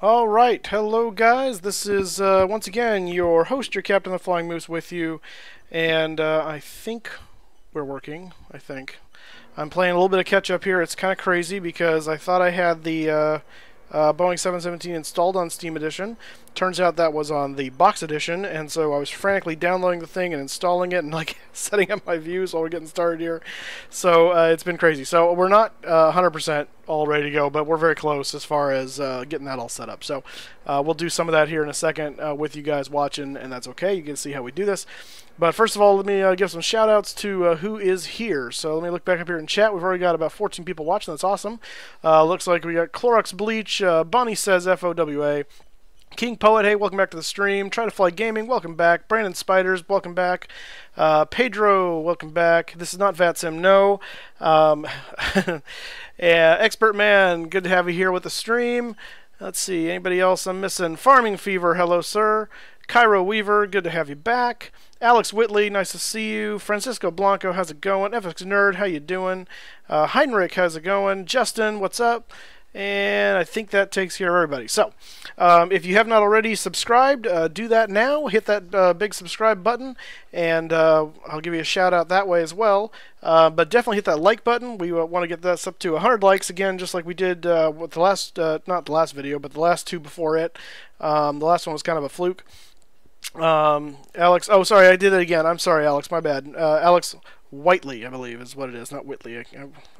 All right, hello guys. This is once again your host, your Captain of the Flying Moose, with you, and I think we're working. I think I'm playing a little bit of catch up here. It's kind of crazy because I thought I had the Boeing 717 installed on Steam Edition. Turns out that was on the box edition, and so I was frantically downloading the thing and installing it and like setting up my views while we're getting started here. So it's been crazy. So we're not 100% all ready to go, but we're very close as far as getting that all set up. So we'll do some of that here in a second with you guys watching, and that's okay. You can see how we do this. But first of all, let me give some shout-outs to who is here. So let me look back up here in chat. We've already got about 14 people watching. That's awesome. Looks like we got Clorox Bleach. Bonnie says FOWA. King Poet, hey, welcome back to the stream. Try to Fly Gaming, welcome back. Brandon Spiders, welcome back. Pedro, welcome back. This is not VATSIM, no. Yeah, Expert Man, good to have you here with the stream. Let's see, anybody else I'm missing? Farming Fever, hello, sir. Cairo Weaver, good to have you back. Alex Whitley, nice to see you. Francisco Blanco, how's it going? FX Nerd, how you doing? Heinrich, how's it going? Justin, what's up? And I think that takes care of everybody. So, if you have not already subscribed, do that now. Hit that big subscribe button, and I'll give you a shout out that way as well. But definitely hit that like button. We want to get this up to 100 likes again, just like we did with the last, not the last video, but the last two before it. The last one was kind of a fluke. Alex, oh, sorry, I did it again. I'm sorry, Alex, my bad. Alex Whiteley, I believe, is what it is, not Whitley.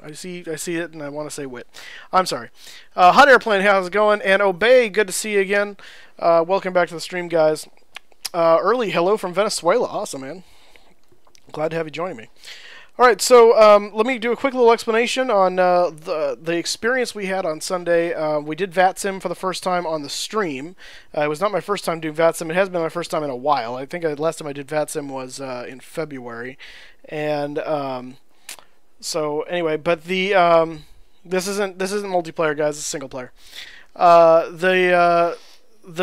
I see it, and I want to say Whit. I'm sorry. Hot Airplane, how's it going? And Obey, good to see you again. Welcome back to the stream, guys. Early hello from Venezuela. Awesome, man. Glad to have you joining me. All right, so let me do a quick little explanation on the experience we had on Sunday. We did VATSIM for the first time on the stream. It was not my first time doing VATSIM. It has been my first time in a while. I think the last time I did VATSIM was in February. And so anyway, but the this isn't multiplayer, guys. It's single player. The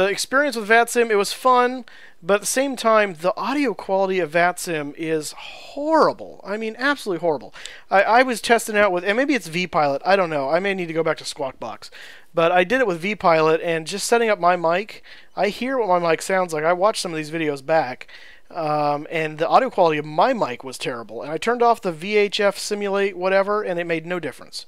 experience with VATSIM, it was fun. But at the same time, the audio quality of VATSIM is horrible. I mean, absolutely horrible. I was testing out with, and maybe it's VPilot, I don't know. I may need to go back to Squawk Box. But I did it with VPilot, and just setting up my mic, I hear what my mic sounds like. I watched some of these videos back, and the audio quality of my mic was terrible. And I turned off the VHF simulate whatever, and it made no difference.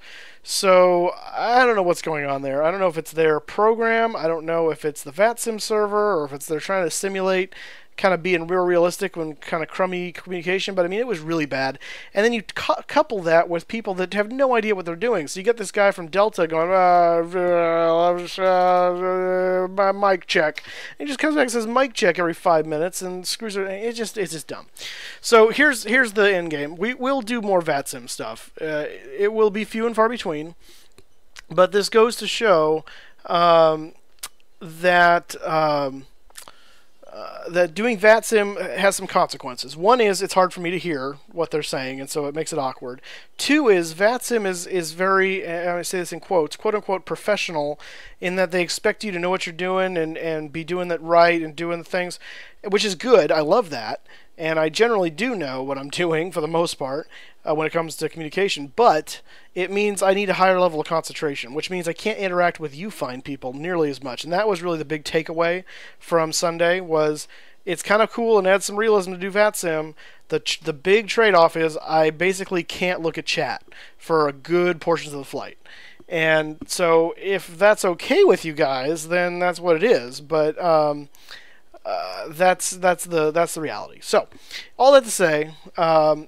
So I don't know what's going on there. I don't know if it's their program. I don't know if it's the VATSIM server, or if it's they're trying to simulate kind of being real realistic when kind of crummy communication. But I mean, it was really bad. And then you couple that with people that have no idea what they're doing. So you get this guy from Delta going, my mic check. And he just comes back and says mic check every 5 minutes and screws it. It's just dumb. So here's the end game. We will do more VATSIM stuff. It will be few and far between. But this goes to show that doing VATSIM has some consequences. One is it's hard for me to hear what they're saying, and so it makes it awkward. Two is VATSIM is very, and I say this in quotes, quote-unquote professional, in that they expect you to know what you're doing and be doing that right and doing the things, which is good. I love that. And I generally do know what I'm doing for the most part when it comes to communication, but it means I need a higher level of concentration, which means I can't interact with you fine people nearly as much. And that was really the big takeaway from Sunday, was it's kind of cool and adds some realism to do VATSIM. The big trade-off is I basically can't look at chat for a good portions of the flight. And so if that's okay with you guys, then that's what it is. But that's the reality. So, all that to say,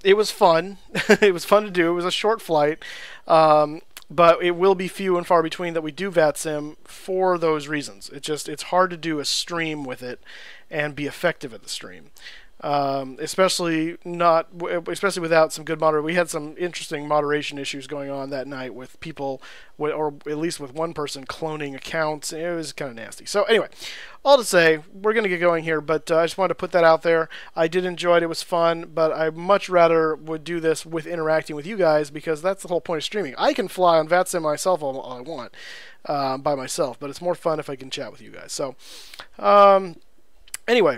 it was fun. It was fun to do. It was a short flight, but it will be few and far between that we do VATSIM for those reasons. It's hard to do a stream with it and be effective at the stream. Especially without some good moderation. We had some interesting moderation issues going on that night with people, or at least with one person cloning accounts. It was kind of nasty. So anyway, all to say, we're going to get going here, but I just wanted to put that out there. I did enjoy it. It was fun, but I much rather would do this with interacting with you guys, because that's the whole point of streaming. I can fly on VATSIM myself all I want by myself, but it's more fun if I can chat with you guys. So anyway.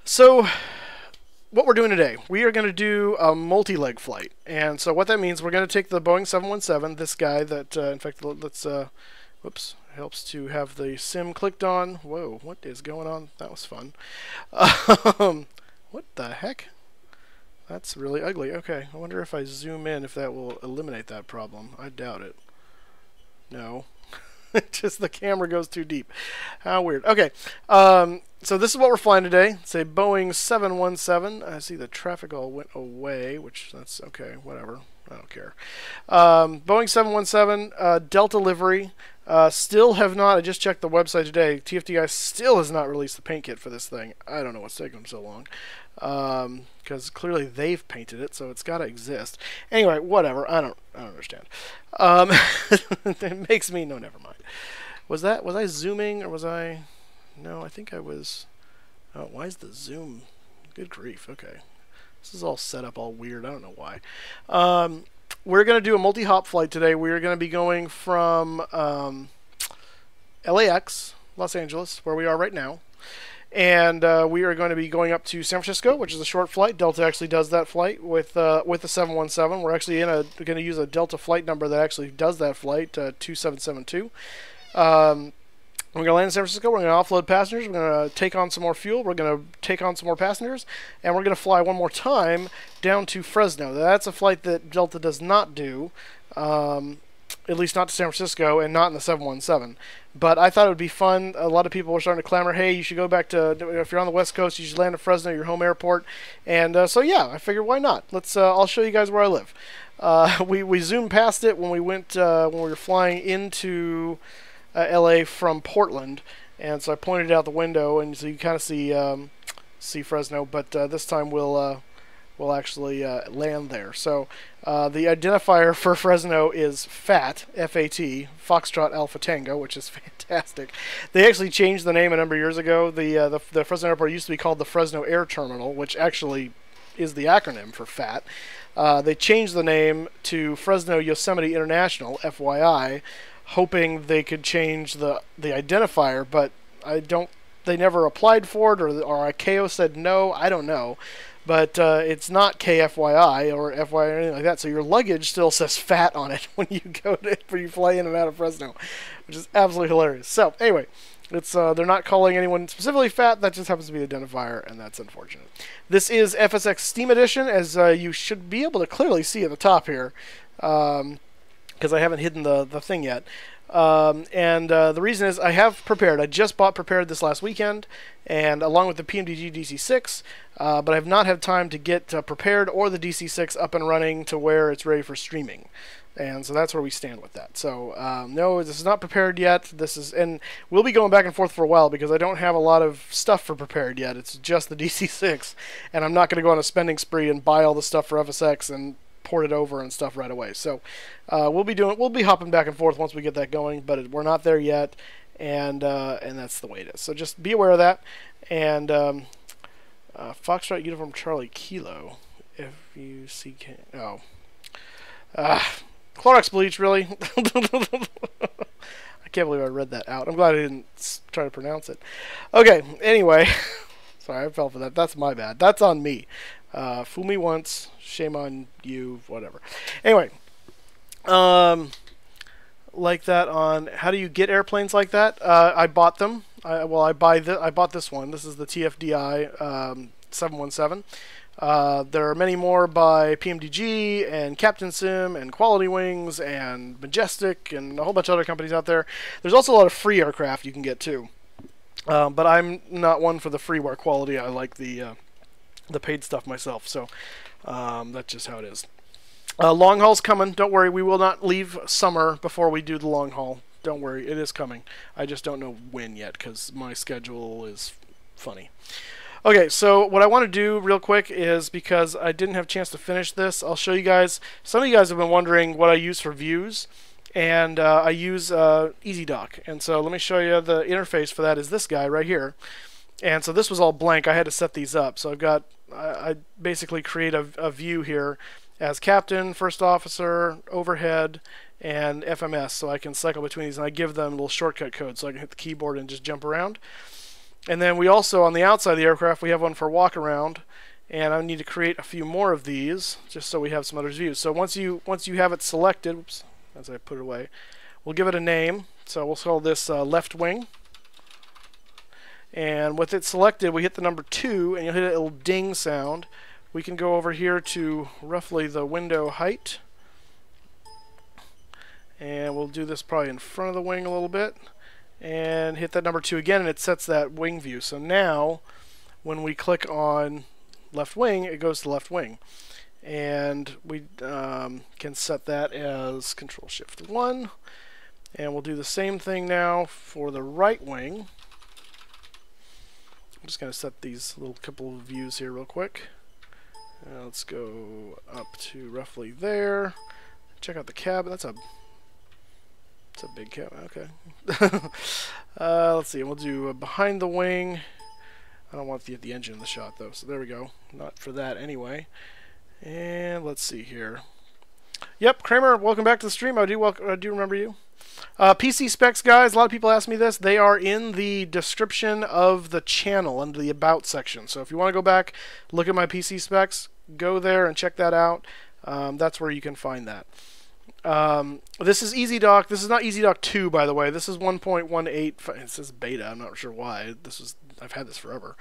So, what we're doing today, we are going to do a multi-leg flight. And so what that means, we're going to take the Boeing 717, this guy that, in fact, let's, whoops, helps to have the sim clicked on. Whoa, what is going on? That was fun. What the heck? That's really ugly. Okay, I wonder if I zoom in if that will eliminate that problem. I doubt it. No. Just the camera goes too deep. How weird. Okay, so this is what we're flying today. It's a Boeing 717. I see the traffic all went away, which that's okay, whatever. I don't care. Boeing 717, Delta livery. Still have not, I just checked the website today, TFDI still has not released the paint kit for this thing. I don't know what's taking them so long. Because clearly they've painted it, so it's got to exist. Anyway, whatever. I don't understand. It makes me, no, never mind. Was I zooming, or was I, no, I think I was, oh, why is the zoom, good grief, okay. This is all set up all weird, I don't know why. We're going to do a multi-hop flight today. We're going to be going from LAX, Los Angeles, where we are right now. And we are going to be going up to San Francisco, which is a short flight. Delta actually does that flight with the 717. We're actually going to use a Delta flight number that actually does that flight, 2772. We're going to land in San Francisco. We're going to offload passengers. We're going to take on some more fuel. We're going to take on some more passengers. And we're going to fly one more time down to Fresno. That's a flight that Delta does not do, at least not to San Francisco and not in the 717. But I thought it would be fun. A lot of people were starting to clamor, hey, you should go back to, if you're on the West Coast, you should land in Fresno, your home airport. And so, yeah, I figured, why not? I'll show you guys where I live. We zoomed past it when we were flying into LA from Portland, and so I pointed it out the window, and so you kind of see Fresno, but this time we'll actually land there. So the identifier for Fresno is FAT, F-A-T, Foxtrot Alpha Tango, which is fantastic. They actually changed the name a number of years ago. The Fresno Airport used to be called the Fresno Air Terminal, which actually is the acronym for FAT. They changed the name to Fresno Yosemite International, FYI, hoping they could change the identifier, but they never applied for it, or ICAO said no, I don't know. But it's not KFYI or FYI or anything like that, so your luggage still says FAT on it when you when you fly in and out of Fresno, which is absolutely hilarious. So anyway, it's they're not calling anyone specifically FAT, that just happens to be the identifier, and that's unfortunate. This is FSX Steam Edition, as you should be able to clearly see at the top here, because I haven't hidden the thing yet. The reason is I have prepared. I just bought prepared this last weekend, and along with the PMDG DC6, but I have not had time to get prepared or the DC6 up and running to where it's ready for streaming. And so that's where we stand with that. So no, this is not prepared yet. And we'll be going back and forth for a while because I don't have a lot of stuff for prepared yet. It's just the DC6, and I'm not going to go on a spending spree and buy all the stuff for FSX and port it over and stuff right away. So we'll be hopping back and forth once we get that going, but we're not there yet, and that's the way it is. So just be aware of that. And Foxtrot Uniform Charlie Kilo, FUCK. Oh, Clorox bleach, really? I can't believe I read that out. I'm glad I didn't try to pronounce it. Okay, anyway, sorry, I fell for that. That's my bad. That's on me. Fool me once, shame on you, whatever. Anyway, like that on how do you get airplanes like that? I bought them. I bought this one. This is the TFDI 717. There are many more by PMDG and Captain Sim and Quality Wings and Majestic and a whole bunch of other companies out there. There's also a lot of free aircraft you can get too. But I'm not one for the freeware quality. I like the paid stuff myself. So that's just how it is. Long haul's coming. Don't worry. We will not leave summer before we do the long haul. Don't worry. It is coming. I just don't know when yet because my schedule is funny. Okay, so what I want to do real quick is, because I didn't have a chance to finish this, I'll show you guys. Some of you guys have been wondering what I use for views, and I use EasyDock. And so let me show you the interface for that is this guy right here. And so this was all blank. I had to set these up. So I basically create a view here as captain, first officer, overhead, and FMS, so I can cycle between these, and I give them little shortcut codes so I can hit the keyboard and just jump around. And then we also, on the outside of the aircraft, we have one for walk around, and I need to create a few more of these just so we have some other views. So once you have it selected, oops, as I put it away, we'll give it a name. So we'll call this left wing. And with it selected, we hit the number 2, and you'll hit a little ding sound. We can go over here to roughly the window height. And we'll do this probably in front of the wing a little bit. And hit that number 2 again, and it sets that wing view. So now, when we click on left wing, it goes to left wing. And we can set that as Control-Shift-1. And we'll do the same thing now for the right wing. I'm just going to set these little couple of views here real quick. Let's go up to roughly there. Check out the cab. That's a big cab. Okay. Let's see. We'll do behind the wing. I don't want to get the engine in the shot though. So there we go. Not for that anyway. And let's see here. Yep, Kramer, welcome back to the stream. I do remember you. PC specs, guys, a lot of people ask me this. They are in the description of the channel under the About section. So if you want to go back, look at my PC specs, go there and check that out. That's where you can find that. This is EasyDock. This is not EasyDock 2, by the way. This is 1.18. It says beta. I'm not sure why. I've had this forever.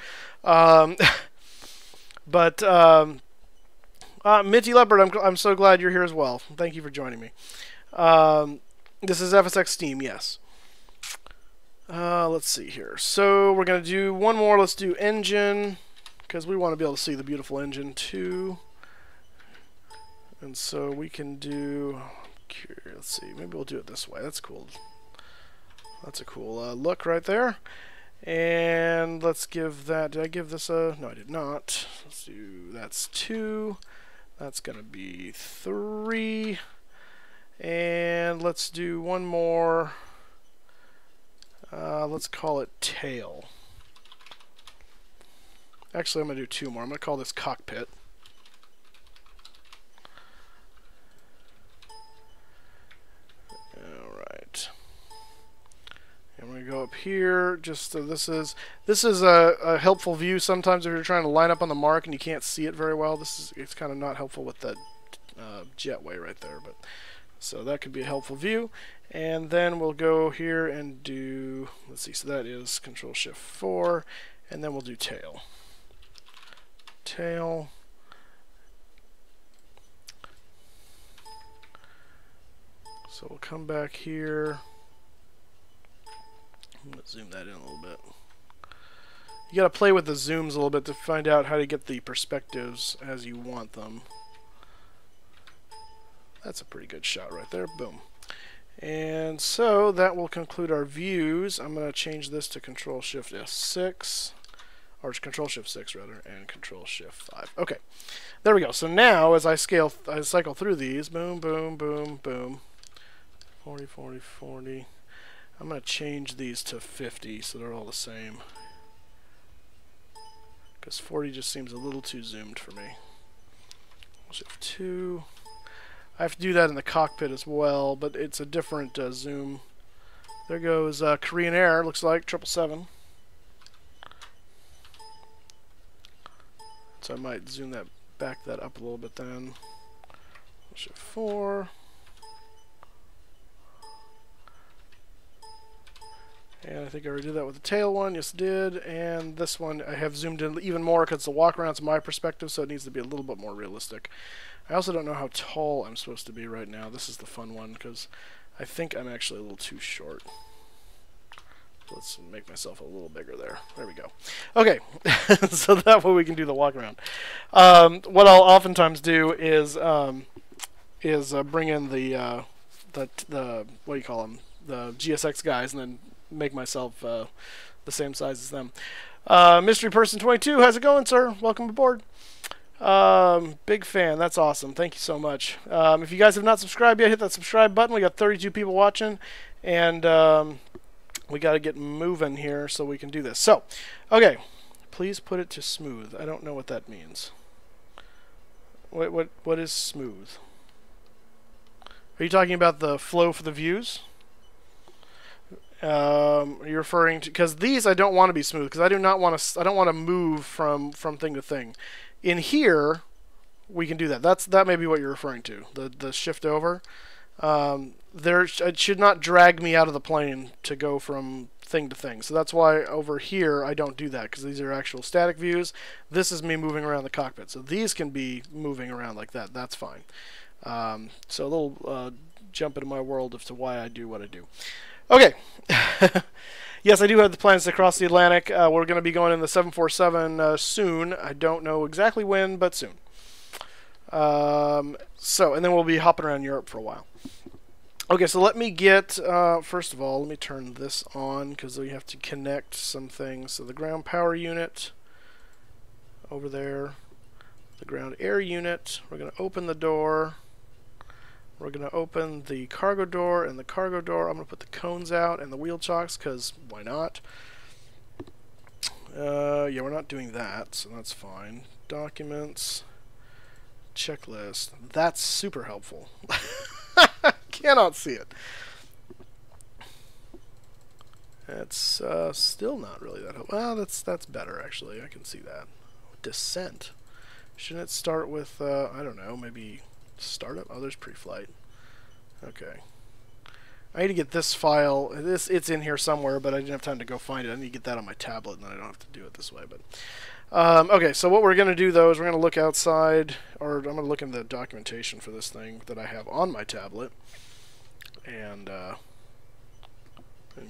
Minty Leopard, I'm so glad you're here as well. Thank you for joining me. This is FSX Steam, yes. Let's see here. So we're going to do one more. Let's do engine, because we want to be able to see the beautiful engine too. And so we can do, let's see, maybe we'll do it this way. That's cool. That's a cool look right there. And let's give that, did I give this a, no I did not. Let's do, that's 2. That's going to be 3. And let's do one more. Let's call it tail. Actually, I'm going to do 2 more. I'm going to call this cockpit. Alright. And we're going to go up here. Just so this is a helpful view sometimes if you're trying to line up on the mark and you can't see it very well. It's kind of not helpful with that jetway right there, but so that could be a helpful view. And then we'll go here and do, let's see, so that is Control-Shift-4, and then we'll do tail. Tail. So we'll come back here. I'm going to zoom that in a little bit. You got to play with the zooms a little bit to find out how to get the perspectives as you want them. That's a pretty good shot right there. Boom. And so that will conclude our views. I'm going to change this to Control-Shift-S6, or Control-Shift-6 rather, and Control-Shift-5. Okay, there we go. So now as I cycle through these, boom, boom, boom, boom, 40, 40, 40. I'm going to change these to 50 so they're all the same, because 40 just seems a little too zoomed for me. Shift 2. I have to do that in the cockpit as well, but it's a different zoom. There goes Korean Air, looks like 777. So I might zoom that, back that up a little bit then. Shift 4. And I think I already did that with the tail one. Yes, I did. And this one I have zoomed in even more because the walk around's my perspective, so it needs to be a little bit more realistic. I also don't know how tall I'm supposed to be right now. This is the fun one because I think I'm actually a little too short. Let's make myself a little bigger there. There we go. Okay, so that way we can do the walk around. What I'll oftentimes do is bring in the what do you call them? The GSX guys, and then make myself the same size as them. Mystery Person 22, how's it going, sir? Welcome aboard. Big fan. That's awesome. Thank you so much. If you guys have not subscribed yet, hit that subscribe button. We got 32 people watching, and we got to get moving here so we can do this. So, okay, please put it to smooth. I don't know what that means. What is smooth? Are you talking about the flow for the views? You're referring to, because these I don't want to be smooth because I do not want to. I don't want to move from thing to thing. In here, we can do that. That may be what you're referring to. The shift over. It should not drag me out of the plane to go from thing to thing. So that's why over here I don't do that, because these are actual static views. This is me moving around the cockpit. So these can be moving around like that. That's fine. So a little jump into my world as to why I do what I do. Okay. Yes, I do have the plans to cross the Atlantic. We're going to be going in the 747 soon. I don't know exactly when, but soon. And then we'll be hopping around Europe for a while. Okay, so let me get, first of all, let me turn this on, because we have to connect some things. So the ground power unit over there, the ground air unit, we're going to open the door. We're going to open the cargo door and the cargo door. I'm going to put the cones out and the wheel chocks, because why not? Yeah, we're not doing that, so that's fine. Documents, checklist. That's super helpful. Cannot see it. It's still not really that helpful. Well, that's better, actually. I can see that. Descent. Shouldn't it start with, I don't know, maybe startup? Oh, there's pre-flight. Okay. I need to get this file. It's in here somewhere, but I didn't have time to go find it. I need to get that on my tablet, and then I don't have to do it this way. But okay, so what we're going to do, though, is we're going to look outside, or I'm going to look in the documentation for this thing that I have on my tablet, and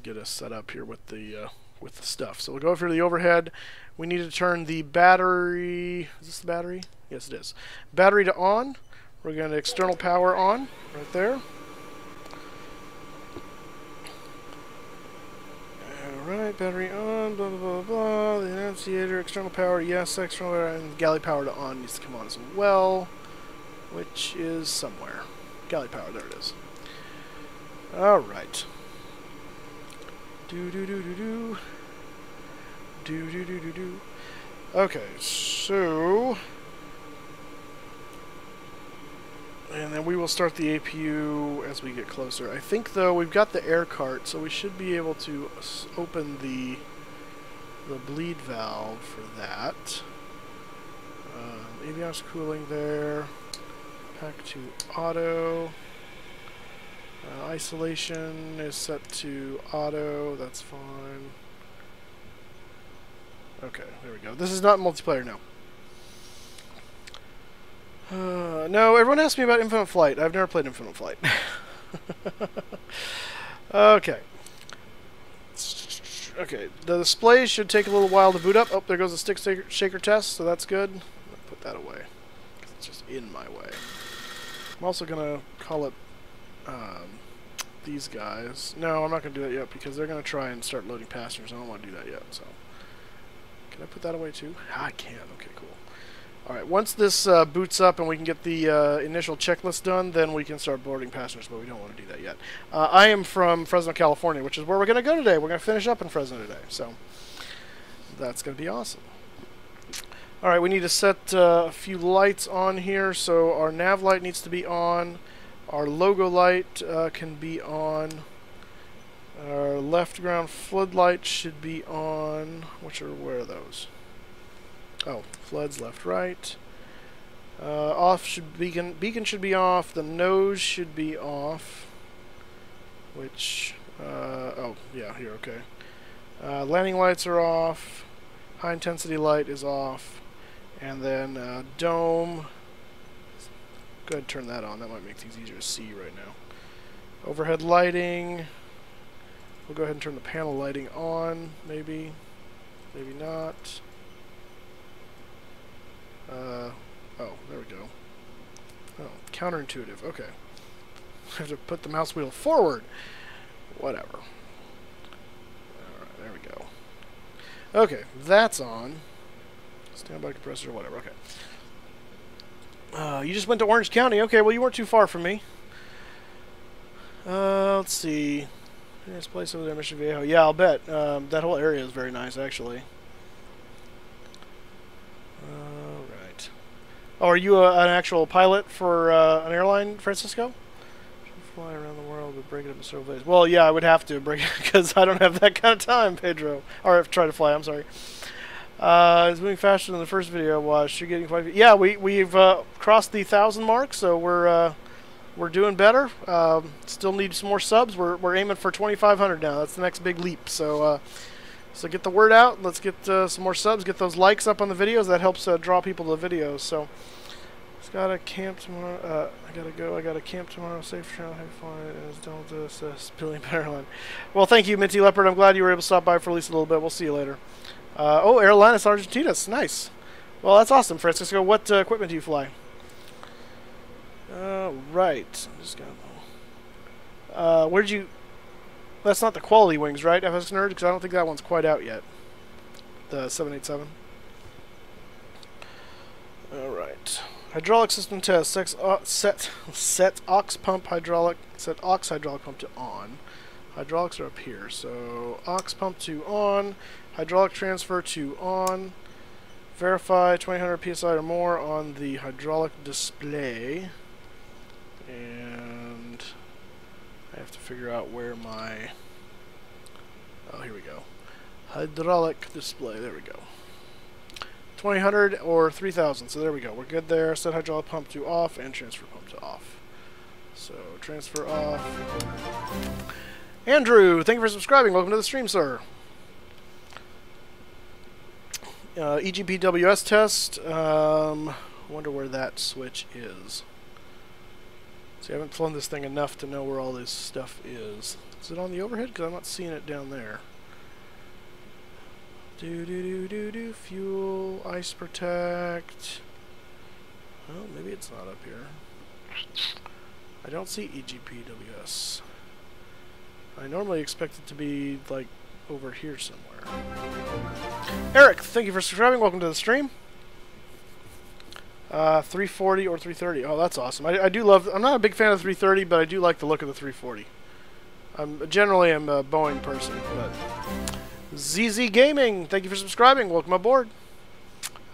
get us set up here with the stuff. So we'll go over to the overhead. We need to turn the battery. Is this the battery? Yes, it is. Battery to on. We're going to external power on right there. Alright, battery on, blah, blah, blah, blah. The annunciator, external power, yes, external power, and galley power to on needs to come on as well, which is somewhere. Galley power, there it is. Alright. Do-do-do-do-do. Do-do-do-do-do. Okay, so... and then we will start the APU as we get closer. I think, though, we've got the air cart, so we should be able to open the bleed valve for that. Avionics cooling there. Pack to auto. Isolation is set to auto. That's fine. Okay, there we go. This is not multiplayer now. No, everyone asks me about Infinite Flight. I've never played Infinite Flight. Okay. Okay, the display should take a little while to boot up. Oh, there goes the stick shaker test, so that's good. I'll put that away, 'cause it's just in my way. I'm also going to call it these guys. No, I'm not going to do that yet, because they're going to try and start loading passengers. I don't want to do that yet, so... can I put that away too? I can. Okay, cool. Alright, once this boots up and we can get the initial checklist done, then we can start boarding passengers, but we don't want to do that yet. I am from Fresno, California, which is where we're going to go today. We're going to finish up in Fresno today, so that's going to be awesome. Alright, we need to set a few lights on here, so our nav light needs to be on, our logo light can be on, our left ground floodlight should be on, where are those? Oh, floods left, right. Off should beacon should be off. The nose should be off. Which oh yeah, here, okay. Landing lights are off. High intensity light is off, and then dome. Go ahead and turn that on. That might make things easier to see right now. Overhead lighting. We'll go ahead and turn the panel lighting on. Maybe not. Oh, there we go. Oh, counterintuitive. Okay. I have to put the mouse wheel forward. Whatever. Alright, there we go. Okay, that's on. Standby compressor, whatever. Okay. You just went to Orange County. Okay, well, you weren't too far from me. Let's see. Nice place over there, Mission Viejo. Yeah, I'll bet. That whole area is very nice, actually. Alright. Oh, are you an actual pilot for an airline, Francisco? Fly around the world, but break it up in several days. Well, yeah, I would have to break it because I don't have that kind of time, Pedro. Or try to fly, I'm sorry. It's moving faster than the first video I watched. You're getting 5. Yeah, we've crossed the 1,000 mark, so we're we're doing better. Still need some more subs. We're aiming for 2,500 now. That's the next big leap. So so get the word out. Let's get some more subs. Get those likes up on the videos. That helps draw people to the videos. So just gotta camp tomorrow. I gotta go. I gotta camp tomorrow. Safe travel. Have fun. Don't spilling Powerline. Well, thank you, Minty Leopard. I'm glad you were able to stop by for at least a little bit. We'll see you later. Oh, Aerolines Argentinas. Nice. Well, that's awesome, Francisco. What equipment do you fly? Right. I'm just gonna. Where'd you? That's not the quality wings, right, FS Nerd? Because I don't think that one's quite out yet. The 787. All right. Hydraulic system test. Set aux pump hydraulic. Set aux hydraulic pump to on. Hydraulics are up here. So aux pump to on. Hydraulic transfer to on. Verify 2000 psi or more on the hydraulic display. And I have to figure out where my... Oh, here we go. Hydraulic display. There we go. 2000 or 3000. So there we go. We're good there. Set hydraulic pump to off and transfer pump to off. So transfer off. Andrew, thank you for subscribing. Welcome to the stream, sir. EGPWS test. Wonder where that switch is. See, I haven't flown this thing enough to know where all this stuff is. Is it on the overhead? Because I'm not seeing it down there. Fuel, ice protect. Well, maybe it's not up here. I don't see EGPWS. I normally expect it to be, like, over here somewhere. Eric, thank you for subscribing. Welcome to the stream. 340 or 330. Oh, that's awesome. I do love... I'm not a big fan of 330, but I do like the look of the 340. Generally, I'm a Boeing person, but... ZZ Gaming, thank you for subscribing. Welcome aboard.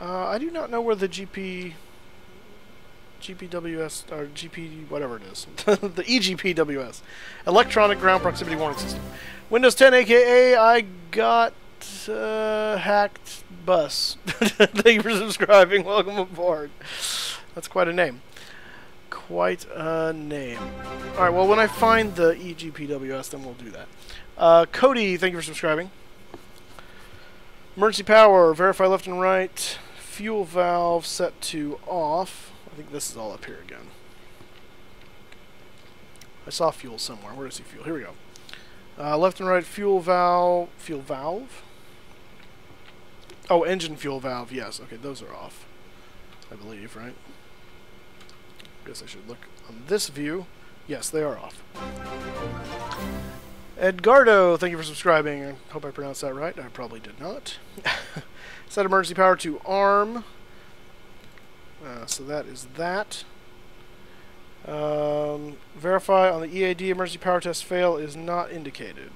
I do not know where the GPWS, or GP, whatever it is. The EGPWS. Electronic Ground Proximity Warning System. Windows 10, aka I got hacked bus. Thank you for subscribing. Welcome aboard. That's quite a name. Quite a name. Alright, well, when I find the EGPWS, then we'll do that. Cody, thank you for subscribing. Emergency power, verify left and right. Fuel valve set to off. I think this is all up here again. I saw fuel somewhere. Where do I see fuel? Here we go. Left and right fuel valve. Fuel valve? Oh, engine fuel valve. Yes. Okay, those are off. I believe, right? Guess I should look on this view. Yes, they are off. Edgardo, thank you for subscribing. I hope I pronounced that right. I probably did not. Set emergency power to arm. So that is that. Verify on the EAD emergency power test fail is not indicated.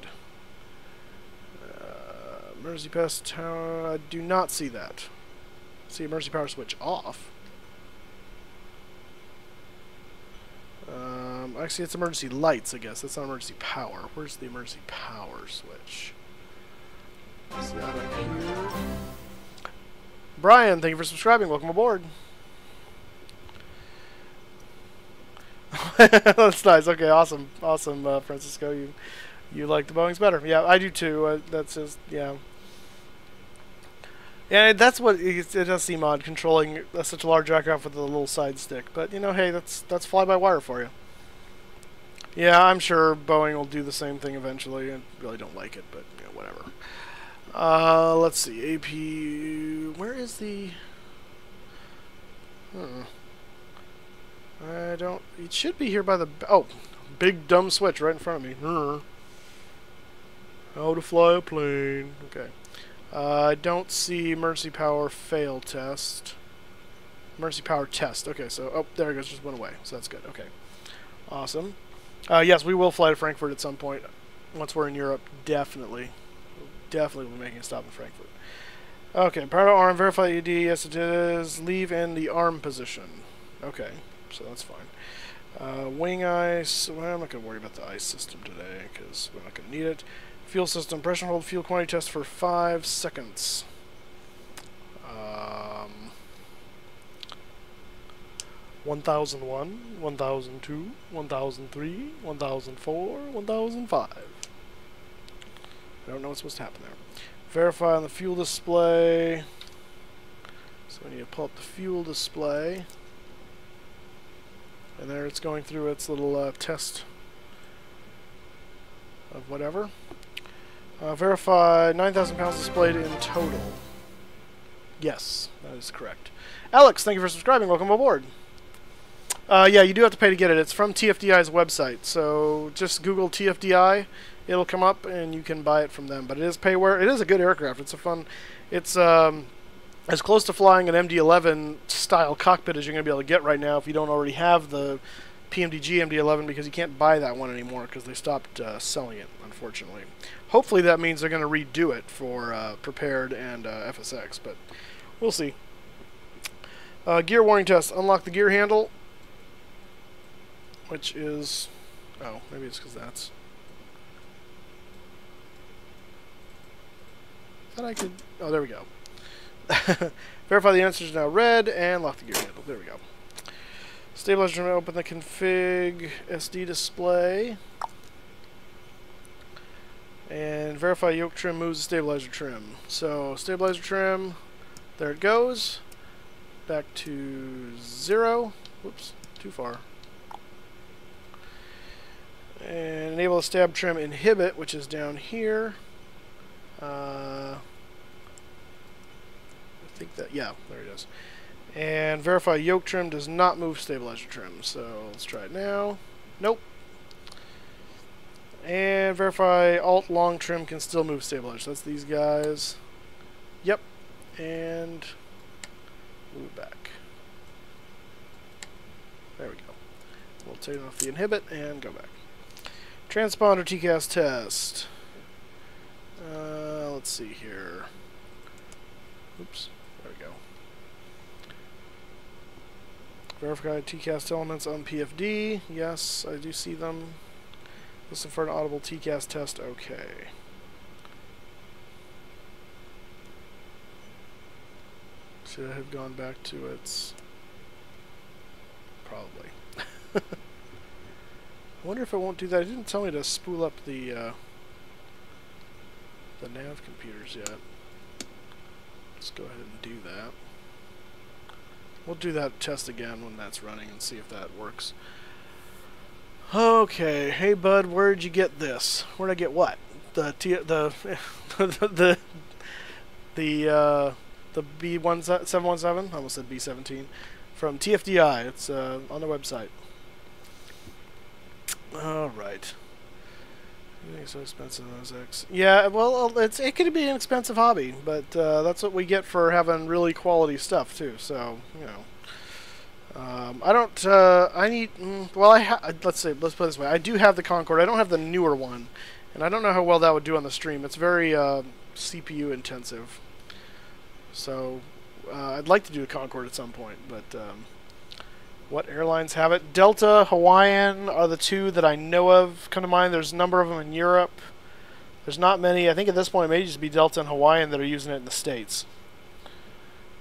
Emergency test tower, I do not see that. See emergency power switch off. Actually, it's emergency lights, I guess. That's not emergency power. Where's the emergency power switch? Is that up here? Brian, thank you for subscribing. Welcome aboard. That's nice. Okay, awesome. Awesome, Francisco. You like the Boeings better. Yeah, I do too. That's just, yeah. Yeah, that's what it does seem odd, controlling such a large aircraft with a little side stick. But, you know, hey, that's fly-by-wire for you. Yeah, I'm sure Boeing will do the same thing eventually. I really don't like it, but, you know, whatever. Let's see. AP... Where is the... I don't... It should be here by the... Oh, big dumb switch right in front of me. How to fly a plane. Okay. I don't see emergency power fail test. Emergency power test. Okay, so... Oh, there it goes. Just went away. So that's good. Okay. Awesome. Yes, we will fly to Frankfurt at some point. Once we're in Europe, definitely. Definitely we'll be making a stop in Frankfurt. Okay, power to arm. Verify ED. Yes, it is. Leave in the arm position. Okay, so that's fine. Wing ice. Well, I'm not going to worry about the ice system today because we're not going to need it. Fuel system. Pressure hold fuel quantity test for 5 seconds. 1001, 1002, 1003, 1004, 1005. I don't know what's supposed to happen there. Verify on the fuel display. So we need to pull up the fuel display. And there it's going through its little test of whatever. Verify 9,000 pounds displayed in total. Yes, that is correct. Alex, thank you for subscribing. Welcome aboard. Yeah, you do have to pay to get it. It's from TFDI's website. So just Google TFDI. It'll come up and you can buy it from them. But it is payware. It is a good aircraft. It's a fun... It's as close to flying an MD-11 style cockpit as you're going to be able to get right now if you don't already have the PMDG MD-11, because you can't buy that one anymore because they stopped selling it, unfortunately. Hopefully that means they're going to redo it for Prepared and FSX, but we'll see. Gear warning test. Unlock the gear handle, which is... Oh, maybe it's because that's... Thought I could... Oh, there we go. Verify the answer is now red, and lock the gear handle. There we go. Stabilizer trim, open the config SD display. And verify yoke trim moves the stabilizer trim. So, stabilizer trim, there it goes. Back to 0. Whoops, too far. And enable the stab trim inhibit, which is down here. I think that, yeah, there it is. And verify yoke trim does not move stabilizer trim. So let's try it now. Nope. And verify alt long trim can still move stabilizer. So that's these guys. Yep. And move back. There we go. We'll turn off the inhibit and go back. Transponder TCAS test. Let's see here. Oops. There we go. Verify TCAS elements on PFD. Yes, I do see them. Listen for an audible TCAS test. Okay. Should I have gone back to its... Probably. I wonder if it won't do that. It didn't tell me to spool up the nav computers yet. Let's go ahead and do that. We'll do that test again when that's running and see if that works. Okay, hey bud, where'd you get this? Where'd I get what? The B717? I almost said B17 from TFDI. It's on the website. All right. It's so expensive those X. Yeah, well, it could be an expensive hobby, but that's what we get for having really quality stuff too. So you know, I don't. I need. Well, let's put it this way. I do have the Concorde. I don't have the newer one, and I don't know how well that would do on the stream. It's very CPU intensive. So I'd like to do a Concorde at some point, but. What airlines have it? Delta, Hawaiian are the two that I know of come to mind. There's a number of them in Europe. There's not many. I think at this point it may just be Delta and Hawaiian that are using it in the States.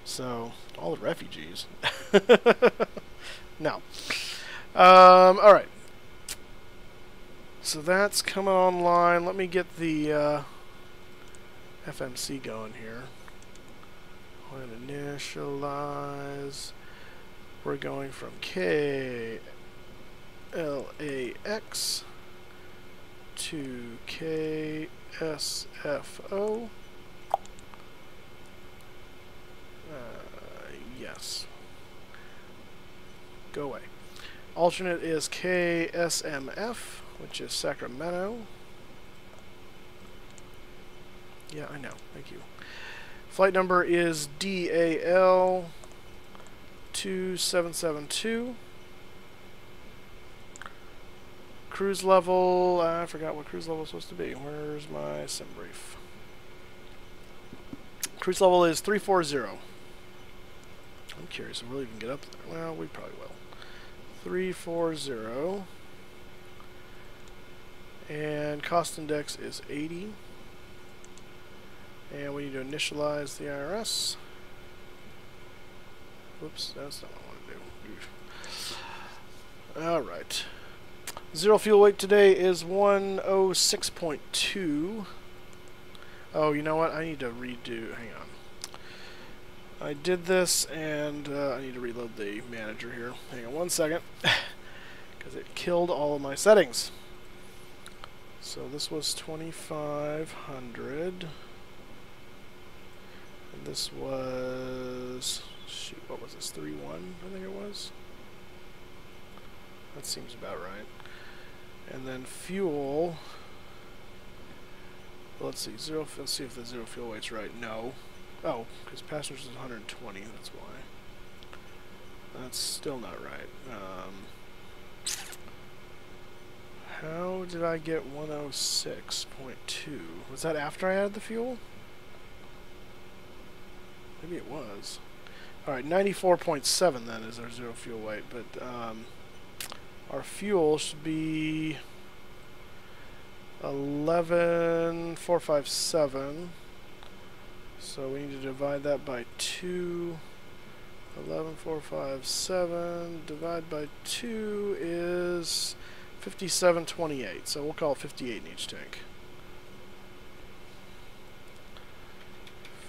So, all the refugees. No. Alright. So that's coming online. Let me get the FMC going here. Go ahead and initialize... We're going from KLAX to KSFO. Yes. Go away. Alternate is KSMF, which is Sacramento. Yeah, I know. Thank you. Flight number is DAL 2772. Cruise level, I forgot what cruise level is supposed to be. Where's my sim brief? Cruise level is 340. I'm curious if we'll even get up there. Well, we probably will. 340. And cost index is 80. And we need to initialize the IRS. Whoops, that's not what I want to do. Alright. Zero fuel weight today is 106.2. Oh, you know what? I need to redo. Hang on. I did this, and I need to reload the manager here. Hang on 1 second. Because it killed all of my settings. So this was 2500. And this was... Shoot, what was this? 3.1, I think it was. That seems about right. And then fuel. Let's see. Let's see if the zero fuel weight's right. No. Oh, because passengers is 120. That's why. That's still not right. How did I get 106.2? Was that after I added the fuel? Maybe it was. Alright, 94.7 then is our zero fuel weight, but our fuel should be 11,457. So we need to divide that by 2. 11,457 divided by 2 is 57.28. So we'll call it 58 in each tank.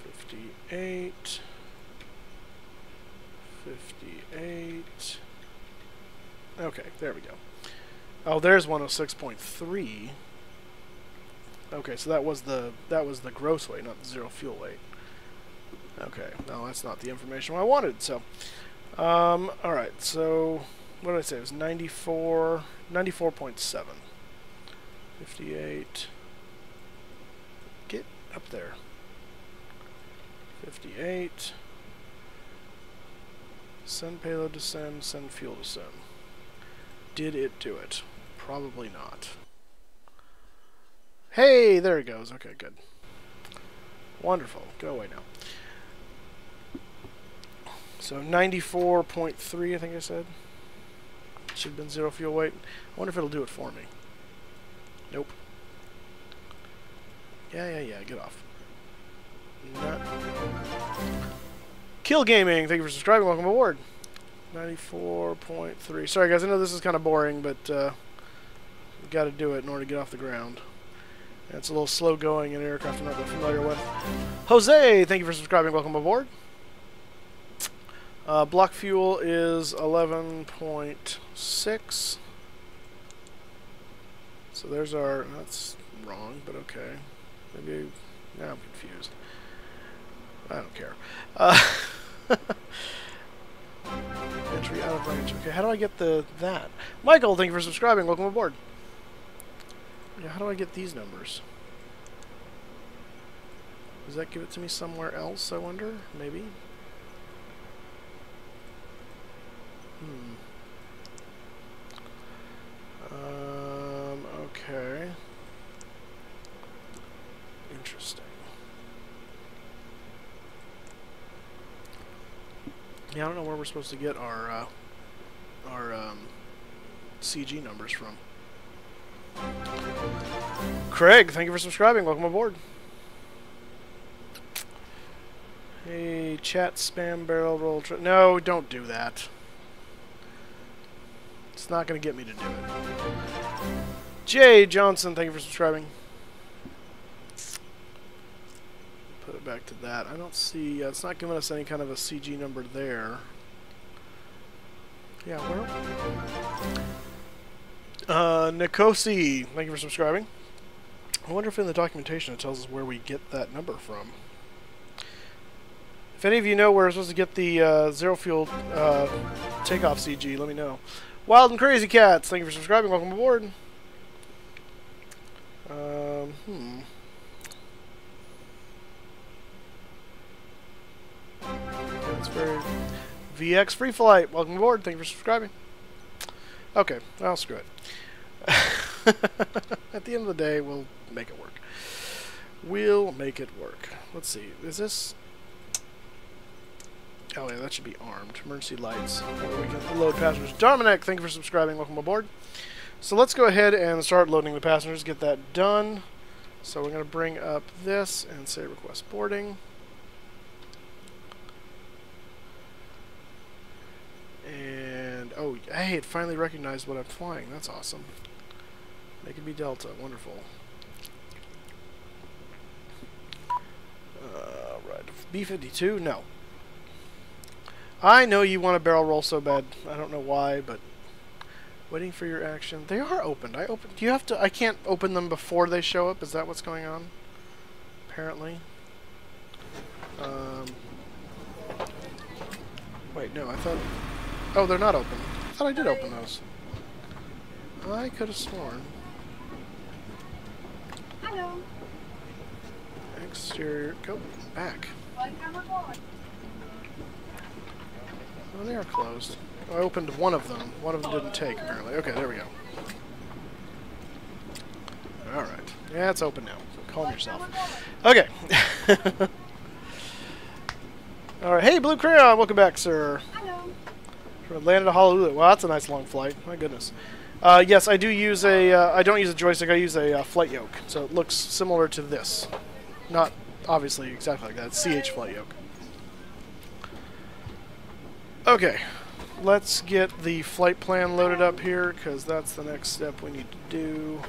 58. 58. Okay, there we go. Oh, there's 106.3. Okay, so that was the gross weight, not the zero fuel weight. Okay, no, that's not the information I wanted. So, all right. So, what did I say? It was 94.7. 58. Get up there. 58. Send payload to send. Send fuel to send. Did it do it? Probably not. Hey, there it goes. Okay, good. Wonderful. Go away now. So 94.3, I think I said. Should have been zero fuel weight. I wonder if it'll do it for me. Nope. Yeah, get off. Not. Kill Gaming, thank you for subscribing. Welcome aboard. 94.3. Sorry, guys, I know this is kind of boring, but we've got to do it in order to get off the ground. It's a little slow going in an aircraft I'm not that familiar with. Jose, thank you for subscribing. Welcome aboard. Block fuel is 11.6. So there's our... That's wrong, but okay. Maybe... Now I'm confused. I don't care. Entry out of range. Okay, how do I get that? Michael, thank you for subscribing. Welcome aboard. Yeah, how do I get these numbers? Does that give it to me somewhere else, I wonder? Maybe? Okay. Interesting. Yeah, I don't know where we're supposed to get our CG numbers from. Craig, thank you for subscribing. Welcome aboard. Hey, chat spam barrel roll. No, don't do that. It's not going to get me to do it. Jay Johnson, thank you for subscribing. Put it back to that. I don't see... it's not giving us any kind of a CG number there. Yeah, where... Nikosi, thank you for subscribing. I wonder if in the documentation it tells us where we get that number from. If any of you know where we're supposed to get the zero fuel takeoff CG, let me know. Wild and Crazy Cats, thank you for subscribing. Welcome aboard. That's very... VX Free Flight, welcome aboard. Thank you for subscribing. Okay, well, screw it. At the end of the day, we'll make it work. We'll make it work. Let's see. Is this... Oh, yeah, that should be armed. Emergency lights. We can load passengers. Dominic, thank you for subscribing. Welcome aboard. So let's go ahead and start loading the passengers. Get that done. So we're going to bring up this and say request boarding. And Oh, hey, it finally recognized what I'm flying. That's awesome. Making me Delta. Wonderful. Right. B-52? No. I know you want a barrel roll so bad. I don't know why, but... Waiting for your action. They are opened. Do you have to... I can't open them before they show up? Is that what's going on? Apparently. Wait, no, I thought... Oh, they're not open. I thought I did open those. I could have sworn. Hello. Exterior... Go back. Oh, they are closed. I opened one of them. One of them didn't take, apparently. Okay, there we go. Alright. Yeah, it's open now. Calm yourself. Okay. Alright, hey, Blue Crayon! Welcome back, sir. Hello. From Atlanta to Honolulu. Wow, that's a nice long flight. My goodness. Yes, I do use a... I don't use a joystick, I use a flight yoke. So it looks similar to this. Not, obviously, exactly like that. It's CH flight yoke. Okay. Let's get the flight plan loaded up here, because that's the next step we need to do.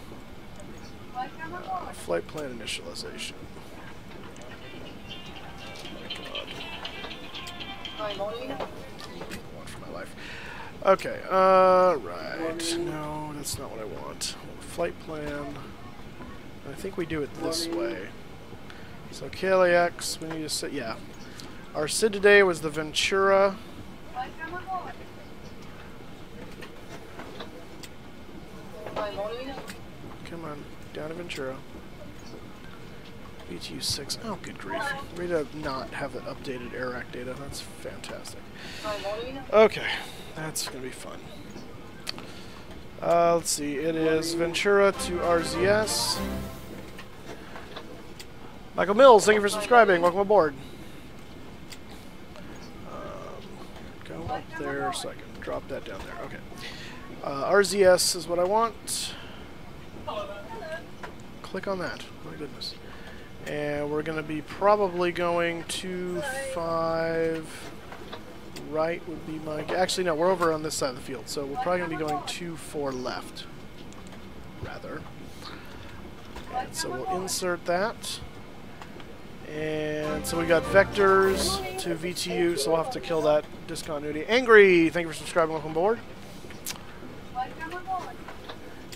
Flight plan initialization. One for my life. Okay, right. No, that's not what I want. Flight plan. I think we do it this way. So KLAX, we need to set, yeah. Our SID today was the Ventura. Come on, down to Ventura. BTU 6. Oh, good grief. Way to not have the updated AirAC data. That's fantastic. Okay, that's going to be fun. Let's see. It is Ventura to RZS. Michael Mills, thank you for subscribing. Welcome aboard. Go up there so I can drop that down there. Okay. RZS is what I want. Click on that. My goodness. And we're going to be probably going 2-5 right would be my... Actually, no, we're over on this side of the field. So we're probably going to be going 2-4 left. Rather. And so we'll insert that. And so we got vectors to VTU, so we'll have to kill that discontinuity. Angry, thank you for subscribing. Welcome aboard.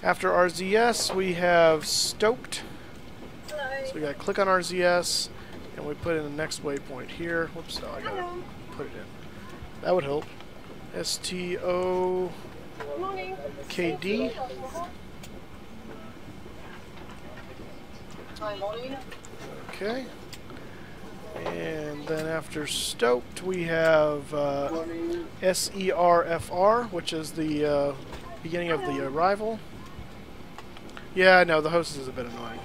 After RZS, we have stoked. So we got to click on RZS, and we put in the next waypoint here. Whoops, no, I got to put it in. That would help. STOKD. Okay. And then after stoked, we have SERFR, which is the beginning of the arrival. Yeah, I know, the host is a bit annoying.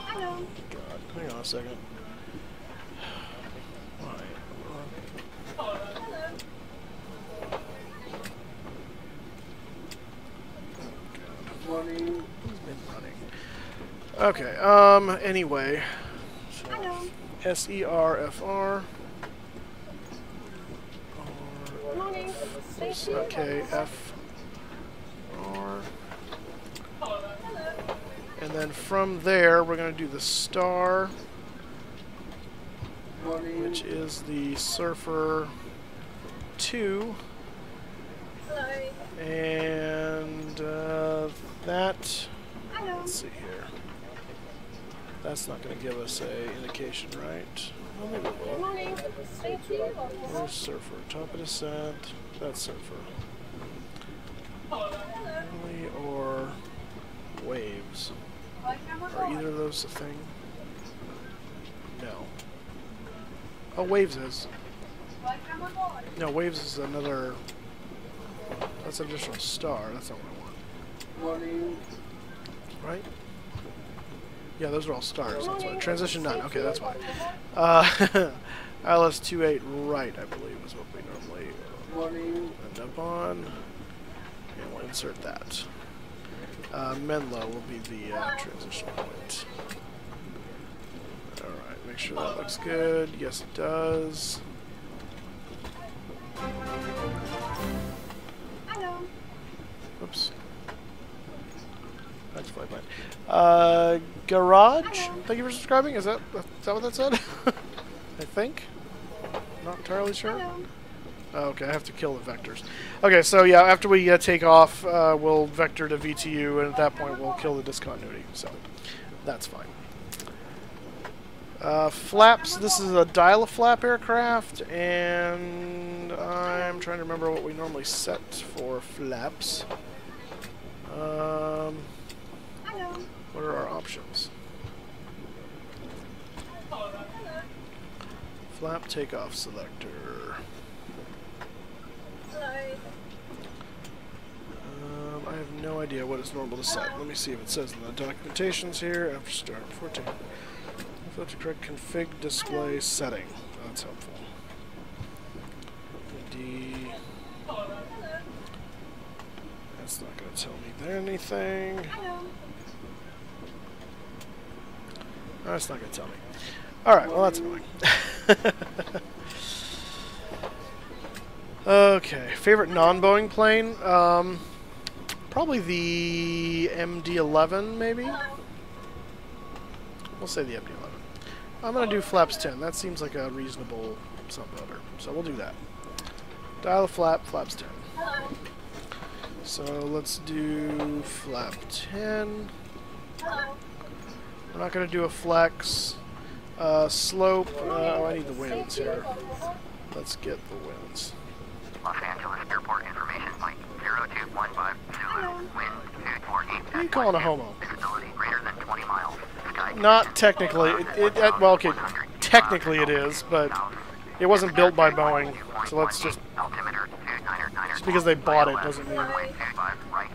Hello. God, hang on a second. Who's been running? Okay, anyway. Hello. SERFR. Morning. KFR. And then from there, we're going to do the star, which is the Surfer 2. Hello. And that, Hello. let's see here. That's not going to give us a indication, right? Well, maybe it will. Morning. Where's Surfer? Top of descent. That's Surfer. Family or waves? Are either of those a thing? No. Oh, waves is. No, waves is another. That's an additional star. That's not what I want. Right? Yeah, those are all stars. That's why. Transition none. Okay, that's why. ILS-28 right, I believe, is what we normally end up on. And we'll insert that. Menlo will be the transition point. Alright, make sure that looks good. Yes, it does. Hello. Oops. That's flight plan. Garage? Thank you for subscribing. Is that what that said? I think. Not entirely sure. Hello. Oh, okay, I have to kill the vectors. Okay, so yeah, after we take off, we'll vector to VTU, and at that point we'll kill the discontinuity. So that's fine. Flaps. This is a dial-a-flap aircraft, and I'm trying to remember what we normally set for flaps. Hello. What are our options? Flap takeoff selector. Hello. I have no idea what is normal to set. Let me see if it says in the documentations here. After start 14. Flip to correct config display setting. Oh, that's helpful. D. That's not going to tell me anything. Hello. Oh, that's not going to tell me. Alright, well that's annoying. Okay, favorite non-Boeing plane? Probably the MD-11, maybe? We'll say the MD-11. I'm going to do flaps 10. That seems like a reasonable sub-builder. So we'll do that. Dial a flap, flaps 10. Hello. So let's do flap 10. Hello. We're not going to do a flex. Slope. Oh, I need the winds here. Let's get the winds. Los Angeles Airport information flight 0215 Zulu, wind 248. What are you calling a homo? Visibility greater than 20 miles. Sky Not technically. Well, okay, technically it is, but it wasn't built by Boeing, so let's just... altimeter 299er. Just because they bought it doesn't mean...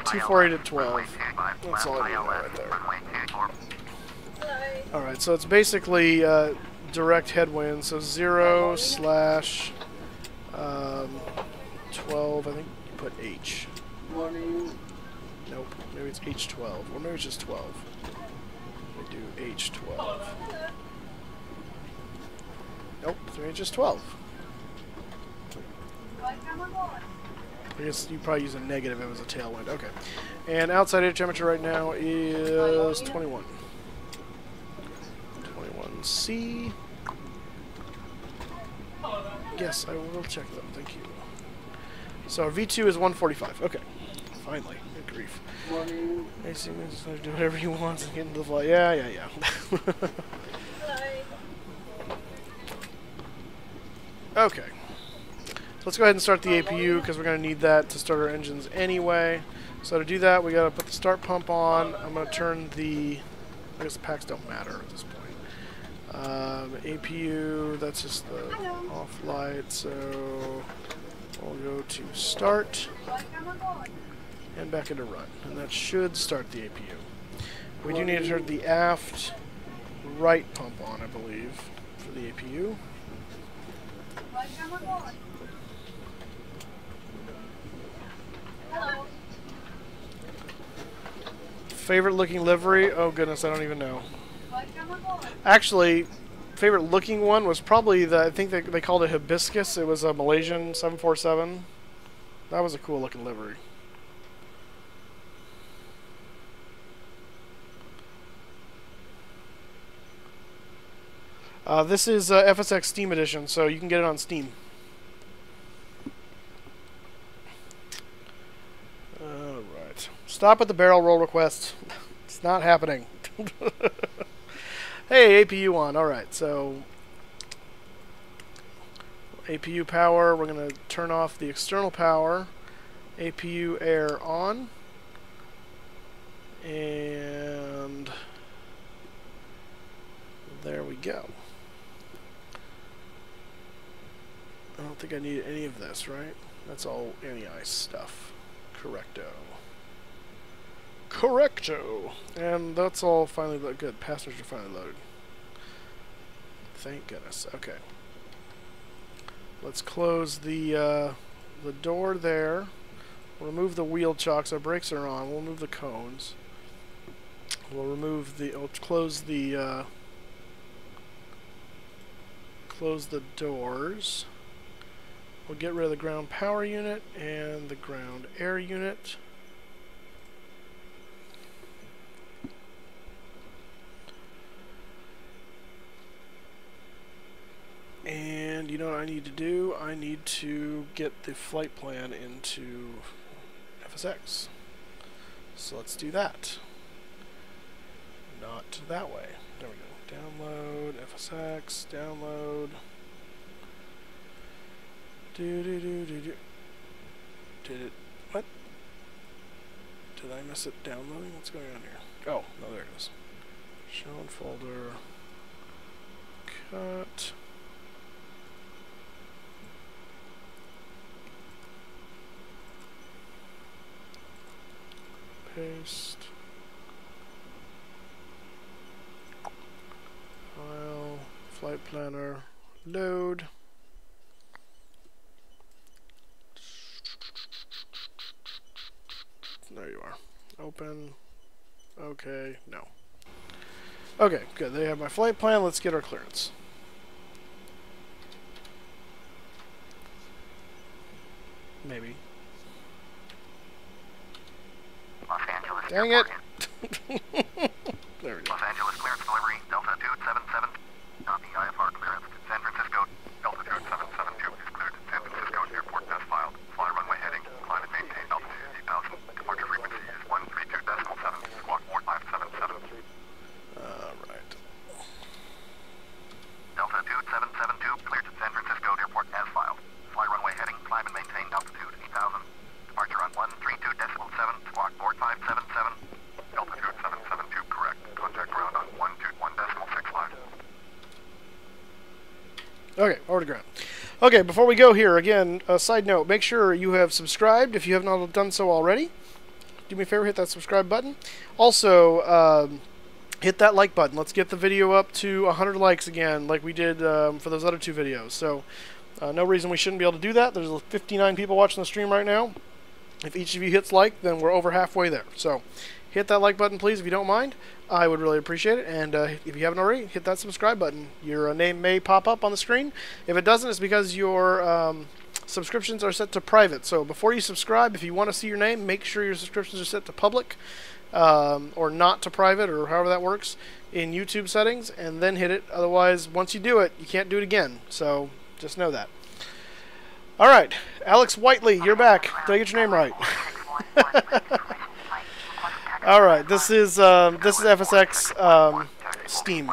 248 at 12. That's all I need to know right there. Runway 24. Hello. Alright, so it's basically direct headwind, so 0 slash 12, I think you put H. Nope, maybe it's H12, or maybe it's just 12. We do H12. Nope, maybe it's just 12. I guess you probably use a negative if it was a tailwind. Okay. And outside air temperature right now is 21. 21C. Yes, I will check them. Thank you. So our V2 is 145. Okay. Finally. Good grief. AC means to do whatever he wants and get into the flight. Yeah. Okay. Let's go ahead and start the APU because we're going to need that to start our engines anyway. So to do that, we got to put the start pump on. I'm going to turn the... I guess the packs don't matter at this point. APU, that's just the off light, so we'll go to start and back into run. And that should start the APU. We do need to turn the aft right pump on, I believe, for the APU. Favorite looking livery? Oh goodness, I don't even know. Actually, favorite looking one was probably the, I think they called it Hibiscus. It was a Malaysian 747. That was a cool looking livery. This is FSX Steam Edition, so you can get it on Steam. Alright. Stop at the barrel roll request. It's not happening. Hey, APU on. Alright, so APU power, we're going to turn off the external power. APU air on. And there we go. I don't think I need any of this, right? That's all anti-ice stuff. Correcto. And that's all finally good. Passengers are finally loaded. Thank goodness. Okay. Let's close the door there. We'll remove the wheel chocks. Our brakes are on. We'll remove the cones. We'll remove the. We'll close the We'll get rid of the ground power unit and the ground air unit. And you know what I need to do? I need to get the flight plan into FSX. So let's do that. Not that way. There we go. Download, FSX, download. Do. Did it? What? Did I miss it downloading? What's going on here? Oh, no, there it is. Show in folder. Cut. Paste. File. Flight planner. Load. There you are. Open. Okay. No. Okay, good. They have my flight plan. Let's get our clearance. Maybe. Los Angeles. Dang it! There we go. Los Angeles clearance delivery, Delta 277. Not the IFR clearance. San Francisco, Delta 2772 is cleared. San Francisco Airport as filed. Fly runway heading. Climate maintained altitude 80,000. Departure frequency is 132.7. Squawk 4577. Alright. Delta 2772 cleared to San Francisco Airport as filed. Fly runway heading. Climate maintained altitude 80,000. Departure on 132.7. Squawk 4577. Delta 2772 correct. Contact ground on 121.65. Okay, over to ground. Okay, before we go here, again, a side note, make sure you have subscribed if you have not done so already. Do me a favor, hit that subscribe button. Also, hit that like button. Let's get the video up to 100 likes again, like we did for those other two videos. So, no reason we shouldn't be able to do that. There's 59 people watching the stream right now. If each of you hits like, then we're over halfway there. So, hit that like button, please, if you don't mind. I would really appreciate it. And if you haven't already, hit that subscribe button. Your name may pop up on the screen. If it doesn't, it's because your subscriptions are set to private. So before you subscribe, if you want to see your name, make sure your subscriptions are set to public or not to private, or however that works in YouTube settings, and then hit it. Otherwise, once you do it, you can't do it again. So just know that. All right, Alex Whiteley, you're back. Did I get your name right? All right, this is FSX Steam.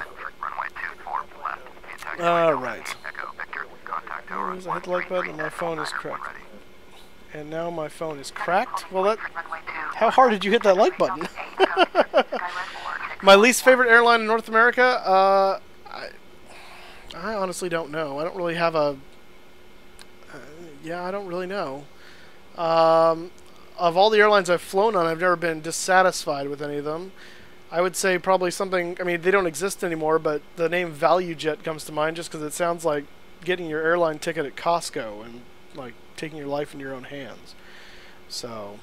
All right. I hit the like button and my phone is cracked. And now my phone is cracked? Well, that... How hard did you hit that like button? My least favorite airline in North America? I honestly don't know. I don't really have a... yeah, I don't really know. Of all the airlines I've flown on, I've never been dissatisfied with any of them. I would say probably something... I mean, they don't exist anymore, but the name ValueJet comes to mind just because it sounds like getting your airline ticket at Costco and, like, taking your life in your own hands. So,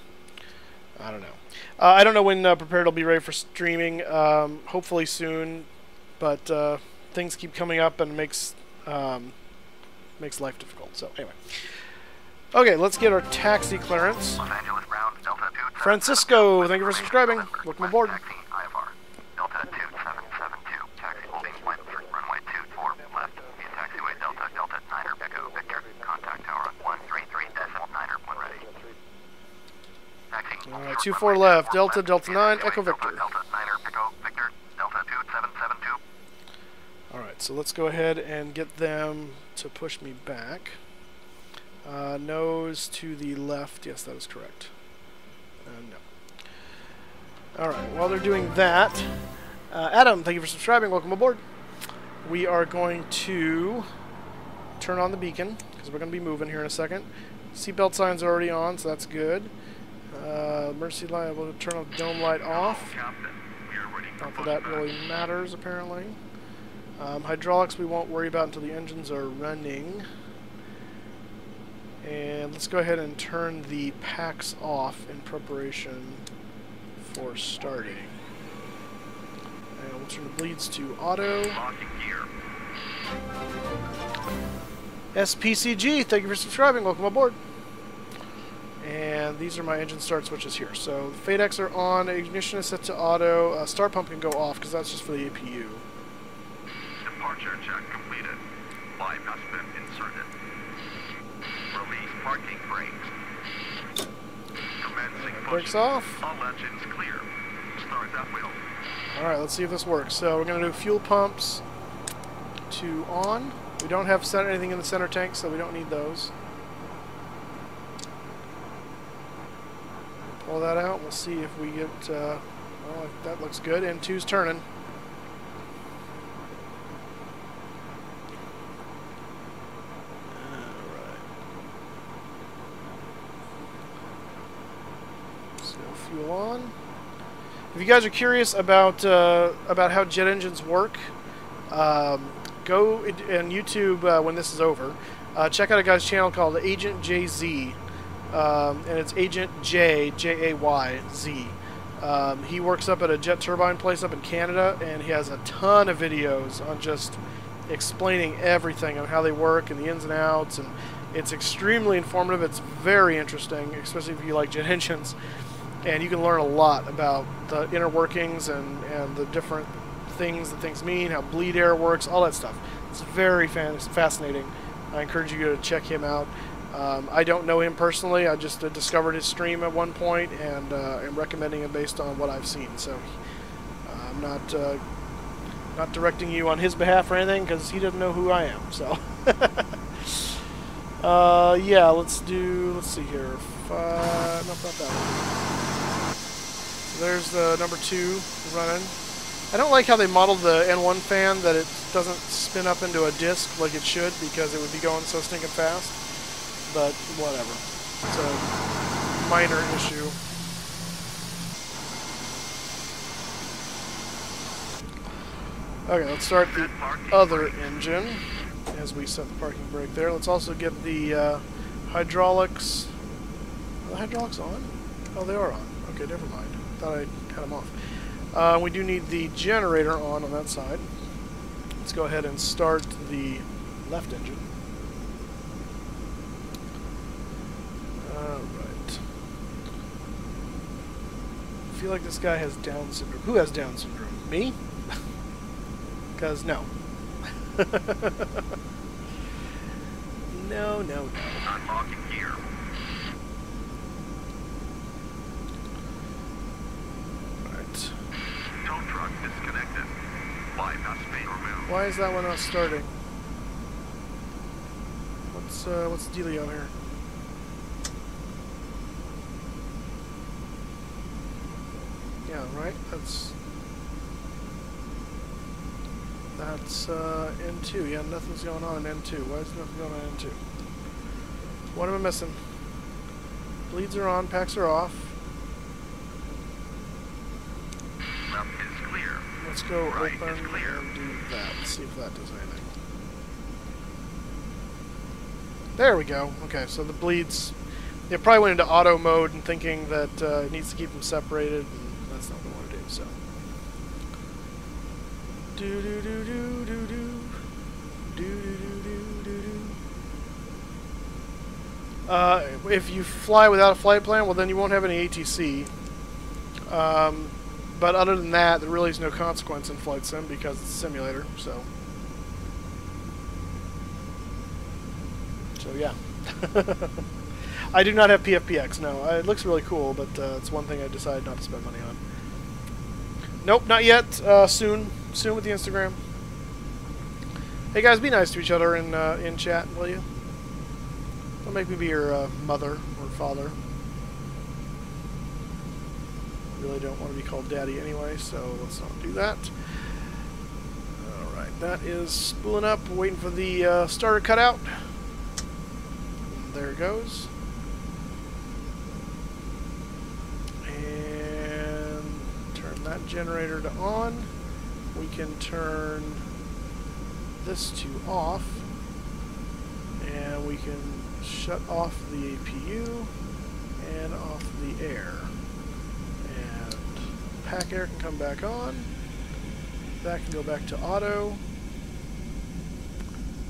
I don't know. I don't know when Prepared will be ready for streaming. Hopefully soon, but things keep coming up and makes life difficult. So, anyway. Okay, let's get our taxi clearance. Los Angeles ground, Delta 277. Francisco, thank you for subscribing. Welcome aboard. Taxi, IFR. Delta 2772. Taxi holding point runway 24 left. Via taxiway Delta 9er Echo Victor. Contact tower on 133.9er when ready. Taxi. Alright, 24 left. Delta 9, Echo Victor. Delta 9er Echo Victor. Delta 2772. Alright, so let's go ahead and get them to push me back. Nose to the left. Yes, that is correct. No. Alright, while they're doing that, Adam, thank you for subscribing. Welcome aboard. We are going to turn on the beacon, because we're going to be moving here in a second. Seatbelt signs are already on, so that's good. Emergency light, we'll turn on the dome light off. Not that that really matters, apparently. Hydraulics we won't worry about until the engines are running. And let's go ahead and turn the packs off in preparation for starting. And we'll turn the bleeds to auto. SPCG, thank you for subscribing. Welcome aboard. And these are my engine start switches here. So the FADECs are on, ignition is set to auto, start pump can go off because that's just for the APU. Departure check completed. Bypass pin inserted. Release parking brakes. Commencing Brakes pushing. off. All engines clear. Start that wheel. Alright, let's see if this works. So we're going to do fuel pumps to on. We don't have anything in the center tank, so we don't need those. Pull that out. We'll see if we get... well, that looks good. N2's turning. Fuel on. If you guys are curious about how jet engines work, go on YouTube when this is over. Check out a guy's channel called Agent JZ, and it's Agent J-A-Y-Z. He works up at a jet turbine place up in Canada, and he has a ton of videos on just explaining everything on how they work and the ins and outs, and it's extremely informative. It's very interesting, especially if you like jet engines. And you can learn a lot about the inner workings and the different things that things mean, how bleed air works, all that stuff. It's very fascinating. I encourage you to check him out. I don't know him personally. I just discovered his stream at one point and am recommending it based on what I've seen. So I'm not directing you on his behalf or anything because he doesn't know who I am. So yeah, let's see here. Nope, not that one. There's the number 2 running. I don't like how they modeled the N1 fan, that it doesn't spin up into a disc like it should, because it would be going so stinking fast. But whatever. It's a minor issue. Okay, let's start the other engine as we set the parking brake there. Let's also get the hydraulics. Are the hydraulics on? Oh, they are on. Okay, never mind. Thought I had them off. We do need the generator on that side. Let's go ahead and start the left engine. Alright. I feel like this guy has Down syndrome. Who has Down syndrome? Me? Because no. No. Unlocking gear. Tow truck disconnected. Bypass main removed. Why is that one not starting? What's the dealio here? Yeah, right. That's N2. Yeah, nothing's going on in N2. Why is nothing going on in N2? What am I missing? Bleeds are on. Packs are off. Left is clear. Let's go Right open is clear. and do that. Let's see if that does anything. There we go. Okay, so the bleeds... It probably went into auto mode and thinking that it needs to keep them separated, and that's not what we want to do, so... If you fly without a flight plan, well then you won't have any ATC. But other than that, there really is no consequence in flight sim because it's a simulator, so yeah. I do not have PFPX, no. It looks really cool, but it's one thing I decided not to spend money on. Nope, not yet. Soon with the Instagram. Hey guys, be nice to each other in chat, will you? Don't make me be your mother or father. Really don't want to be called daddy anyway, so let's not do that. Alright, that is spooling up, waiting for the starter cutout. And there it goes. And turn that generator to on. We can turn this to off. And we can shut off the APU and off the air. Pack air can come back on. That can go back to auto.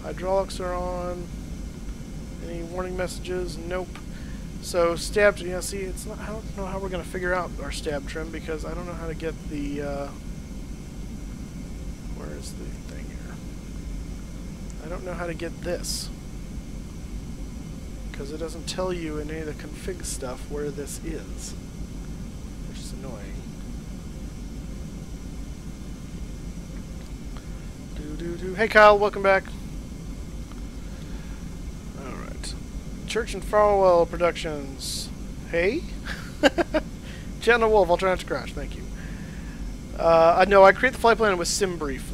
Hydraulics are on. Any warning messages? Nope. So stab, yeah, see, it's not, I don't know how we're going to figure out our stab trim because I don't know how to get the, where is the thing here? I don't know how to get this. Because it doesn't tell you in any of the config stuff where this is. Which is annoying. Hey Kyle, welcome back. Alright. Church and Farwell Productions. Hey? Jenna Wolf, I'll try not to crash, thank you. No, I create the flight plan with SimBrief.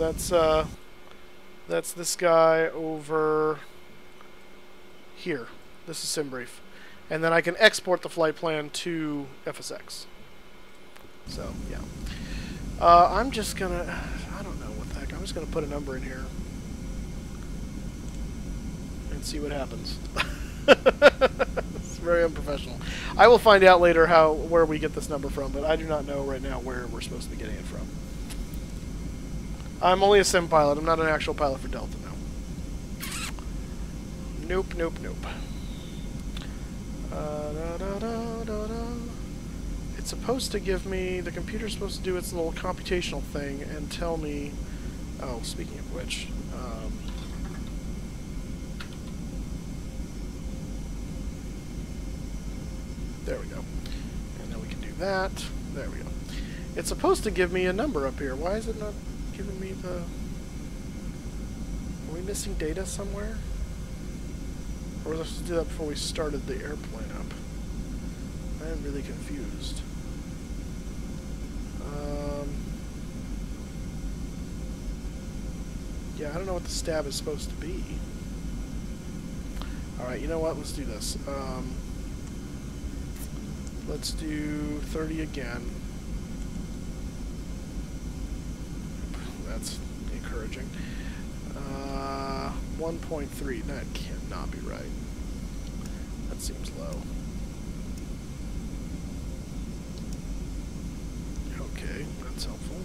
That's this guy over here. This is SimBrief. And then I can export the flight plan to FSX. So, yeah. I'm just gonna... I don't know what the heck. I'm just gonna put a number in here. And see what happens. It's very unprofessional. I will find out later where we get this number from, but I do not know right now where we're supposed to be getting it from. I'm only a sim pilot. I'm not an actual pilot for Delta now. Nope, nope, nope. It's supposed to give me... The computer's supposed to do its little computational thing and tell me... Oh, speaking of which... there we go. And then we can do that. There we go. It's supposed to give me a number up here. Why is it not giving me the... Are we missing data somewhere? Or was I supposed to do that before we started the airplane up? I am really confused. Yeah, I don't know what the stab is supposed to be. Alright, you know what? Let's do this. Let's do 30 again. That's encouraging. 1.3. That cannot be right. That seems low. Okay, that's helpful.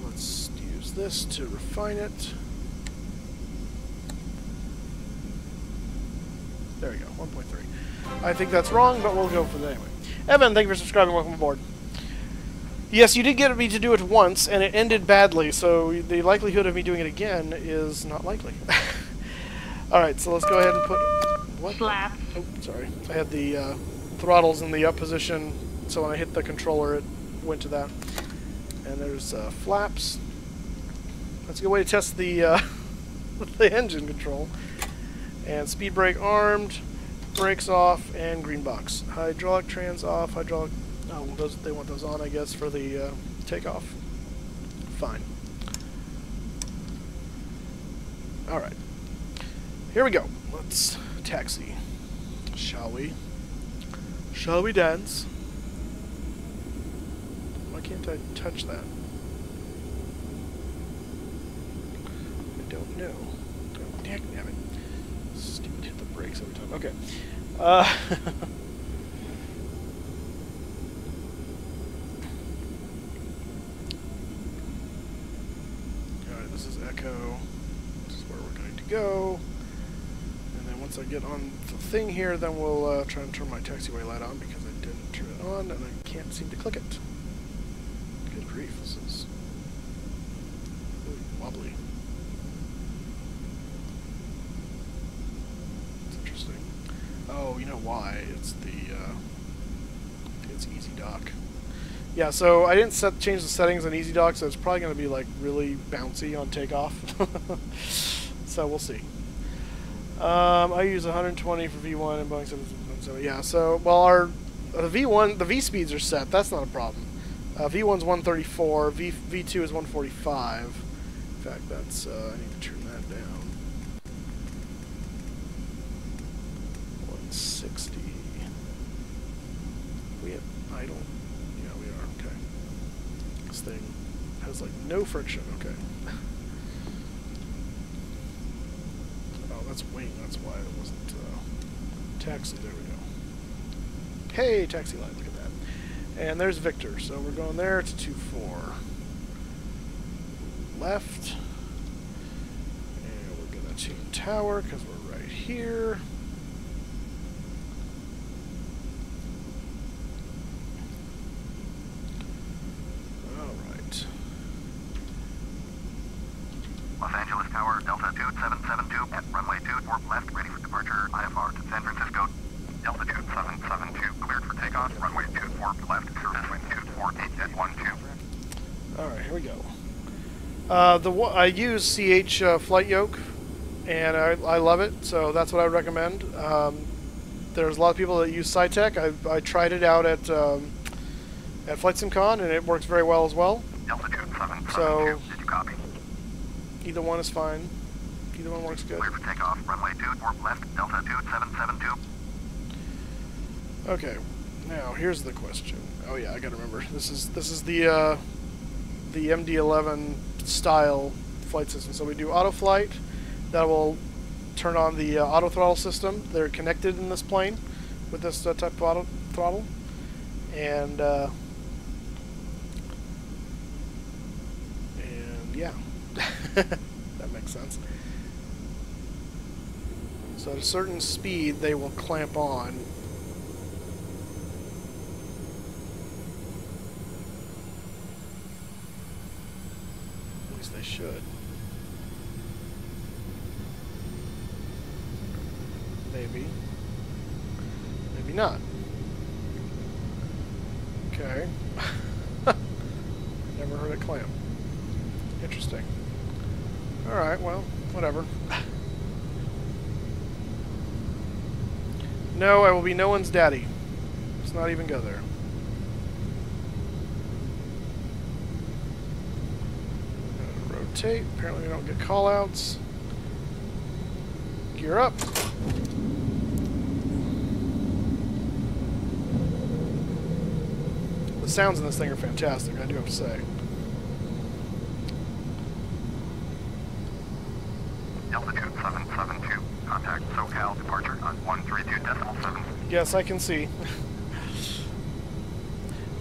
Let's use this to refine it. There we go, 1.3. I think that's wrong, but we'll go for that anyway. Evan, thank you for subscribing. Welcome aboard. Yes, you did get me to do it once, and it ended badly, so the likelihood of me doing it again is not likely. Alright, so let's go ahead and put... What? Flap. Oh, sorry. I had the throttles in the up position, so when I hit the controller, it went to that. And there's flaps. That's a good way to test the, the engine control. And speed brake armed, brakes off, and green box. Hydraulic trans off, hydraulic... Oh, those, they want those on, I guess, for the takeoff. Fine. Alright. Here we go. Let's taxi. Shall we? Shall we dance? Why can't I touch that? I don't know. Oh, damn it. Stupid, hit the brakes every time. Okay. Alright, this is Echo. This is where we're going to go. And then once I get on the thing here, then we'll try and turn my taxiway light on because I didn't turn it on and I can't seem to click it. Good grief, this is really wobbly. It's interesting. Oh, you know why? It's the, it's Easy Dock. Yeah, so I didn't change the settings on Easy Dock, so it's probably going to be like really bouncy on takeoff. So we'll see. I use 120 for V1 and Boeing 777. Yeah, so well, the V1, the V speeds are set. That's not a problem. V1's 134. V2 is 145. In fact, that's I need to turn that down. 160. We have idle. Yeah, we are. Okay. This thing has like no friction. Okay. Oh, that's wing. That's why it wasn't taxi. There we go. Hey, taxi light. Look at that. And there's Victor. So we're going there to 24. Left. And we're going to tune tower because we're right here. Alright. Los Angeles Tower, Delta 2772 at runway 24 left, ready for departure. IFR to San Francisco. Delta 2772 cleared for takeoff. Runway 24 left, service wind 248 at 12. Alright, here we go. I use CH flight yoke, and I love it, so that's what I would recommend. There's a lot of people that use SciTech. I tried it out at FlightSimCon, and it works very well as well. Delta 2772, So did you copy? either one is fine. Either one works good. Cleared for takeoff. Runway 24 left, Delta 2772. Okay, now here's the question. Oh yeah, I gotta remember. This is the MD-11 style flight system. So we do auto flight. That will turn on the auto throttle system. They're connected in this plane with this type of auto throttle, and yeah, that makes sense. So at a certain speed, they will clamp on. At least they should. Maybe. Maybe not. Okay. Never heard it clamp. Interesting. Alright, well, whatever. No, I will be no one's daddy. Let's not even go there. Rotate. Apparently we don't get callouts. Gear up. The sounds in this thing are fantastic, I do have to say. Delta 2772, contact SoCal departure on 132.7. Yes, I can see.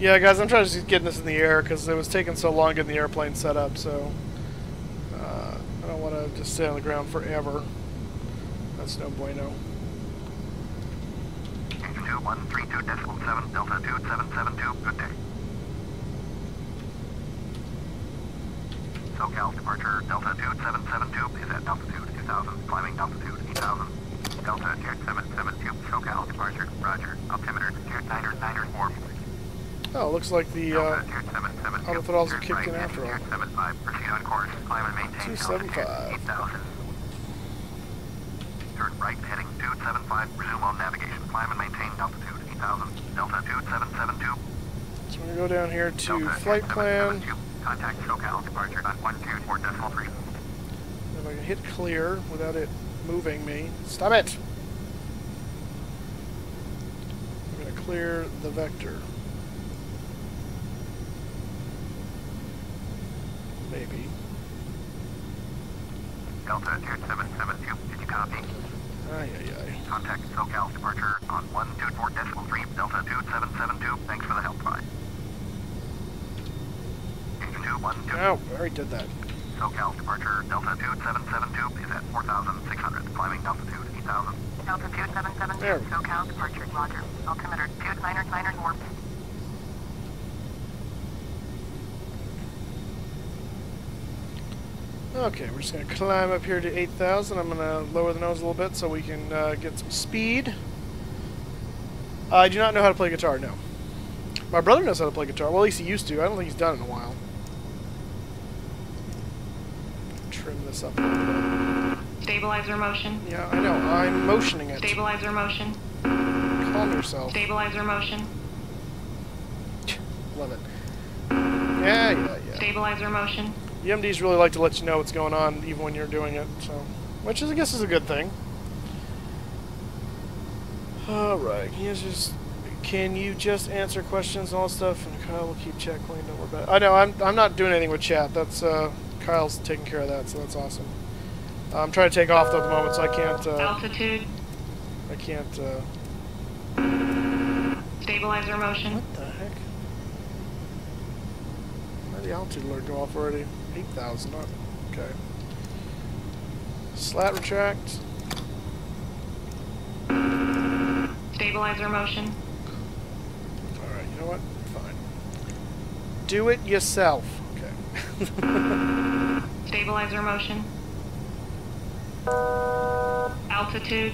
Yeah, guys, I'm trying to just get this in the air because it was taking so long getting the airplane set up, so I don't want to just stay on the ground forever. That's no bueno. Engine 2132.7, Delta 2772, good day. SoCal departure, Delta 2772 is at altitude 2000, climbing altitude 8000. Delta 2772, SoCal departure, roger, altimeter 2994. Oh, it looks like the auto throttles are kicked in after all. 275, proceed on course, climb and maintain 275. 8000. Turn right, heading 275, resume on navigation, climb and maintain altitude 8000. Delta 2772. So we're going to go down here to flight plan. Contact SoCal departure on 124.3. If I can hit clear without it moving me. Stop it! I'm going to clear the vector. Maybe. Delta 2772, did you copy? Ay, ay, ay. Contact SoCal departure on 124.3, Delta 2772, thanks for the help, bye. Engine 212. Oh, I already did that. SoCal departure, Delta 2772 is at 4,600, climbing altitude 8,000. Delta 2772, There. SoCal departure, roger. Altimeter 2994. Okay, we're just going to climb up here to 8,000. I'm going to lower the nose a little bit so we can get some speed. I do not know how to play guitar, no. My brother knows how to play guitar. Well, at least he used to. I don't think he's done it in a while. Trim this up a little bit. Stabilizer motion. Yeah, I know. I'm motioning it. Stabilizer motion. Calm yourself. Stabilizer motion. Love it. Yeah, yeah, yeah. Stabilizer motion. The MDs really like to let you know what's going on even when you're doing it, so, which is, I guess, is a good thing. Alright, can you just answer questions and all that stuff, and Kyle will keep chat clean, don't worry about it. I know, I'm not doing anything with chat. That's, Kyle's taking care of that, so that's awesome. I'm trying to take off though at the moment, so I can't, Altitude. I can't, Stabilizer motion. what the heck? Where'd the altitude alert go off already? 8,000, okay. Slat retract. Stabilizer motion. Alright, you know what? Fine. Do it yourself. Okay. Stabilizer motion. Altitude.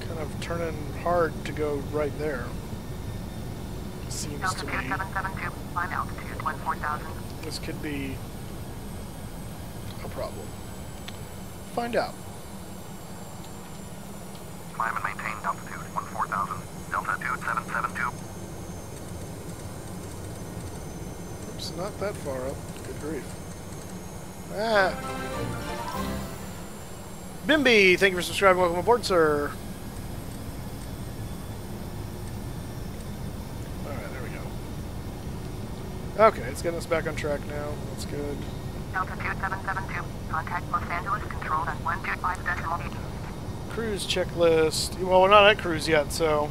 Kind of turning hard to go right there. Seems to me. 772, climb altitude 14,000. This could be a problem. Find out. Climb and maintain altitude 14,000. Delta 2772. Oops, not that far up. Good grief. Ah. Bimby, thank you for subscribing. Welcome aboard, sir. Alright, there we go. Okay, it's getting us back on track now. That's good. Altitude 772. Contact Los Angeles controlled at 125.8. Cruise checklist. Well, we're not at cruise yet, so.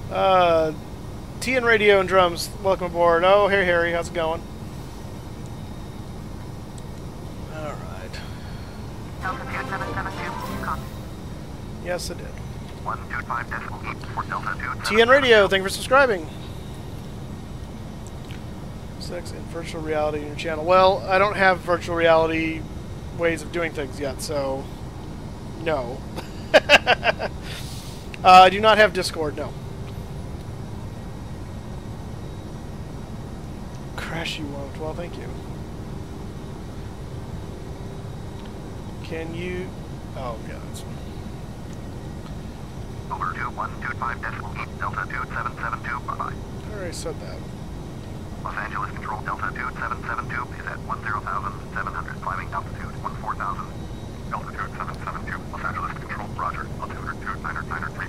TN Radio and drums. Welcome aboard. Oh, hey Harry, how's it going? All right. Altitude 772. Copy. Yes, it did. 125.8 for Delta 2. TN Radio, thank you for subscribing. Sex in virtual reality in your channel. Well, I don't have virtual reality ways of doing things yet, so no. I do not have Discord, no. Crash you won't. Well, thank you. Can you... Oh, yeah, that's... Over 2125.8 Delta 2772. Bye-bye. I already said that. Los Angeles control Delta 2772 is at 10,700. Climbing altitude 14,000. Altitude 772. Los Angeles control. Roger. Altitude 2993.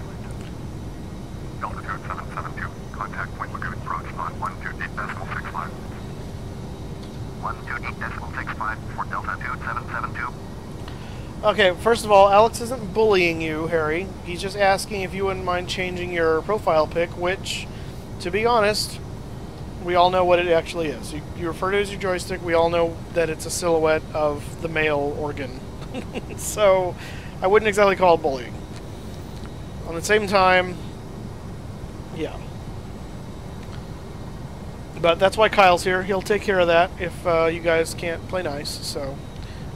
Altitude 772. Contact Point Lagoon approach on 128.65. 128.65 for Delta 2772. Okay, first of all, Alex isn't bullying you, Harry. He's just asking if you wouldn't mind changing your profile pic, which, to be honest, we all know what it actually is. You refer to it as your joystick. We all know that it's a silhouette of the male organ. So, I wouldn't exactly call it bullying. On the same time, yeah. But that's why Kyle's here. He'll take care of that if you guys can't play nice. So,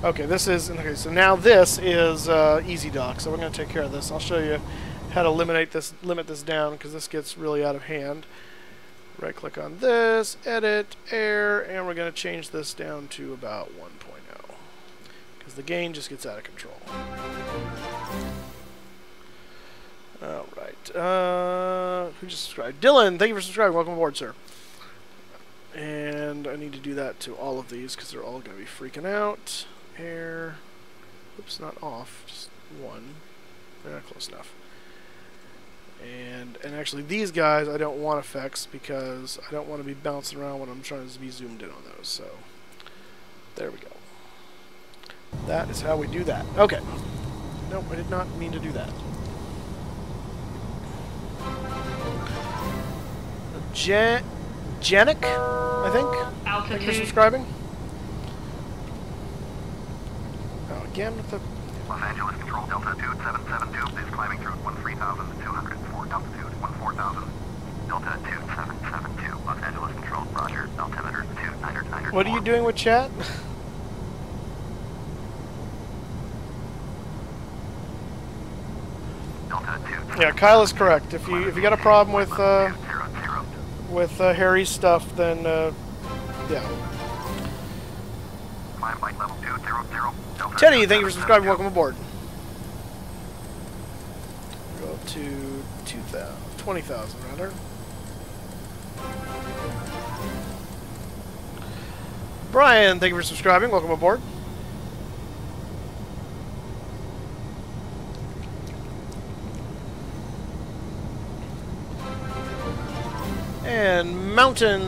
okay, this is... Okay, so now this is Easy Dock. So we're going to take care of this. I'll show you how to limit this down, because this gets really out of hand. Right click on this, edit, air, and we're going to change this down to about 1.0, because the gain just gets out of control. Alright, who just subscribed? Dylan, thank you for subscribing. Welcome aboard, sir. And I need to do that to all of these, because they're all going to be freaking out. Air, oops, not off, just one. Close enough. And actually these guys I don't want effects, because I don't want to be bouncing around when I'm trying to be zoomed in on those. So there we go. That is how we do that. Okay. Nope, I did not mean to do that. Janik, I think. Altitude. Thank you for subscribing. Oh, again with the... Los Angeles control Delta 2772 is climbing through 13,200 for altitude 14,000. Delta 2772. Los Angeles control. Roger. Altimeter 2994. What are you doing with chat? Delta 2. Yeah, Kyle is correct. If you got a problem with Harry's stuff, then yeah. Climb flight level 200. Delta Teddy, thank you for subscribing. Welcome aboard. Go up to 20,000 rather. Brian, thank you for subscribing. Welcome aboard. And Mountain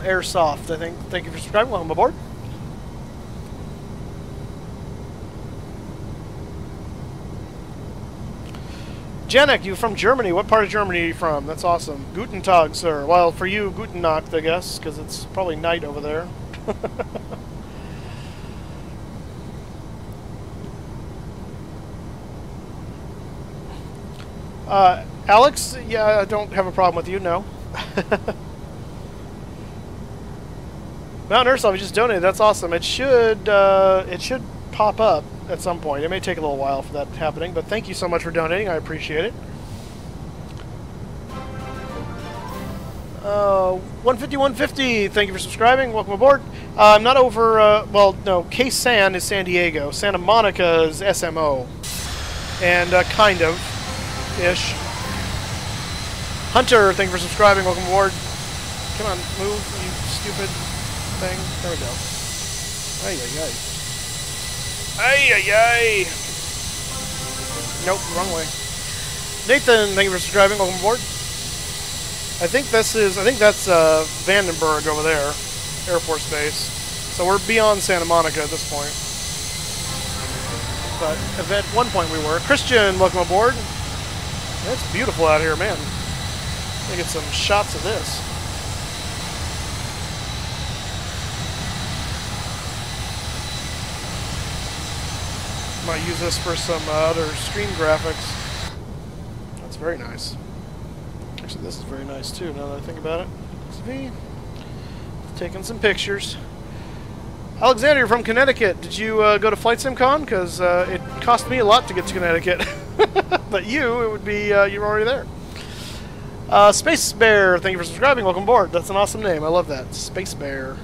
Airsoft, I think. Thank you for subscribing. Welcome aboard. Janek, you from Germany. What part of Germany are you from? That's awesome. Guten Tag, sir. Well, for you, Guten Nacht, I guess, because it's probably night over there. Alex, yeah, I don't have a problem with you, no. Mountain Airsoft, you just donated. That's awesome. It should pop up at some point. It may take a little while for that happening, but thank you so much for donating. I appreciate it. 150, thank you for subscribing. Welcome aboard. I'm not over, well, no, K-San is San Diego. Santa Monica is SMO. And, kind of, ish. Hunter, thank you for subscribing. Welcome aboard. Come on, move, you stupid thing. There we go. Ay, ay, ay. Ay, ay, ay. Nope, wrong way. Nathan, thank you for subscribing. Welcome aboard. I think that's Vandenberg over there, Air Force Base. So we're beyond Santa Monica at this point. But at one point we were. Christian, welcome aboard. It's beautiful out here, man. Let me get some shots of this. Might use this for some other screen graphics. That's very nice. Actually, this is very nice too, now that I think about it. It's me taking some pictures. Alexander, you're from Connecticut. Did you go to Flight Sim Con? Because it cost me a lot to get to Connecticut. But you, it would be, you're already there. Space Bear, thank you for subscribing. Welcome aboard. That's an awesome name. I love that. Space Bear.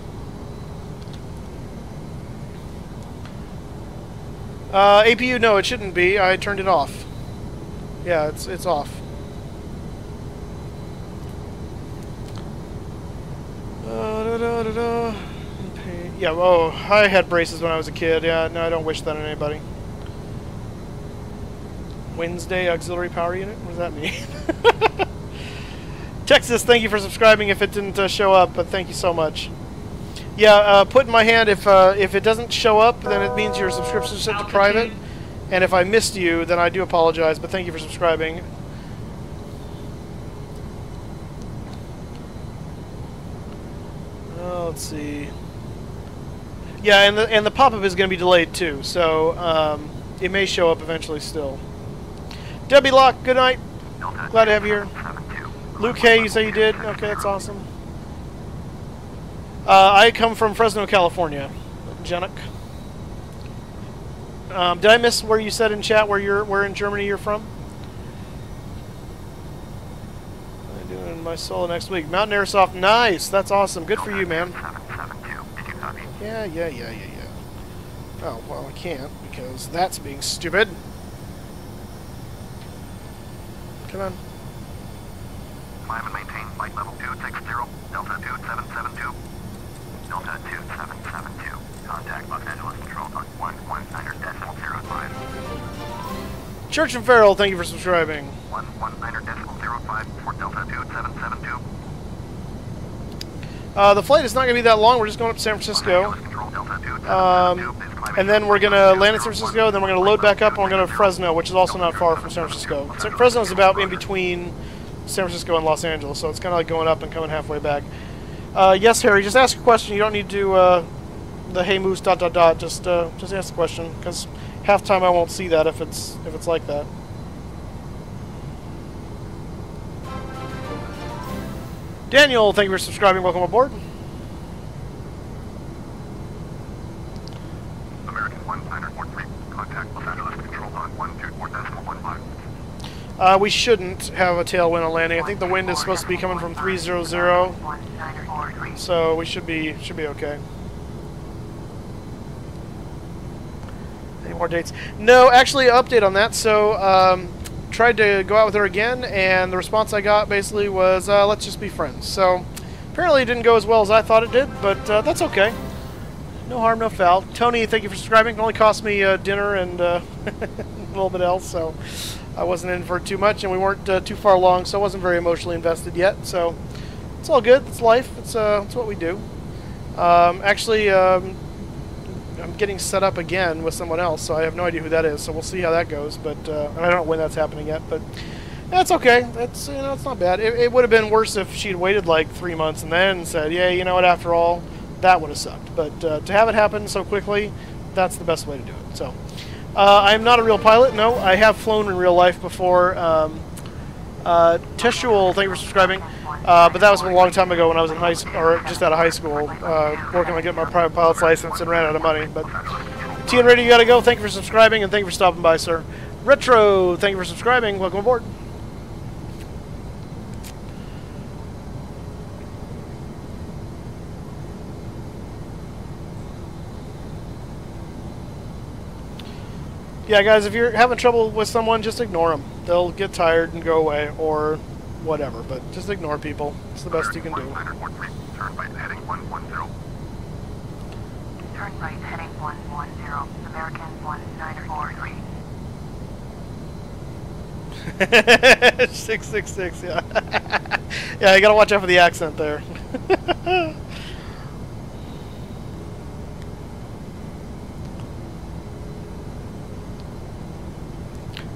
APU, no, it shouldn't be. I turned it off. Yeah, it's off. Yeah, oh, I had braces when I was a kid. Yeah, no, I don't wish that on anybody. Wednesday Auxiliary Power Unit? What does that mean? Texas, thank you for subscribing if it didn't show up, but thank you so much. Yeah, put in my hand, if it doesn't show up, then it means your subscription is set to private. And if I missed you, then I do apologize, but thank you for subscribing. Let's see. Yeah, and the pop-up is going to be delayed too, so it may show up eventually still. Debbie Locke, good night. Glad to have you here. Luke Hay, you say you did? Okay, that's awesome. I come from Fresno, California. Janik. Did I miss where you said in chat where in Germany you're from? I'm doing my solo next week. Mountain Airsoft, nice. That's awesome. Good for you, man. Yeah. Oh, well, I can't because that's being stupid. Come on. Climb and maintain flight level 260, Delta 2772. Delta 2772. Contact Los Angeles Control on 119.05. Church and Farrell, thank you for subscribing. 119.05 for Delta 2772. The flight is not going to be that long. We're just going up to San Francisco. And then we're going to land in San Francisco, and then we're going to load back up, and we're going to Fresno, which is also not far from San Francisco. So Fresno is about in between San Francisco and Los Angeles, so it's kind of like going up and coming halfway back. Yes, Harry, just ask a question. You don't need to the hey moose ... Just ask the question, because half the time I won't see that if it's like that. Daniel, thank you for subscribing. Welcome aboard. American 1943. Contact Los Angeles Control on 124.15. We shouldn't have a tailwind on landing. I think the wind is supposed to be coming from 300, so we should be okay. Any more dates? No, actually, update on that. So, tried to go out with her again, and the response I got basically was, let's just be friends. So, apparently it didn't go as well as I thought it did, but that's okay. No harm, no foul. Tony, thank you for subscribing. It only cost me dinner and a little bit else, so I wasn't in for too much, and we weren't too far along, so I wasn't very emotionally invested yet. So it's all good. It's life. It's what we do. Actually, I'm getting set up again with someone else, so I have no idea who that is. So we'll see how that goes. But and I don't know when that's happening yet, but that's okay. That's it's not bad. It would have been worse if she'd waited like 3 months and then said, yeah, you know what? After all, that would have sucked. But to have it happen so quickly, that's the best way to do it. So I'm not a real pilot. No, I have flown in real life before. Teshuel, thank you for subscribing. But that was a long time ago when I was in high school, or just out of high school, working on getting my private pilot's license and ran out of money. But TN Radio, you gotta go. Thank you for subscribing and thank you for stopping by, sir. Retro, thank you for subscribing. Welcome aboard. Yeah, guys, if you're having trouble with someone, just ignore them. They'll get tired and go away, or whatever, but just ignore people. It's the best you can do. Turn right heading 110. Turn right heading 110, American 1943. 666, yeah. Yeah, you gotta watch out for the accent there.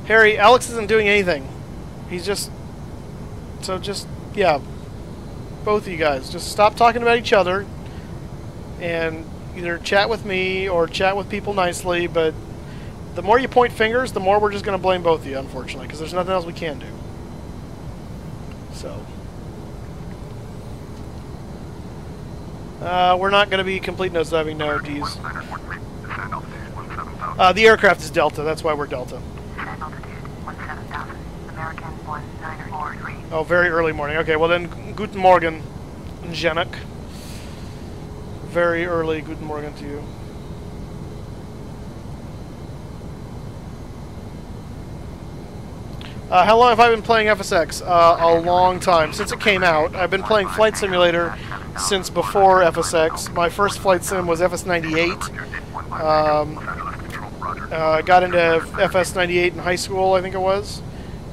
Harry, Alex isn't doing anything. He's just... So just, yeah. Both of you guys, just stop talking about each other and either chat with me or chat with people nicely, but the more you point fingers, the more we're just going to blame both of you, unfortunately, because there's nothing else we can do. So... we're not going to be complete nosediving, no, D's. The aircraft is Delta, that's why we're Delta. Oh, very early morning. Okay, well then, Guten Morgen, Janek. Very early Guten Morgen to you. How long have I been playing FSX? A long time. Since it came out. I've been playing Flight Simulator since before FSX. My first flight sim was FS98. I got into FS98 in high school, I think it was.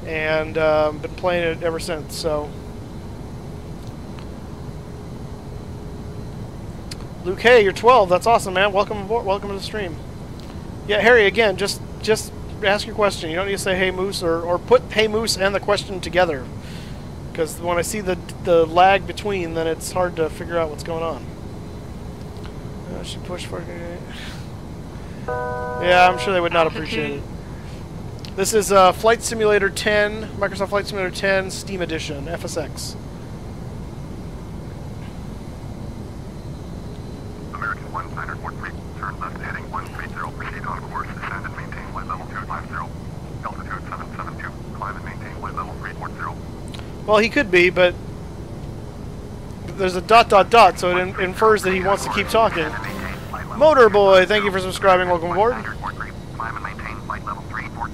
And been playing it ever since, so... Luke, hey, you're 12. That's awesome, man. Welcome aboard. Welcome to the stream. Yeah, Harry, again, just ask your question. You don't need to say hey moose or put hey moose and the question together, because when I see the lag between, then it's hard to figure out what's going on. I should push for it. Yeah, I'm sure they would not appreciate it. This is Flight Simulator 10, Microsoft Flight Simulator 10 Steam Edition, FSX. American 1943, turn left heading 130, proceed on course, descend and maintain flight level 250, altitude 772, climb and maintain flight level 340. Well, he could be, but there's a ... so it infers that he wants to keep talking. Motor Boy, thank you for subscribing. Welcome aboard. Climb and maintain flight level 340,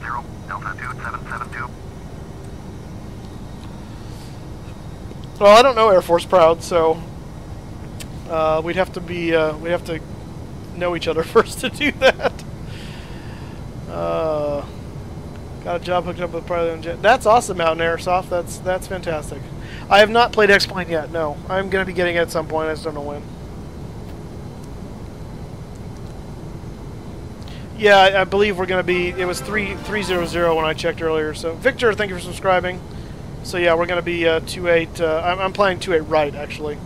altitude 772. Well, I don't know Air Force Proud, so we'd have to know each other first to do that. Got a job hooked up with Pilot Jet. That's awesome, Mountain Airsoft. That's fantastic. I have not played X-Plane yet. No, I'm going to be getting it at some point. I just don't know when. Yeah, I believe we're going to be... It was 300 when I checked earlier. So, Victor, thank you for subscribing. So, yeah, we're going to be 28... I'm playing 28 right, actually.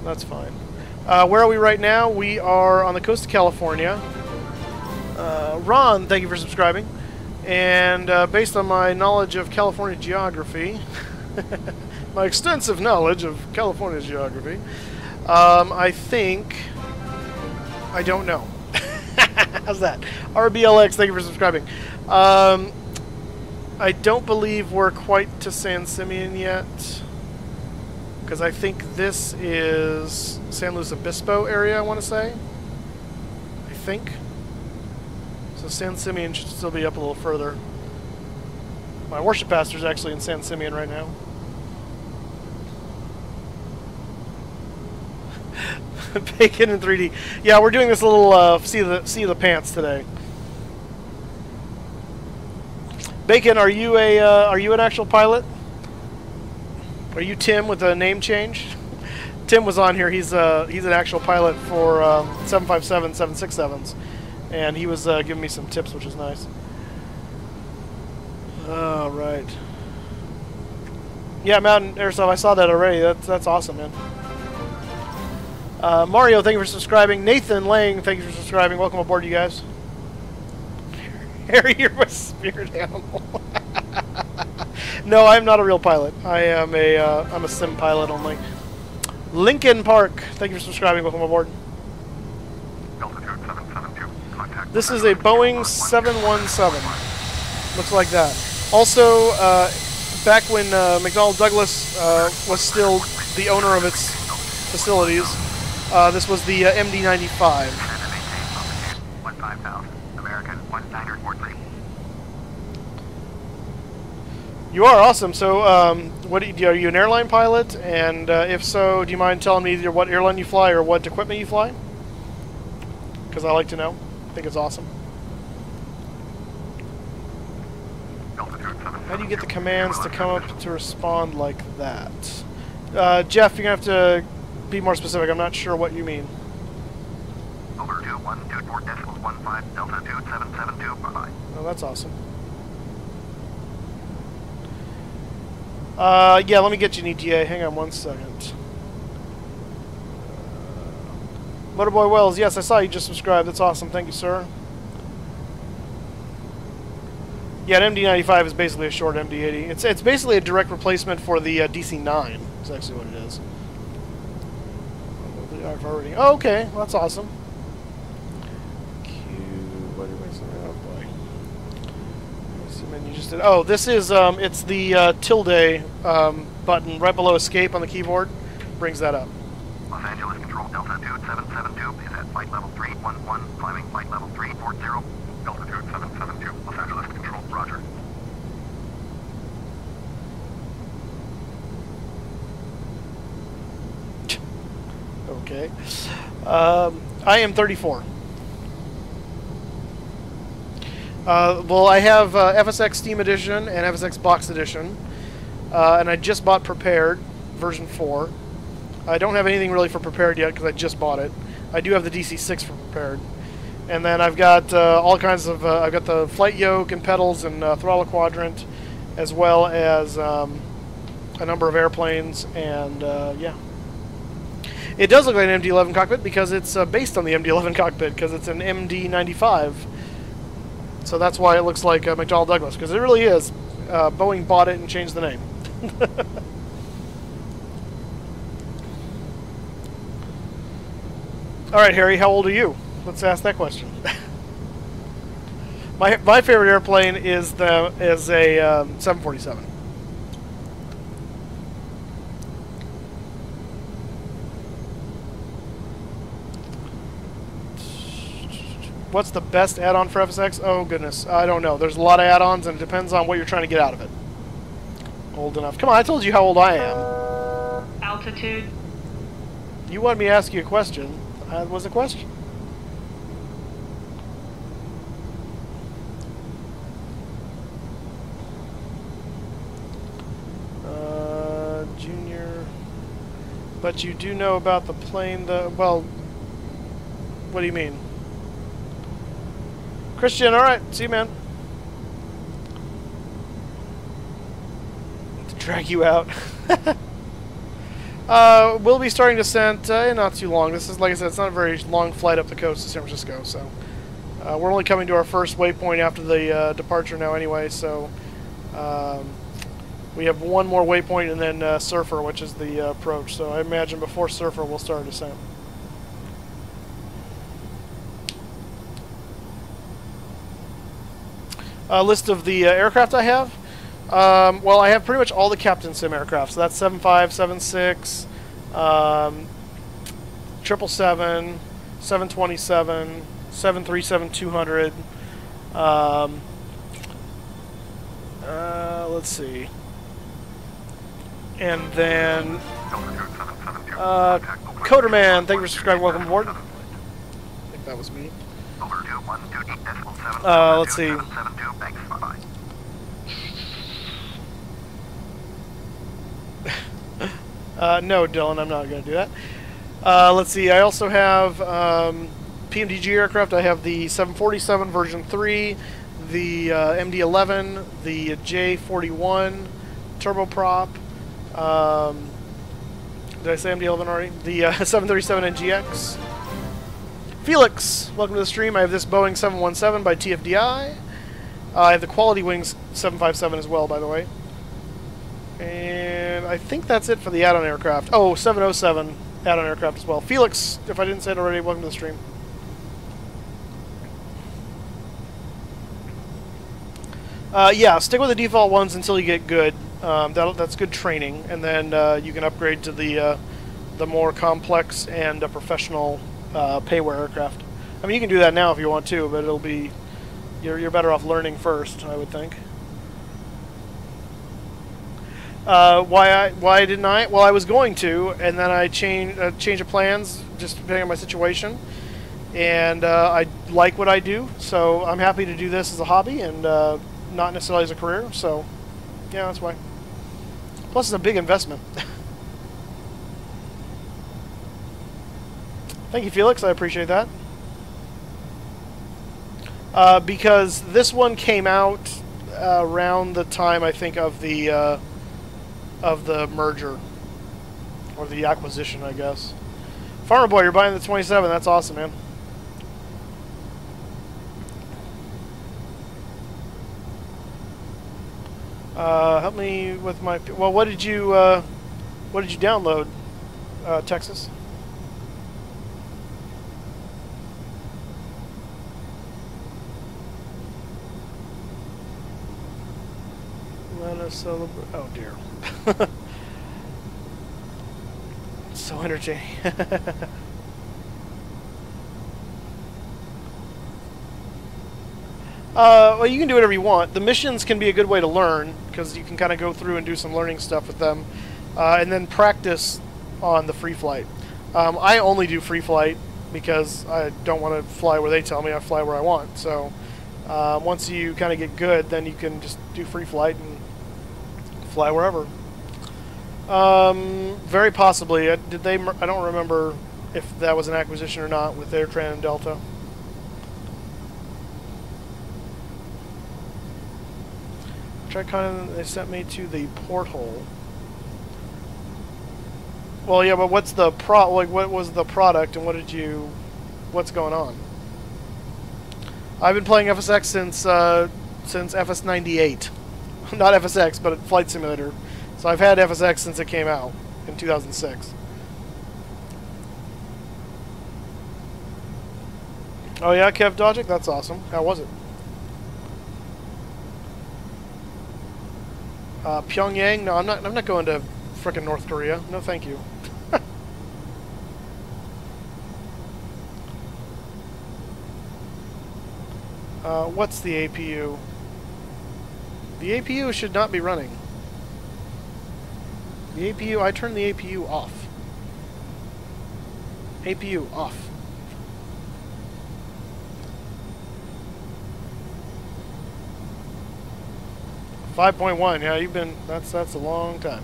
That's fine. Where are we right now? We are on the coast of California. Ron, thank you for subscribing. And based on my knowledge of California geography... my extensive knowledge of California geography... I think... I don't know. How's that? RBLX, thank you for subscribing. I don't believe we're quite to San Simeon yet, because I think this is San Luis Obispo area, I want to say. I think. So San Simeon should still be up a little further. My worship pastor's actually in San Simeon right now. Bacon in 3D. Yeah, we're doing this little see the pants today. Bacon, are you an actual pilot? Are you Tim with a name change? Tim was on here. He's an actual pilot for 757, 767s, and he was giving me some tips, which is nice. Oh, right. Yeah, Mountain Airsoft. I saw that already. That's awesome, man. Mario, thank you for subscribing. Nathan Lang, thank you for subscribing. Welcome aboard, you guys. Harry, you're my spirit animal. No, I'm not a real pilot. I am I'm a sim pilot only. Lincoln Park, thank you for subscribing. Welcome aboard. Altitude 772. Contact. This is a Boeing 717. Looks like that. Also, back when McDonnell Douglas was still the owner of its facilities, this was the MD-95. 15,000. American 1943. You are awesome. So, what are you an airline pilot? And if so, do you mind telling me either what airline you fly or what equipment you fly? Because I like to know. I think it's awesome. How do you get the commands to come up to respond like that? Jeff, you're going to have to be more specific. I'm not sure what you mean. Over 2124 decimals 15 Delta 2772. Bye-bye. Oh, that's awesome. Yeah, let me get you an ETA. Hang on one second. Motorboy Wells, yes, I saw you just subscribed. That's awesome. Thank you, sir. Yeah, an MD-95 is basically a short MD-80. It's basically a direct replacement for the DC-9. Is actually what it is. Oh, okay. Well, that's awesome. What am I saying? Oh, boy. Let's see, menu just did. Oh, this is, it's the tilde button right below escape on the keyboard. Brings that up. Los Angeles Control Delta 2772 is at flight level 311, climbing flight level 340. Delta 2772, Los Angeles Control, roger. Okay. I am 34. Well, I have FSX Steam Edition and FSX Box Edition, and I just bought Prepared, version 4. I don't have anything really for Prepared yet because I just bought it. I do have the DC-6 for Prepared. And then I've got all kinds of, I've got the flight yoke and pedals and throttle quadrant, as well as a number of airplanes, and yeah. It does look like an MD-11 cockpit because it's based on the MD-11 cockpit, because it's an MD-95. So that's why it looks like McDonnell Douglas, because it really is. Boeing bought it and changed the name. All right, Harry, how old are you? Let's ask that question. my favorite airplane is a 747. What's the best add-on for FSX? Oh goodness, I don't know. There's a lot of add-ons, and it depends on what you're trying to get out of it. Old enough. Come on, I told you how old I am. Altitude. You wanted me to ask you a question. That was a question. Junior. But you do know about the plane, well, what do you mean? Christian, alright, see you, man. To drag you out. We'll be starting descent in not too long. This is, like I said, it's not a very long flight up the coast to San Francisco, so we're only coming to our first waypoint after the departure now anyway, so we have one more waypoint and then Surfer, which is the approach, so I imagine before Surfer we'll start descent. List of the aircraft I have. Well, I have pretty much all the Captain Sim aircraft. So that's 75, 76, 777, 727, 737-200. Let's see. And then Coderman, thank you for subscribing. Welcome aboard. I think that was me. Let's see. No, Dylan, I'm not going to do that. Let's see, I also have PMDG aircraft. I have the 747 version 3, the MD-11, the J-41 turboprop. Did I say MD-11 already? The 737 NGX. Felix, welcome to the stream. I have this Boeing 717 by TFDI. I have the Quality Wings 757 as well, by the way. And I think that's it for the add-on aircraft. Oh, 707 add-on aircraft as well. Felix, if I didn't say it already, welcome to the stream. Yeah, stick with the default ones until you get good. That's good training, and then you can upgrade to the more complex and professional payware aircract. I mean, you can do that now if you want to, but it'll be you're better off learning first, I would think. Why didn't I? Well, I was going to, and then I changed of plans just depending on my situation. And I like what I do, so I'm happy to do this as a hobby and not necessarily as a career. So, yeah, that's why. Plus, it's a big investment. Thank you, Felix. I appreciate that. Because this one came out around the time, I think, of the merger or the acquisition, I guess. Farmer Boy, you're buying the 27. That's awesome, man. Help me with my. Well, what did you download, Texas? Let us celebrate. Oh dear. It's so entertaining. Well, you can do whatever you want. The missions can be a good way to learn, because you can kind of go through and do some learning stuff with them, and then practice on the free flight. I only do free flight because I don't want to fly where they tell me. I fly where I want. So once you kind of get good, then you can just do free flight and fly wherever. Very possibly. Did they? I don't remember if that was an acquisition or not with AirTran and Delta. They sent me to the porthole. Well, yeah, but what's the what was the product, and what's going on? I've been playing FSX since FS98, not FSX, but Flight Simulator. So I've had FSX since it came out in 2006. Oh yeah, Kev Dogic, that's awesome. How was it? Pyongyang? No, I'm not going to frickin' North Korea. No, thank you. What's the APU? The APU should not be running. The APU, I turned the APU off. APU off. .1, yeah, you've been, that's a long time.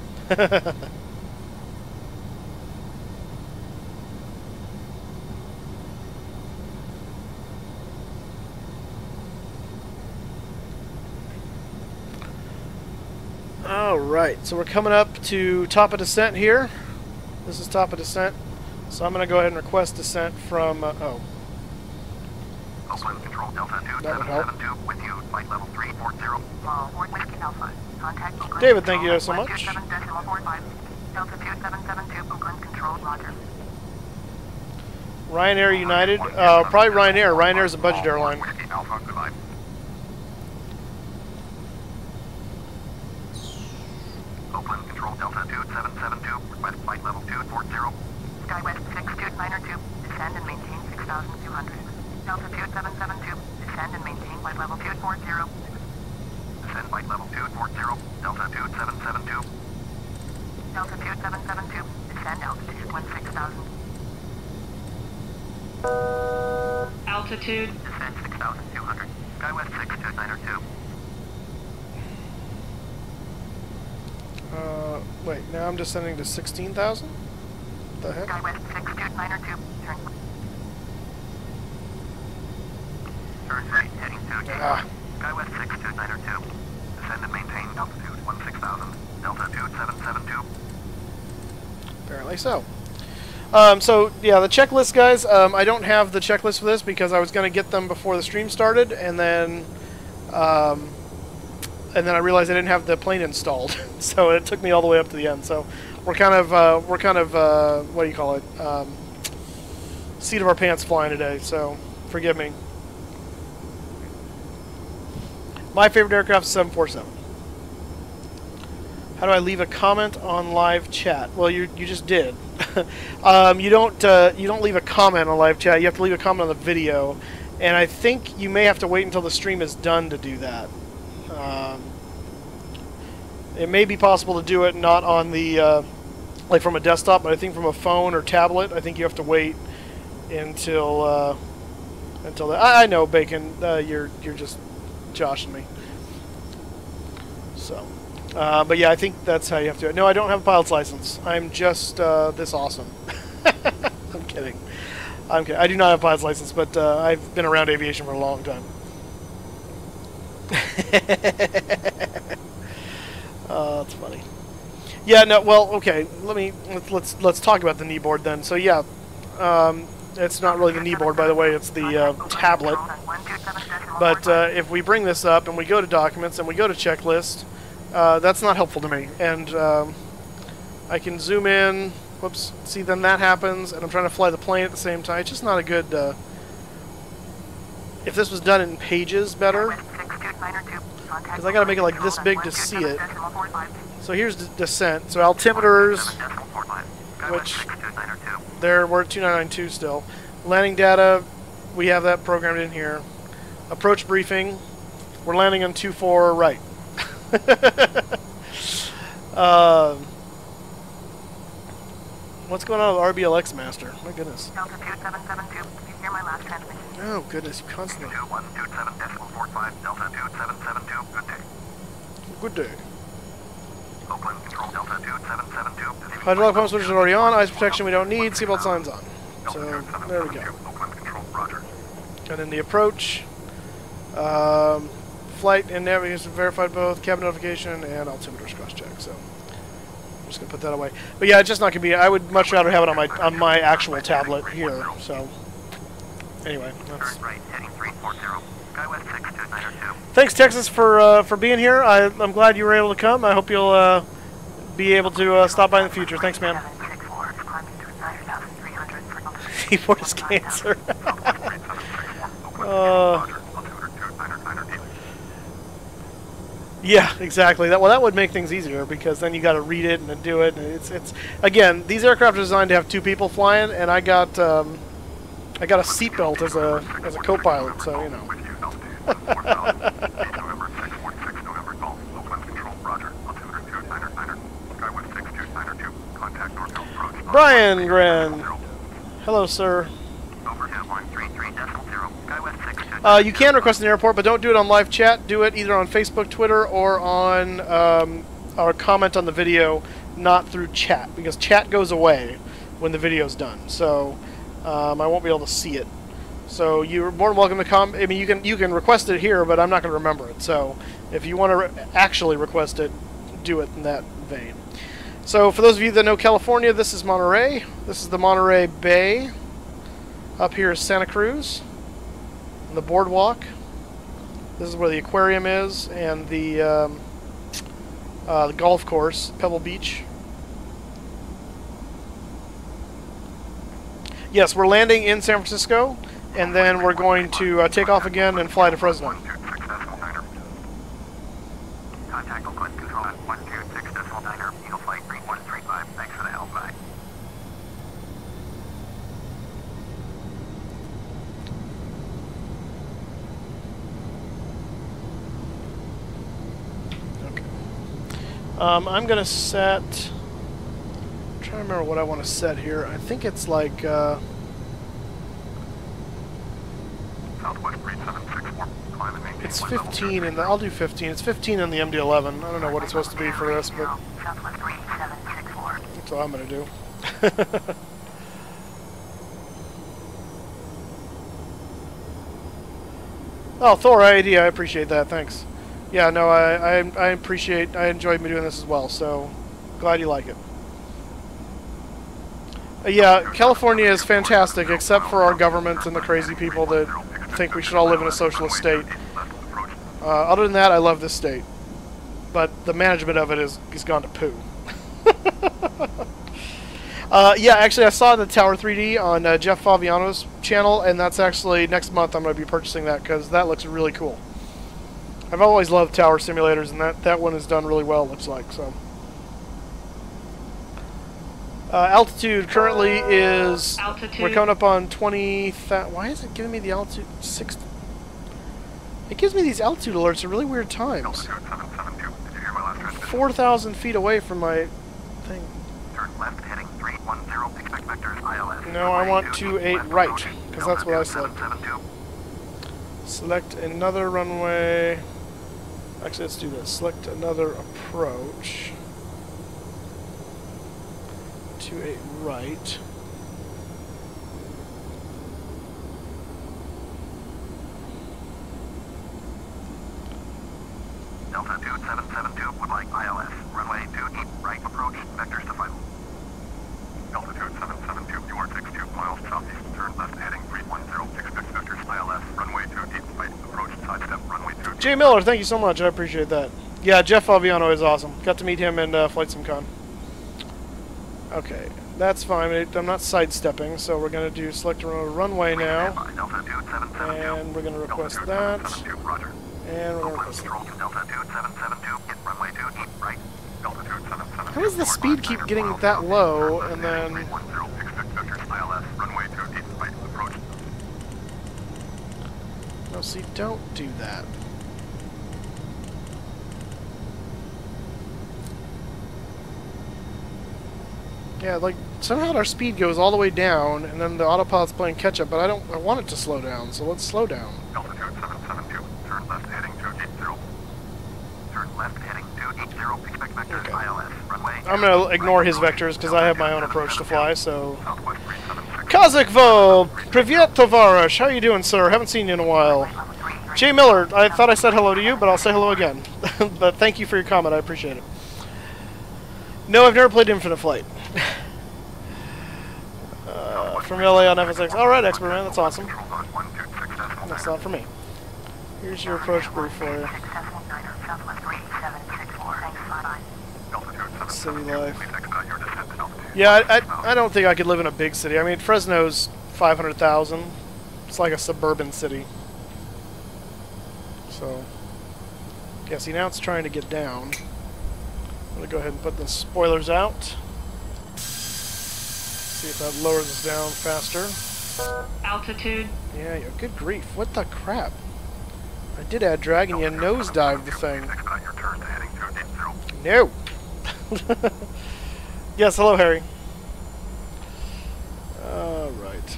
Alright, so we're coming up to top of descent here. This is top of descent. So I'm going to go ahead and request descent from, oh. Oakland Control Delta 2772 with you, flight level 340. Whiskey Alpha. Contact Oakland David, thank you so much. 27.45. Delta 2772, Oakland Control, roger. Ryanair United, probably Ryanair. Ryanair is a budget airline. Whiskey Alpha, goodbye. Oakland Control Delta 2772, request flight level 240. SkyWest 6292, descend and maintain 6,200. Delta 2772, descend and maintain flight level 240. Descend flight level 240, Delta 2772. Delta 2772, descend altitude 16,000. Altitude. Descend 6,200. SkyWest 6292. Wait, now I'm descending to 16,000? What the heck? SkyWest 6292, turn. Turn right, heading to Takeoff. SkyWest 6292. Descend and maintain altitude 16,000. Delta 2772. Apparently so. So, yeah, the checklist, guys, I don't have the checklist for this because I was going to get them before the stream started, and then and then I realized I didn't have the plane installed, so it took me all the way up to the end. So we're kind of what do you call it? Seat of our pants flying today. So forgive me. My favorite aircraft is 747. How do I leave a comment on live chat? Well, you just did. You don't leave a comment on live chat. You have to leave a comment on the video, and I think you may have to wait until the stream is done to do that. It may be possible to do it not on the like from a desktop, but I think from a phone or tablet, I think you have to wait until the. I know, Bacon. You're just joshing me. So. But yeah, I think that's how you have to do it. No, I don't have a pilot's license. I'm just this awesome. I'm kidding. I'm kidding. I do not have a pilot's license, but I've been around aviation for a long time. That's funny. Yeah. No. Well. Okay. Let's talk about the knee board then. So yeah, it's not really the knee board, by the way. It's the tablet. But if we bring this up and we go to documents and we go to checklist. That's not helpful to me, and I can zoom in, whoops, see then that happens, and I'm trying to fly the plane at the same time. It's just not a good, if this was done in pages better, because I gotta make it like this big to see it. So here's the descent, so altimeters, which, we're at 2992 still. Landing data, we have that programmed in here. Approach briefing, we're landing on 24 right. What's going on with RBLX Master? My goodness. Altitude 772. Did you hear my last transmission? Oh goodness, you constantly. 2127.45 Delta 2772. Good day. Good day. Oakland Control Delta 2772. Hydraulic pump switch is already on. Ice protection we don't need. Seatbelt signs on. So there we go. Oakland Control, roger. And then the approach. Flight and navigation verified both cabin notification and altimeters cross check. So I'm just gonna put that away. But yeah, it's just not gonna be. I would much rather have it on my actual tablet here. So anyway, that's. Right, heading 340. SkyWest 6292. Thanks, Texas, for being here. I'm glad you were able to come. I hope you'll be able to stop by in the future. Thanks, man. 764, climbing to 9,300 for altitude. Keyboard is cancer. Yeah, exactly. That would make things easier because then you got to read it and then do it. And it's again, these aircraft are designed to have two people flying, and I got a seatbelt as a co-pilot, so you know. Brian Gren, hello, sir. You can request an airport, but don't do it on live chat. Do it either on Facebook, Twitter, or on our comment on the video, not through chat, because chat goes away when the video's done. So I won't be able to see it. So you're more than welcome to come. I mean, you can request it here, but I'm not going to remember it. So if you want to actually request it, do it in that vein. So for those of you that know California, this is Monterey. This is the Monterey Bay. Up here is Santa Cruz. The boardwalk. This is where the aquarium is, and the golf course, Pebble Beach. Yes, we're landing in San Francisco, and then we're going to take off again and fly to Fresno. Contact Oakland Control at 126.9, Eagle Flight 3135. Thanks for the help, bye. I'm going to set... I'm trying to remember what I want to set here. I think it's like... Southwest 3764. Climb and maintain. It's 15 in the... I'll do 15. It's 15 in the MD-11. I don't know what it's supposed to be for this, but... Southwest 3764. That's what I'm going to do. Oh, Thor IAD, I appreciate that. Thanks. Yeah, no, I appreciate... I enjoyed me doing this as well, so... Glad you like it. Yeah, California is fantastic, except for our government and the crazy people that think we should all live in a socialist state. Other than that, I love this state. but the management of it is gone to poo. Yeah, actually, I saw the Tower 3D on Jeff Faviano's channel, and that's actually next month I'm going to be purchasing that because that looks really cool. I've always loved tower simulators, and that one is done really well, looks like. So, altitude currently is we're coming up on 20,000. Why is it giving me the altitude 6? It gives me these altitude alerts at really weird times. 4,000 feet away from my thing. Turn left heading 310. Expect vectors ILS. No, I want 28 right, because that's what I select. Select another runway. Actually, let's do this. Select another approach. 28 right. Delta 2772 would like ILS. Runway 28 right approach. Vectors to final. Delta 2772, you are 62 miles southeast. Turn left heading 310. Expect vectors ILS. Runway 28 right approach. Sidestep runway 28. Jay Miller, thank you so much. I appreciate that. Yeah, Jeff Faviano is awesome. Got to meet him in Flight SimCon. Okay, that's fine. I'm not sidestepping, so we're going to do select a runway now. And we're going to request that. And we're going to request that. How does the speed keep getting that low, and then... No, see, don't do that. Yeah, like, somehow our speed goes all the way down, and then the autopilot's playing catch-up, but I want it to slow down, so let's slow down. Altitude 772, turn left heading 280. Turn left heading 280, expect vectors ILS, runway... I'm going to ignore his vectors, because I have my own approach to fly, so... KSFO! Privyet Tovarish! How you doing, sir? Haven't seen you in a while. Jay Miller, I thought I said hello to you, but I'll say hello again. But thank you for your comment, I appreciate it. No, I've never played Infinite Flight. From LA on FSX. Alright, Expert Man, that's awesome. That's not for me. Here's your approach brief for you. City life. Yeah, I don't think I could live in a big city. I mean, Fresno's 500,000. It's like a suburban city. So, yeah, see, now it's trying to get down. I'm going to go ahead and put the spoilers out. See if that lowers us down faster. Altitude. Yeah, good grief. What the crap? I did add drag and you nosedive the thing. No! Yes, hello, Harry. Alright.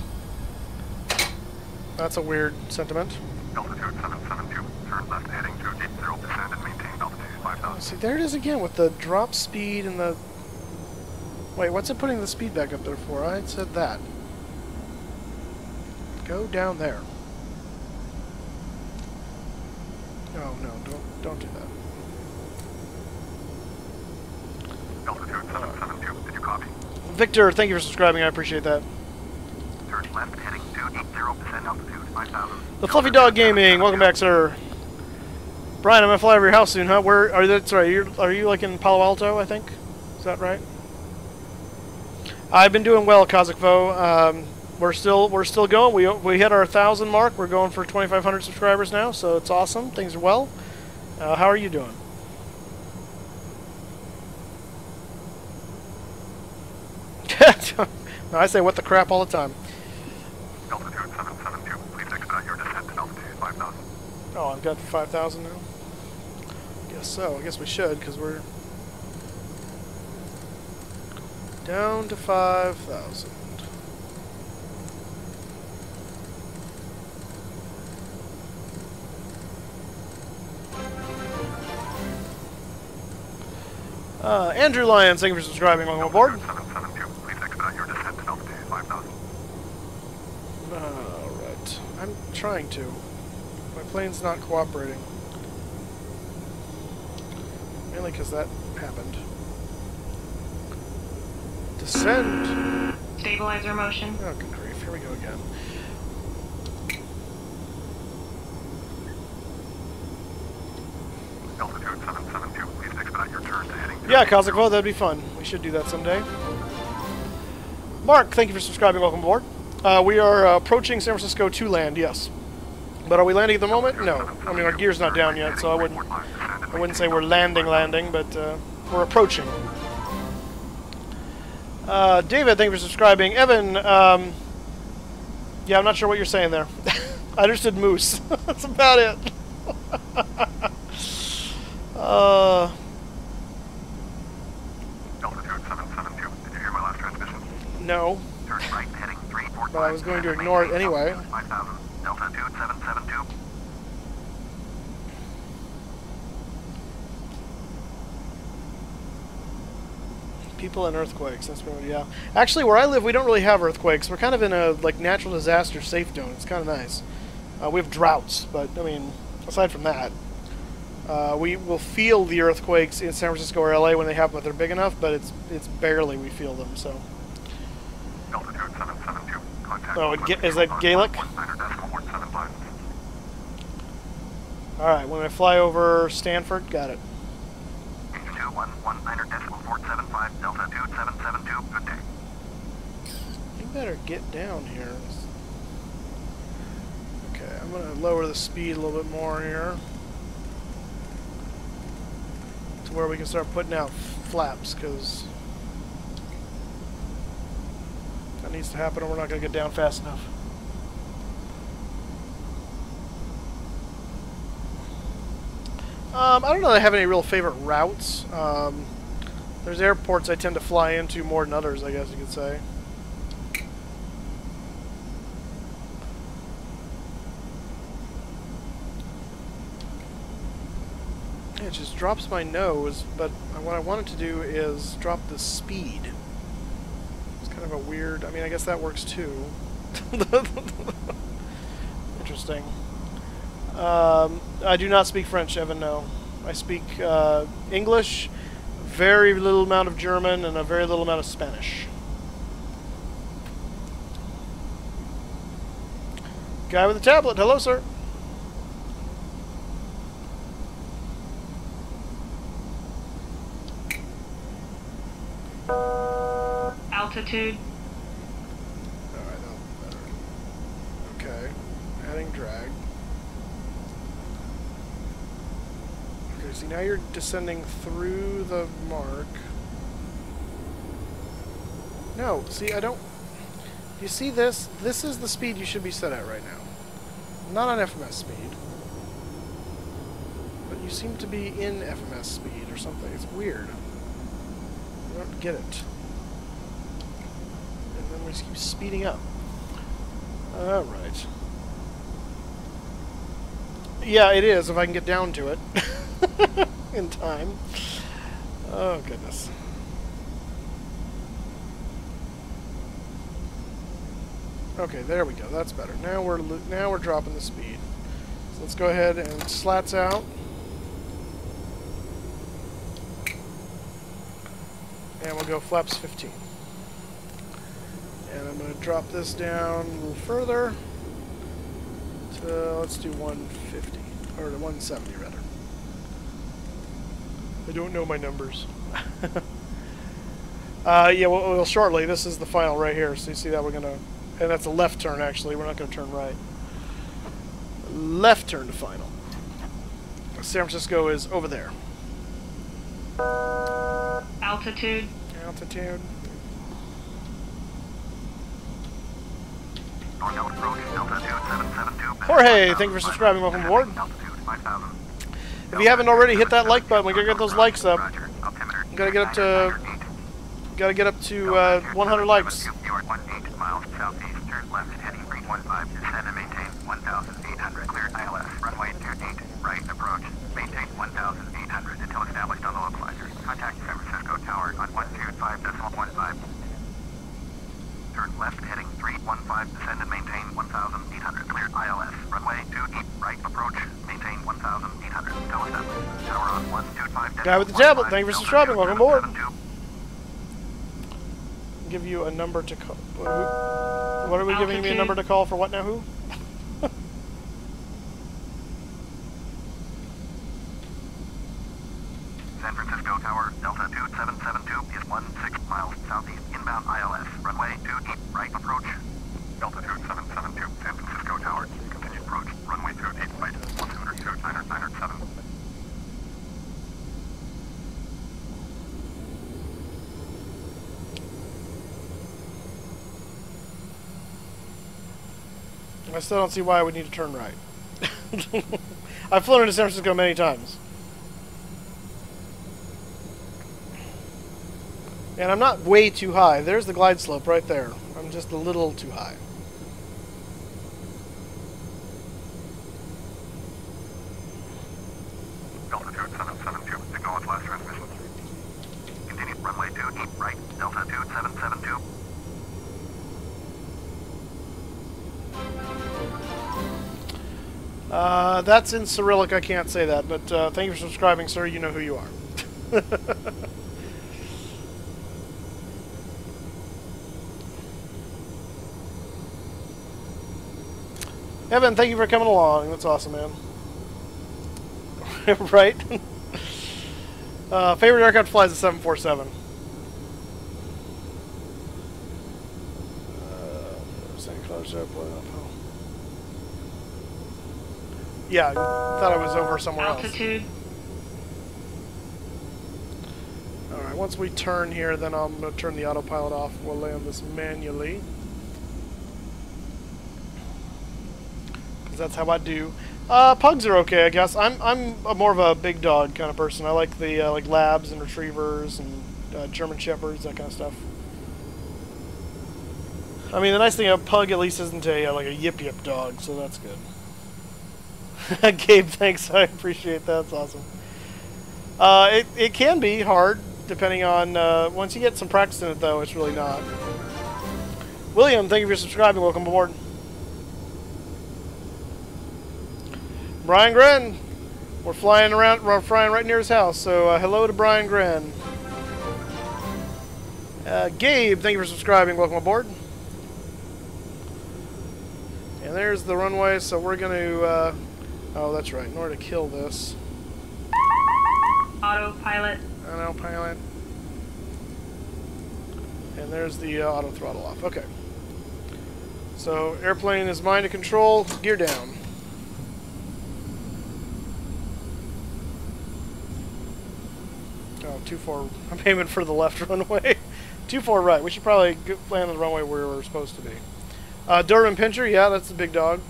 That's a weird sentiment. Altitude 772, turn left heading 280, descend and maintain altitude 5,000. See, there it is again with the drop speed and the... Wait, what's it putting the speed back up there for? I had said that. Go down there. No, don't do that. Altitude 772, did you copy? Victor, thank you for subscribing. I appreciate that. Turn left heading 280, descend altitude 5,000. The Fluffy Dog Gaming, welcome back, sir. Brian, I'm gonna fly over your house soon, huh? Where are you? That's right. Are you like in Palo Alto? I think. Is that right? I've been doing well, KSFO. We're still going. We hit our 1,000 mark. We're going for 2,500 subscribers now, so it's awesome. Things are well. How are you doing? No, I say what the crap all the time. Altitude 772, please expedite your descent to altitude 5,000. Oh, I've got 5,000 now? Guess so. I guess we should, because we're down to 5,000. Andrew Lyons, thank you for subscribing. Welcome aboard. 772, please expedite your descent to altitude 5,000. Alright. I'm trying to. My plane's not cooperating. Mainly because that happened. Descend! Stabilizer motion. Oh, good grief. Here we go again. Altitude 772, please Yeah, KSFO, that'd be fun. We should do that someday. Mark, thank you for subscribing. Welcome aboard. We are approaching San Francisco to land, yes. But are we landing at the moment? No. I mean, our gear's not down yet, so I wouldn't say we're landing, but we're approaching. David, thank you for subscribing. Evan, yeah, I'm not sure what you're saying there. I understood moose. That's about it. Altitude 772. Did you hear my last transmission? No. Turn right, heading 345. But I was going to ignore it anyway. 5000. Altitude 772. People and earthquakes. That's what, yeah. Actually, where I live, we don't really have earthquakes. We're kind of in a like natural disaster safe zone. It's kind of nice. We have droughts, but I mean, aside from that, we will feel the earthquakes in San Francisco or LA when they happen, if they're big enough. But it's barely we feel them. So. Altitude 772. Contact. Oh, is that Gaelic? All right. When I fly over Stanford, got it. 2119.475 Delta 2772. Good day. You better get down here. Okay, I'm gonna lower the speed a little bit more here to where we can start putting out flaps, because that needs to happen or we're not gonna get down fast enough. I don't know that I have any real favorite routes. There's airports I tend to fly into more than others, I guess you could say. It just drops my nose, but what I wanted to do is drop the speed. It's kind of a weird... I mean, I guess that works too. Interesting. I do not speak French, Evan, no. I speak English, very little amount of German, and a very little amount of Spanish. Guy with a tablet, hello, sir. Altitude. Alright, that'll be better. Okay, adding drag. Okay, see, now you're descending through the mark. No, see, I don't... You see this? This is the speed you should be set at right now. Not on FMS speed. But you seem to be in FMS speed or something. It's weird. I don't get it. And then we just keep speeding up. Alright. Yeah, it is, if I can get down to it. In time. Oh, goodness. Okay, there we go. That's better. Now we're dropping the speed. So let's go ahead and slats out. And we'll go flaps 15. And I'm going to drop this down a little further to, let's do 150, or 170 rather. I don't know my numbers. Yeah, well, shortly. This is the final right here. So you see that we're going to, and that's a left turn actually. We're not going to turn right. Left turn to final. San Francisco is over there. Altitude. Altitude. Jorge, thank you for subscribing. Welcome aboard. If you haven't already, hit that like button. We gotta get those likes up. Gotta get up to 100 likes. Right approach. Maintain 1,800 until established on the localizer. Contact San Francisco Tower on 125.15. Turn left heading 315. Descend and maintain 1,800. Clear ILS. Runway 28. Right approach. Maintain 1,800 until established. Tower on 125. Guy with the tablet, thank you for subscribing. Welcome aboard. Give you a number to call. What are we giving me a number to call for? What now? Who? San Francisco Tower, Delta 2772 is 16 miles southeast, inbound ILS, runway 28, right approach. Delta 2772, San Francisco Tower, continue approach, runway 28, right, 1202, 907. I still don't see why I would need to turn right. I've flown into San Francisco many times. And I'm not way too high. There's the glide slope right there. I'm just a little too high. Delta 2772, acknowledge last transmission. Continue runway 28, right, Delta 2772. That's in Cyrillic. I can't say that, but thank you for subscribing, sir. You know who you are. Evan, thank you for coming along. That's awesome, man. Right? Favorite aircraft flies a 747. Yeah, I thought I was over somewhere Altitude. else. Alright, once we turn here, then I'm going to turn the autopilot off. We'll land this manually. Because that's how I do. Pugs are okay, I guess. I'm more of a big dog kind of person. I like the like labs and retrievers and German shepherds, that kind of stuff. I mean, the nice thing, a pug at least isn't a like a yip dog, so that's good. Gabe, thanks. I appreciate that. That's awesome. It can be hard, depending on... once you get some practice in it, though, it's really not. William, thank you for subscribing. Welcome aboard. Brian Gren. We're flying right near his house, so hello to Brian Gren. Gabe, thank you for subscribing. Welcome aboard. And there's the runway, so we're going to... oh, that's right. In order to kill this... Autopilot. Autopilot. And there's the auto throttle off. Okay. So, airplane is mine to control. Gear down. Oh, 2-4. I'm aiming for the left runway. 2-4 right. We should probably land on the runway where we're supposed to be. Durban Pincher. Yeah, that's the big dog.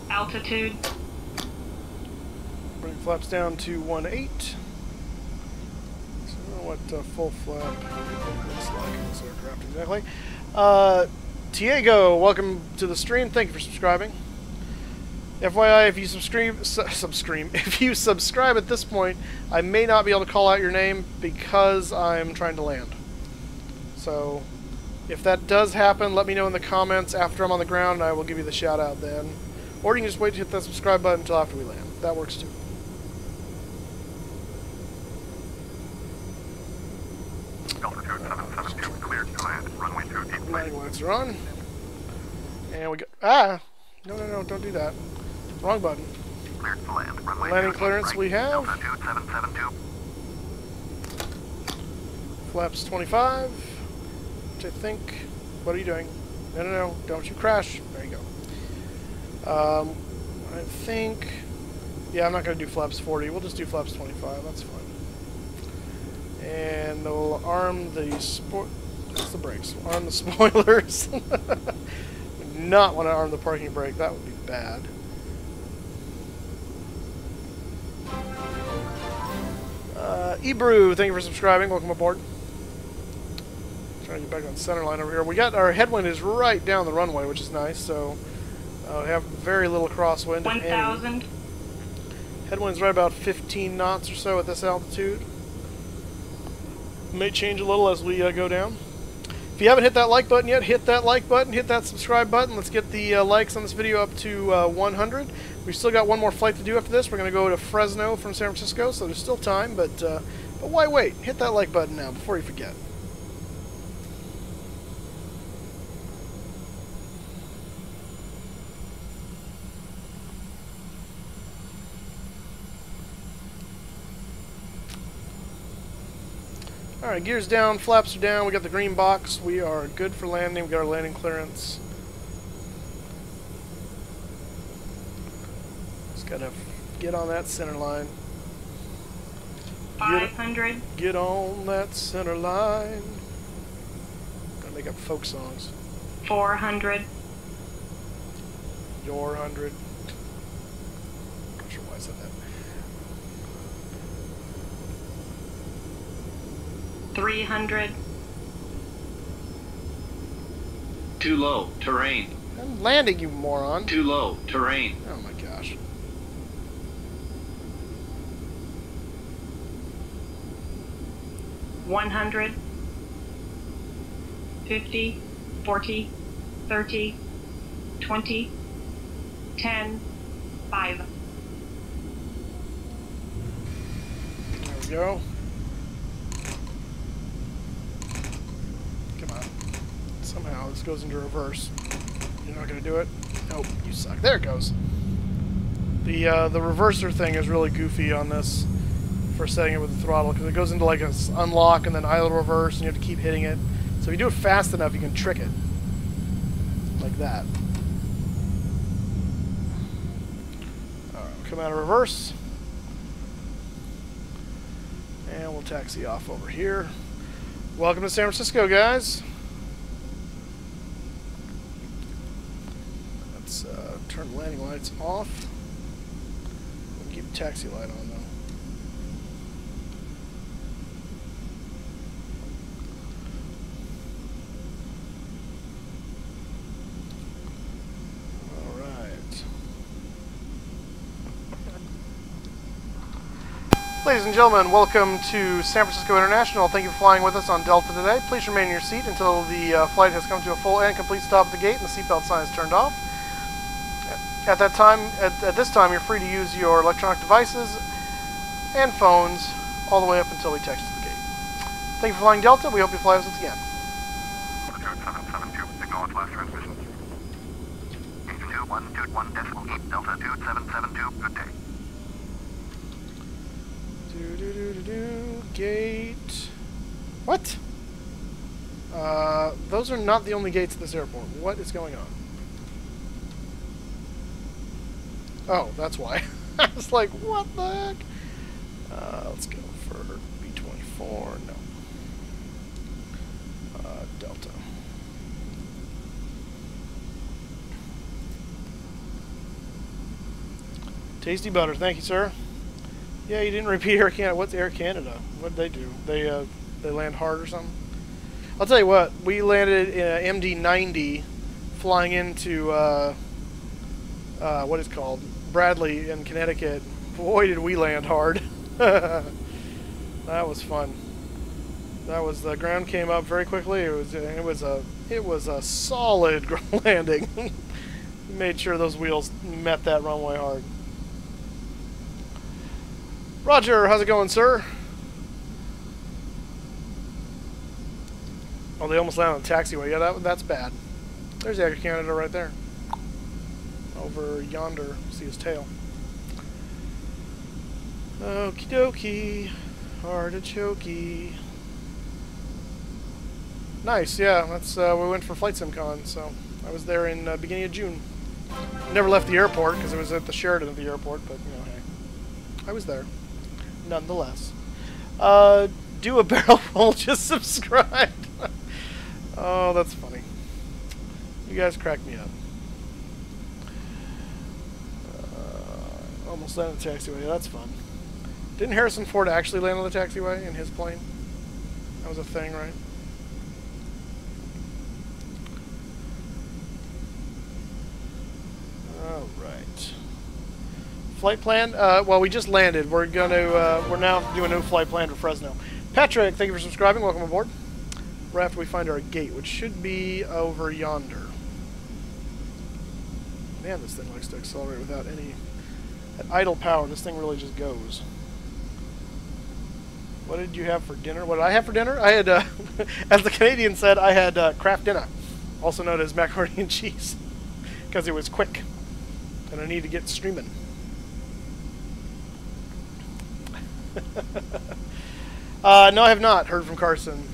Altitude. Bring flaps down to 1.8. So I don't know what full flap looks like in this aircraft exactly. Tiago, welcome to the stream. Thank you for subscribing. FYI, if you if you subscribe at this point, I may not be able to call out your name because I'm trying to land. So, if that does happen, let me know in the comments after I'm on the ground, and I will give you the shout out then. Or you can just wait to hit that subscribe button until after we land. That works too. Altitude 772, cleared to land, runway 28, right. Landing lights are on. And we go... Ah! No, don't do that. Wrong button. Cleared to land, runway Landing 28, clearance right. we have. Altitude 772. Flaps 25. Which I think... What are you doing? No. Don't you crash. There you go. I think... Yeah, I'm not going to do flaps 40. We'll just do flaps 25. That's fine. And we'll arm the... That's the brakes. We'll arm the spoilers. Would not want to arm the parking brake. That would be bad. Ebrew, thank you for subscribing. Welcome aboard. Trying to get back on center line over here. We got our headwind is right down the runway, which is nice. So we have very little crosswind. 1,000. Headwind's right about 15 knots or so at this altitude. May change a little as we go down. If you haven't hit that like button yet, hit that like button, hit that subscribe button. Let's get the likes on this video up to 100. We've still got one more flight to do after this. We're going to go to Fresno from San Francisco, so there's still time, but why wait? Hit that like button now before you forget. Alright, gears down, flaps are down, we got the green box, we are good for landing, we got our landing clearance. Just gotta get on that center line. 500. Get on that center line. Gotta make up folk songs. 400. Your 100. Not sure why I said that. 300. Too low, terrain. I'm landing, you moron. Too low, terrain. Oh my gosh. $100, 50, 40, 30, 20, 10, 5. There we go. Come on. Somehow this goes into reverse. You're not gonna do it? Nope, you suck. There it goes. The reverser thing is really goofy on this for setting it with the throttle, because it goes into like a unlock and then idle reverse, and you have to keep hitting it. So if you do it fast enough, you can trick it. Like that. Alright, come out of reverse. And we'll taxi off over here. Welcome to San Francisco, guys. Let's turn the landing lights off. We'll keep the taxi light on, though. Ladies and gentlemen, welcome to San Francisco International. Thank you for flying with us on Delta today. Please remain in your seat until the flight has come to a full and complete stop at the gate and the seatbelt sign is turned off. At this time, you're free to use your electronic devices and phones all the way up until we text to the gate. Thank you for flying Delta. We hope you fly with us again. Altitude 772, acknowledge last transmission. Gate 2121 decimal heat, Delta 2772, good day. Gate. What? Those are not the only gates at this airport. What is going on? Oh, that's why. I was like, what the heck? Let's go for B-24. No. Delta. Tasty butter. Thank you, sir. Yeah, you didn't repeat Air Canada. What's Air Canada? What did they do? They land hard or something? I'll tell you what. We landed in a MD-90 flying into what is called Bradley in Connecticut. Boy, did we land hard. That was fun. That was the ground came up very quickly. It was a solid landing. We made sure those wheels met that runway hard. Roger, how's it going, sir? Oh, they almost landed on the taxiway. Yeah, that's bad. There's Air Canada right there. Over yonder. See his tail. Okie dokie. Artichokey. Nice, yeah. That's we went for Flight Sim Con, so I was there in beginning of June. Never left the airport because it was at the Sheraton at the airport, but you know, hey, I was there. Nonetheless, do a barrel roll. Just subscribed. Oh, that's funny. You guys crack me up. Almost landed the taxiway. That's fun. Didn't Harrison Ford actually land on the taxiway in his plane? That was a thing, right? All right. Flight plan? Well, we just landed. We're now doing a new flight plan to Fresno. Patrick, thank you for subscribing. Welcome aboard. Right after we find our gate, which should be over yonder. Man, this thing likes to accelerate without any... At idle power, this thing really just goes. What did you have for dinner? What did I have for dinner? I had, as the Canadian said, I had Kraft dinner, also known as macaroni and cheese, because it was quick, and I need to get streaming. No, I have not heard from Carson.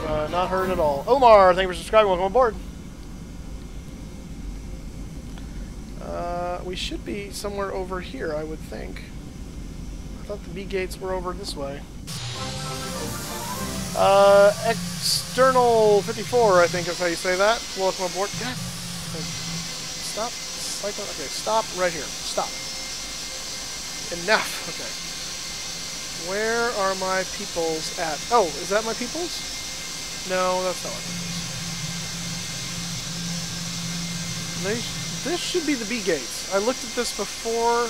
I've not heard at all. Omar, thank you for subscribing. Welcome aboard. We should be somewhere over here, I would think. I thought the B gates were over this way. External 54, I think is how you say that. Welcome aboard. God. Stop. Cycling. Okay, stop right here. Stop. Enough. Okay. Where are my peoples at? Oh, is that my peoples? No, that's not my peoples. This should be the B gates. I looked at this before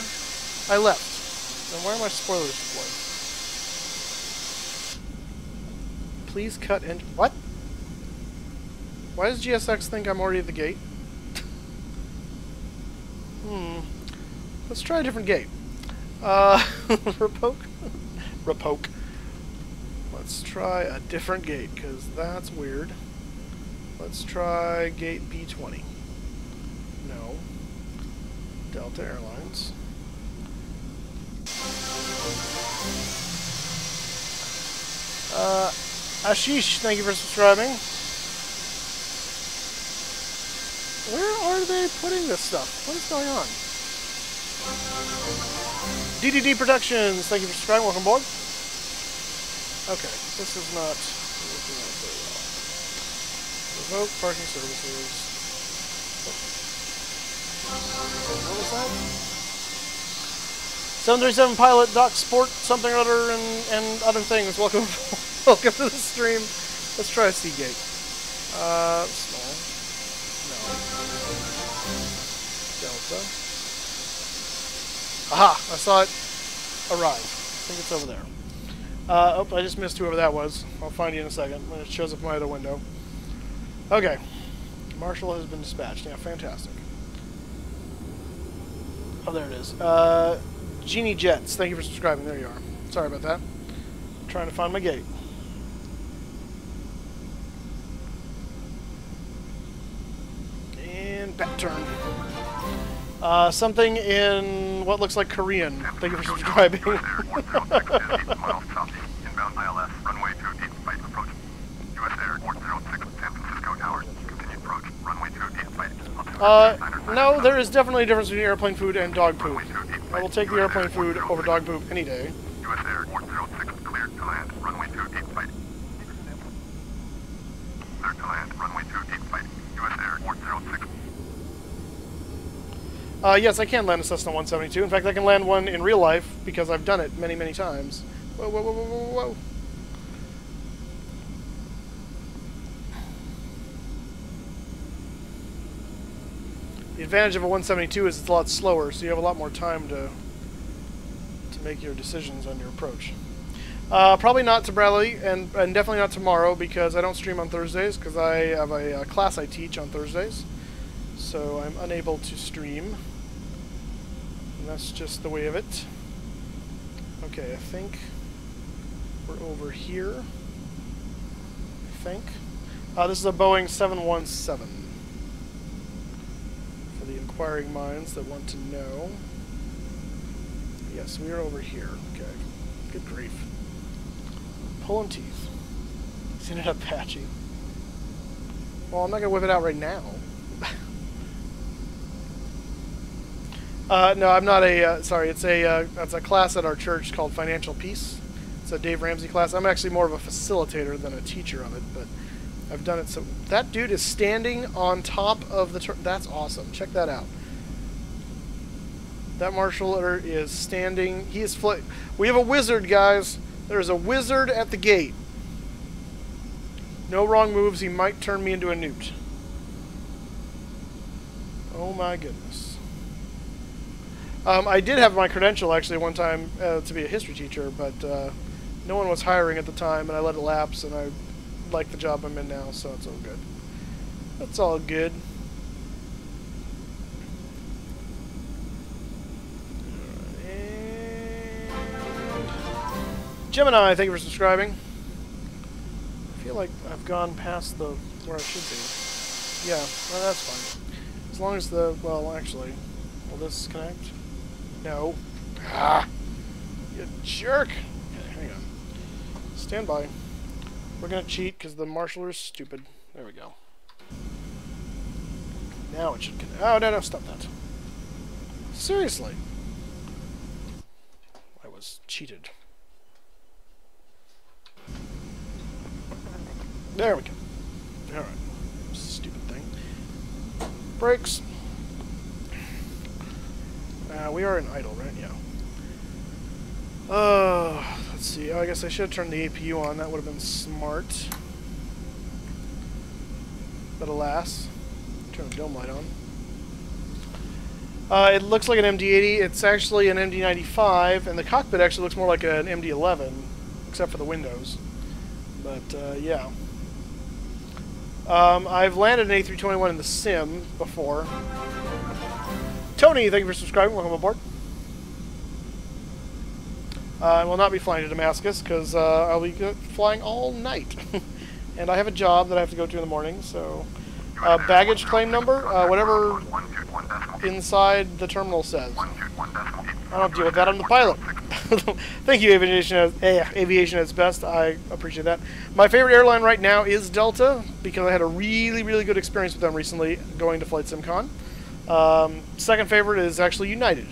I left. And why are my spoilers deployed? Please cut in. What? Why does GSX think I'm already at the gate? Let's try a different gate. Repoke? Repoke. Let's try a different gate, because that's weird. Let's try gate B20. No. Delta Airlines. Ashish, thank you for subscribing. Where are they putting this stuff? What is going on? DDD Productions, thank you for subscribing. Welcome aboard. Okay, this is not working out very well. Revoke parking services. What was that? 737 pilot, dock sport, something or other, and other things. Welcome, welcome to the stream. Let's try a Seagate. Small. No. Delta. Aha! I saw it arrive. I think it's over there. Oh, I just missed whoever that was. I'll find you in a second when it shows up in my other window. Okay. Marshall has been dispatched. Yeah, fantastic. Oh, there it is. Genie Jets, thank you for subscribing. There you are. Sorry about that. I'm trying to find my gate. And back turn. Something in what looks like Korean. Thank you for subscribing. Inbound ILS, runway 28, flight approach. US Air 406, San Francisco Tower. Continue approach, runway 28, flight. No, there is definitely a difference between airplane food and dog poop. I will take the airplane food over dog poop any day. US Air 406, cleared to land, runway 28, flight. Cleared to land, runway 28, flight. US Air 406. Yes, I can land a Cessna 172. In fact, I can land one in real life because I've done it many, many times. Whoa, whoa, whoa, whoa, whoa, whoa. The advantage of a 172 is it's a lot slower, so you have a lot more time to make your decisions on your approach. Probably not to Bradley, and definitely not tomorrow because I don't stream on Thursdays because I have a class I teach on Thursdays. So I'm unable to stream. And that's just the way of it. Okay, I think we're over here. I think. This is a Boeing 717. For the inquiring minds that want to know. Yes, we are over here. Okay. Good grief. Pulling teeth. Isn't it Apache? Well, I'm not going to whip it out right now. No, I'm not a, sorry, it's a class at our church called Financial Peace. It's a Dave Ramsey class. I'm actually more of a facilitator than a teacher of it, but I've done it so... That dude is standing on top of the... That's awesome. Check that out. That marshaller is standing... He is... We have a wizard, guys. There's a wizard at the gate. No wrong moves. He might turn me into a newt. Oh my goodness. I did have my credential actually one time to be a history teacher, but no one was hiring at the time, and I let it lapse, and I like the job I'm in now, so it's all good. It's all good. Gemini, thank you for subscribing. I feel like I've gone past the where I should be. Yeah, well, that's fine. As long as the... Well, actually, will this connect? No. Ah! You jerk! Okay, hang on. stand by. We're gonna cheat because the marshaller is stupid. There we go. Now it should connect. Oh, no, stop that. Seriously. I was cheated. There we go. Alright. Stupid thing. Brakes. We are in idle, right? Yeah. Let's see. Oh, I guess I should have turned the APU on. That would have been smart. But alas. Turn the dome light on. It looks like an MD-80. It's actually an MD-95, and the cockpit actually looks more like an MD-11, except for the windows. But, yeah. I've landed an A321 in the sim before. Tony, thank you for subscribing. Welcome aboard. I will not be flying to Damascus because I'll be flying all night. And I have a job that I have to go to in the morning, so... baggage claim number, whatever inside the terminal says. I don't have to deal with that. I'm the pilot. Thank you, Aviation at its best. I appreciate that. My favorite airline right now is Delta because I had a really, really good experience with them recently going to Flight SimCon. Second favorite is actually United.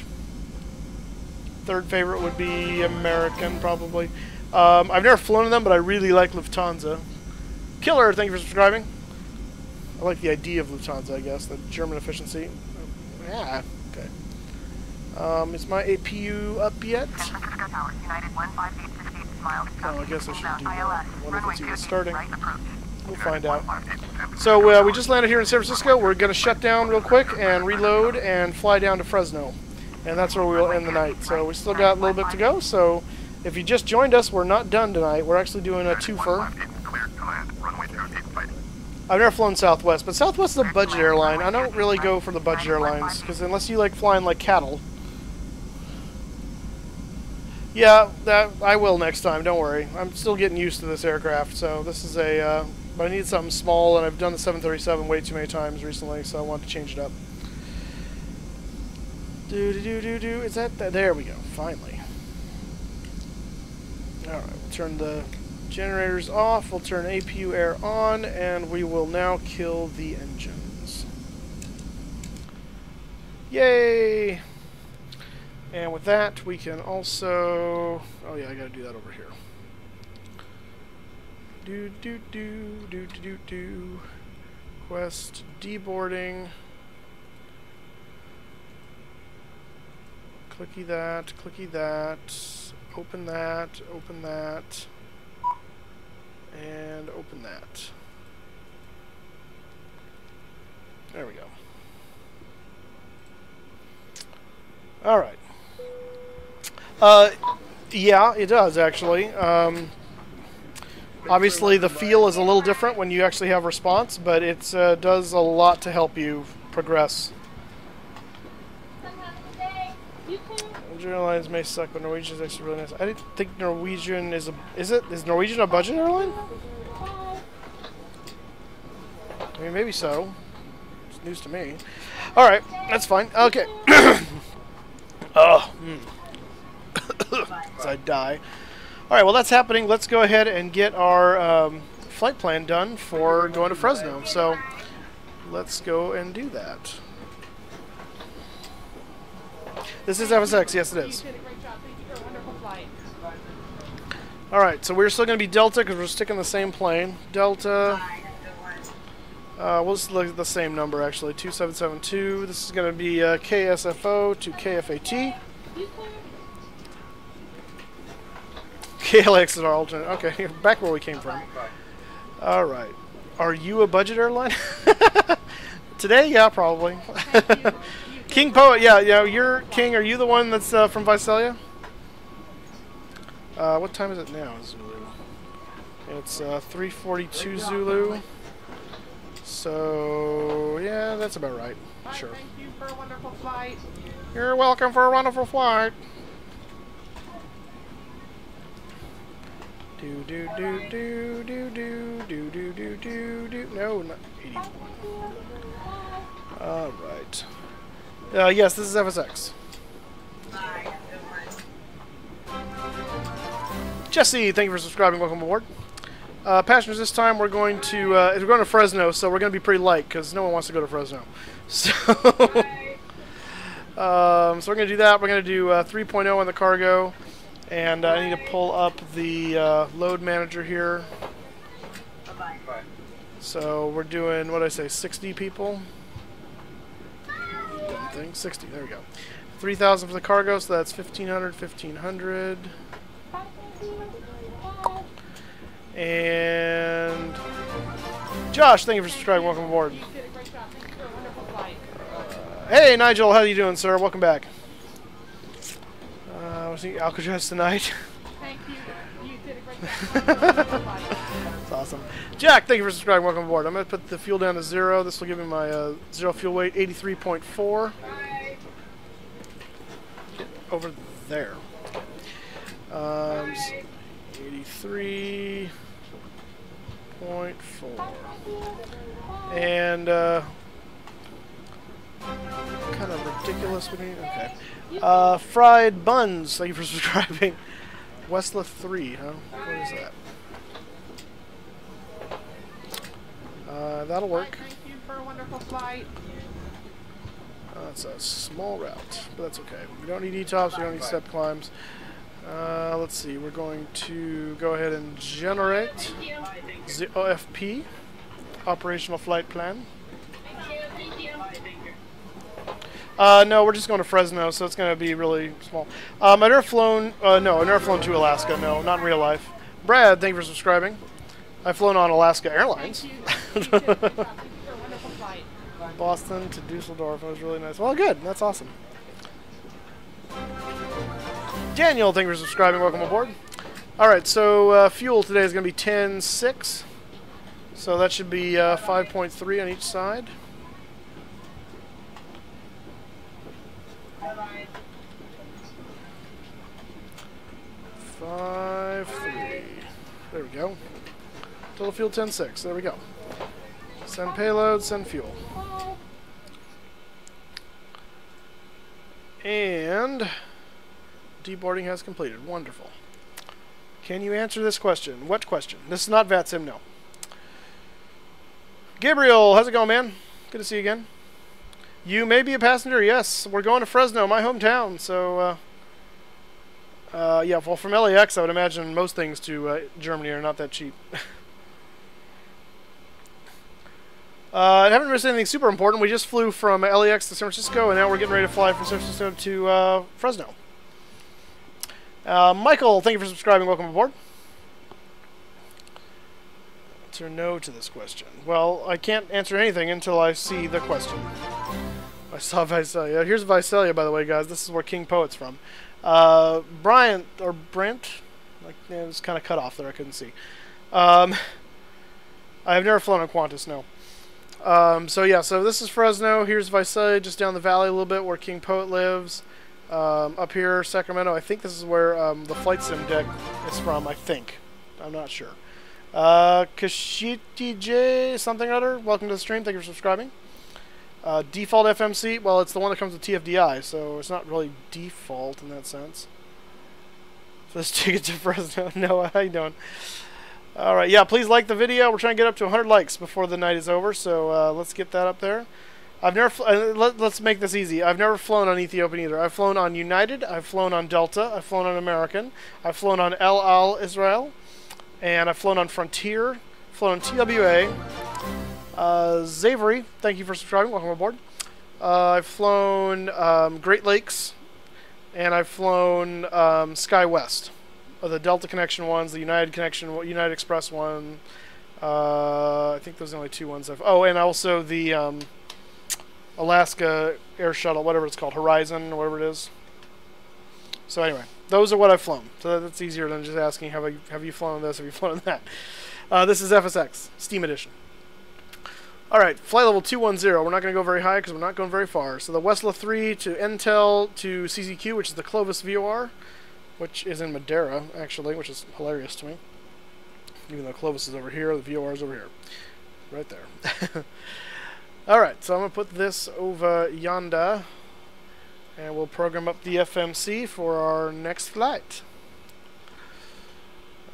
Third favorite would be American, probably. I've never flown them, but I really like Lufthansa. Killer, thank you for subscribing. I like the idea of Lufthansa, I guess. The German efficiency. Yeah, okay. Is my APU up yet? San Francisco Tower, United 158 miles. Oh, I guess I should do that. I wonder if it's even Runway starting. right approach. We'll find out. So, we just landed here in San Francisco. We're going to shut down real quick and reload and fly down to Fresno. And that's where we will end the night. So, we still got a little bit to go. So, if you just joined us, we're not done tonight. We're actually doing a twofer. I've never flown Southwest, but Southwest is a budget airline. I don't really go for the budget airlines, because unless you like flying like cattle. Yeah, that I will next time, don't worry. I'm still getting used to this aircraft, so this is a... but I need something small, and I've done the 737 way too many times recently, so I want to change it up. Do-do-do-do-do. Is that... There we go, finally. Alright, we'll turn the... generators off, we'll turn APU air on, and we will now kill the engines. Yay! And with that, we can also... Oh yeah, I gotta do that over here. Do. Quest deboarding. Clicky that, open that, open that. And open that. There we go. Alright. Yeah, it does, actually. Obviously, the feel is a little different when you actually have response, but it does a lot to help you progress. Airlines may suck, but Norwegian is actually really nice. I didn't think Norwegian is a... Is Norwegian a budget airline? I mean, maybe so. It's news to me. Alright, that's fine. Okay. As I die. Alright, well that's happening. Let's go ahead and get our flight plan done for going to Fresno. So, let's go and do that. This is FSX, yes it is. Alright, so we're still going to be Delta because we're sticking the same plane. Delta, we'll just look at the same number actually, 2772. This is going to be KSFO to KFAT. KLAX is our alternate. Okay, back where we came from. Alright. Are you a budget airline? Today? Yeah, probably. King Poet, yeah, you're King. Are you the one that's from Visalia? What time is it now, Zulu? It's 3:42 Zulu. So, yeah, that's about right. Sure. Thank you for a wonderful flight. You're welcome for a wonderful flight. No, not 81. All right. Yes, this is FSX. Jesse, thank you for subscribing. Welcome aboard. Passengers, this time we're going to Fresno, so we're going to be pretty light because no one wants to go to Fresno. So, so we're going to do that. We're going to do 3.0 on the cargo, and I need to pull up the load manager here. So we're doing, what did I say, 60 people? Dumb thing. 60, there we go. 3,000 for the cargo, so that's 1,500, 1,500. And Josh, thank you for subscribing. Welcome aboard. You did a great job. Thank you for a wonderful flight. Hey, Nigel, how you doing, sir? Welcome back. Was he Alcatraz tonight? Thank you. You did a great job. Wonderful flight. That's awesome. Jack, thank you for subscribing. Welcome aboard. I'm going to put the fuel down to 0. This will give me my 0 fuel weight, 83.4. Get over there. 83.4. And kind of ridiculous. Okay. Fried buns. Thank you for subscribing. Westla 3, huh? What is that? That'll work. Thank you for a wonderful flight. It's a small route, but that's okay. We don't need E-tops, we don't need step climbs. Let's see, we're going to go ahead and generate the OFP, Operational Flight Plan. No, we're just going to Fresno, so it's going to be really small. I've never flown, no, I've never flown to Alaska, no, not in real life. Brad, thank you for subscribing. I've flown on Alaska Airlines. Thank you. You did a great job. Thank you for a wonderful flight. Boston to Dusseldorf, it was really nice. Well, good, that's awesome. Daniel, thank you for subscribing. Welcome aboard. Alright, so fuel today is going to be 10.6. So that should be 5.3 on each side. Five, 3. There we go. Total fuel 10.6. There we go. Send payload, send fuel. And deboarding has completed. Wonderful. Can you answer this question? What question? This is not VATSIM, no. Gabriel, how's it going, man? Good to see you again. You may be a passenger. Yes, we're going to Fresno, my hometown. So, yeah, well, from LAX, I would imagine most things to Germany are not that cheap. I haven't missed anything super important. We just flew from LAX to San Francisco, and now we're getting ready to fly from San Francisco to Fresno. Michael, thank you for subscribing. Welcome aboard. Answer no to this question. Well, I can't answer anything until I see the question. I saw Visalia. Here's Visalia, by the way, guys. This is where King Poet's from. Bryant, or Brent? Like, yeah, it was kind of cut off there. I couldn't see. I've never flown on Qantas, no. So yeah, so this is Fresno. Here's Visalia, just down the valley a little bit, where King Poet lives. Up here, Sacramento. I think this is where the flight sim deck is from. I think. I'm not sure. Kashiti J something or other. Welcome to the stream. Thank you for subscribing. Default FMC. Well, it's the one that comes with TFDI, so it's not really default in that sense. So let's take it to Fresno. Noah, how you doing? All right, yeah. Please like the video. We're trying to get up to 100 likes before the night is over. So let's get that up there. I've never. Let's make this easy. I've never flown on Ethiopian either. I've flown on United. I've flown on Delta. I've flown on American. I've flown on El Al Israel, and I've flown on Frontier. Flown on TWA. Zavery, thank you for subscribing. Welcome aboard. I've flown Great Lakes, and I've flown SkyWest. The Delta connection ones, the United connection, United Express one. I think those are the only two ones I've. Oh, and also the Alaska Air Shuttle, whatever it's called, Horizon, or whatever it is. So anyway, those are what I've flown. So that's easier than just asking, have you flown this, have you flown that? This is FSX, Steam Edition. Alright, flight level 210. We're not going to go very high because we're not going very far. So the Westla 3 to Intel to CZQ, which is the Clovis VOR, which is in Madeira, actually, which is hilarious to me. Even though Clovis is over here, the VOR is over here. Right there. Alright, so I'm going to put this over yonder, and we'll program up the FMC for our next flight.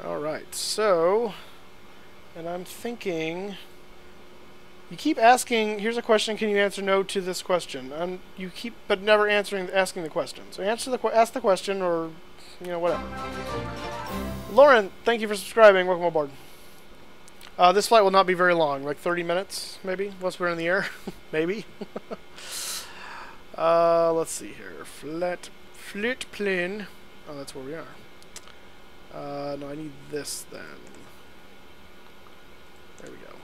Alright, so, and I'm thinking, you keep asking, here's a question, can you answer no to this question? And you keep, but never asking the question. So ask the question, or, you know, whatever. Lauren, thank you for subscribing, welcome aboard. This flight will not be very long, like 30 minutes, maybe, once we're in the air. Maybe. Let's see here, flat plane, oh, that's where we are. No, I need this then. There we go.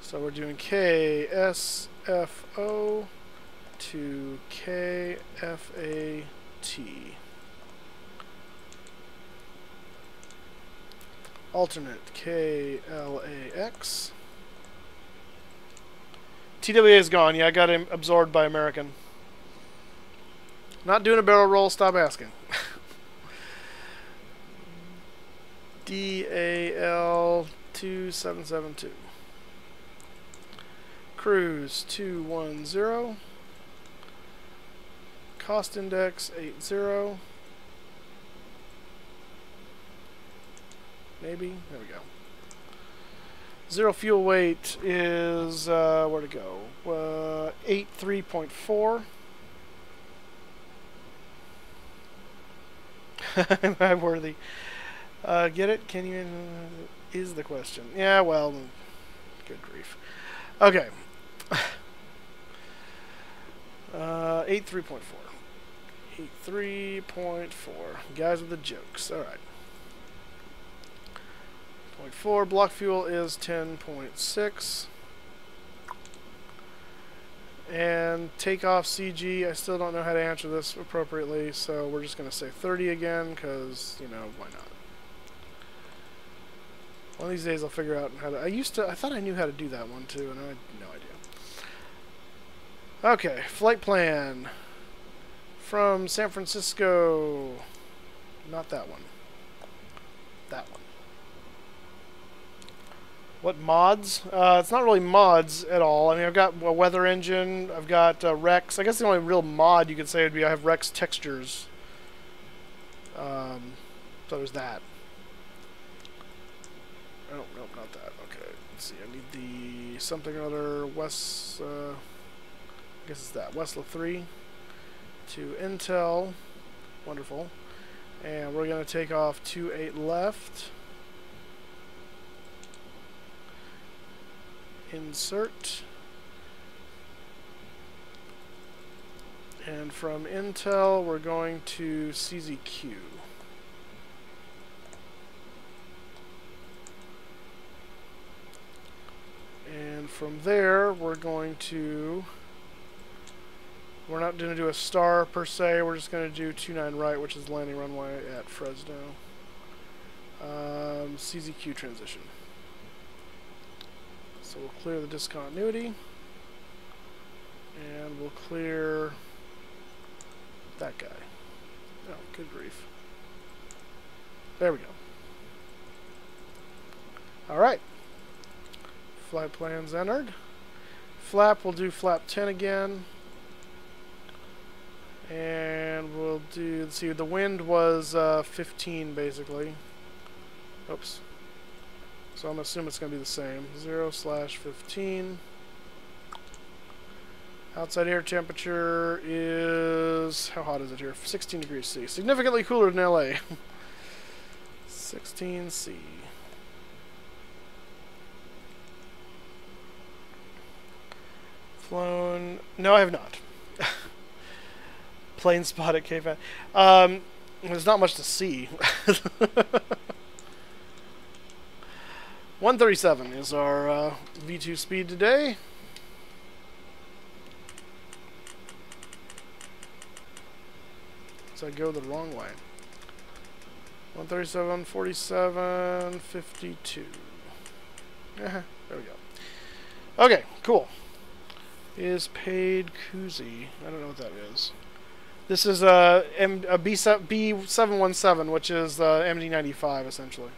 So we're doing KSFO to KFAT. Alternate KLAX. TWA is gone. Yeah, I got him absorbed by American. Not doing a barrel roll, stop asking. DAL 2772. Cruise 210. Cost index 80. Maybe. There we go. Zero fuel weight is where to go? 83.4. Am I worthy? Get it? Can you? Is the question? Yeah. Well, good grief. Okay. 83.4. 83.4. Guys with the jokes. All right. 0.4. Block fuel is 10.6. And takeoff CG, I still don't know how to answer this appropriately, so we're just going to say 30 again, because, you know, why not? One of these days I'll figure out how to... I thought I knew how to do that one too, and I had no idea. Okay, flight plan. From San Francisco. Not that one. That one. What mods? It's not really mods at all. I mean, I've got a weather engine. I've got Rex. I guess the only real mod you could say would be I have Rex textures. So there's that. Oh, nope, not that. Okay, let's see. I need the something or other West. I guess it's that Westla 3 to Intel. Wonderful. And we're going to take off 28 left. Insert. And from Intel, we're going to CZQ. And from there, we're going to... We're not going to do a star per se, we're just going to do 29 right, which is landing runway at Fresno. CZQ transition. So we'll clear the discontinuity. And we'll clear that guy. Oh, good grief. There we go. Alright. Flight plans entered. Flap, we'll do flap 10 again. And we'll do, let's see, the wind was 15 basically. Oops. So I'm assuming it's going to be the same. 0/15. Outside air temperature is, how hot is it here? 16 degrees C. Significantly cooler than LA. 16 C. Flown, no I have not. Plane spot at KFAT. There's not much to see. 137 is our V2 speed today. So I go the wrong way. 137, 47, 52. There we go. Okay, cool. Is paid koozie. I don't know what that is. This is a B717, which is MD95 essentially.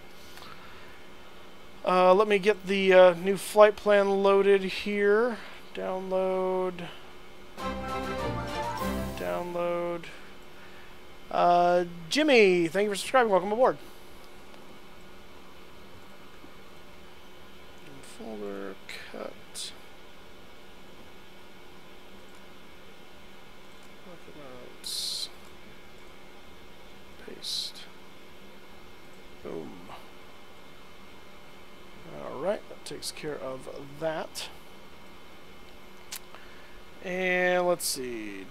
Let me get the new flight plan loaded here. Download. Download. Jimmy, thank you for subscribing. Welcome aboard. Folder, cut. Documents. Paste. Boom. Alright, that takes care of that. And let's see.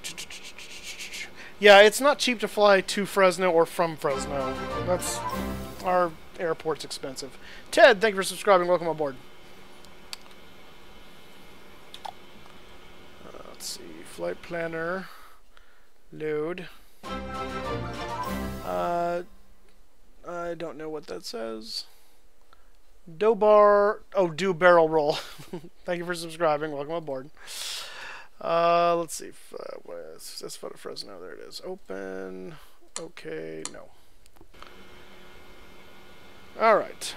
Yeah, it's not cheap to fly to Fresno or from Fresno. That's... our airport's expensive. Ted, thank you for subscribing. Welcome aboard. Let's see. Flight planner. Load. I don't know what that says. Do barrel roll. Thank you for subscribing. Welcome aboard. Let's see. That's photo Fresno. There it is. Open. Okay. No. Alright.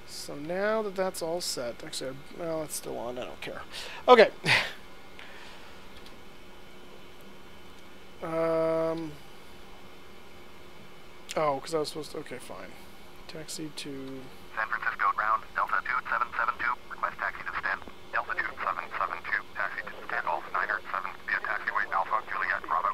So now that that's all set. Actually, well, it's still on. I don't care. Okay. Oh, because I was supposed to... Okay, fine. Taxi to... San Francisco ground, Delta 2772, request taxi to stand. Delta 2772, taxi to standoff 907 via taxiway Alpha Juliet Bravo.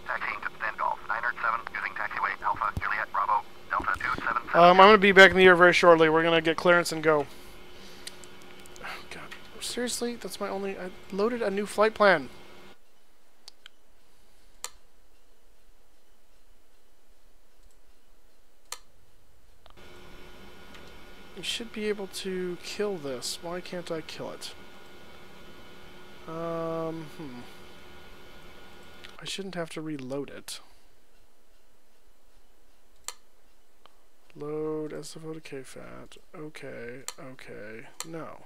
Taxiing to standoff 907 using taxiway Alpha Juliet Bravo. Delta 2772. I'm going to be back in the air very shortly. We're going to get clearance and go. Oh, God. Seriously? That's my only... I loaded a new flight plan. You should be able to kill this. Why can't I kill it? I shouldn't have to reload it. Load SFO to KFAT. Okay, okay, no.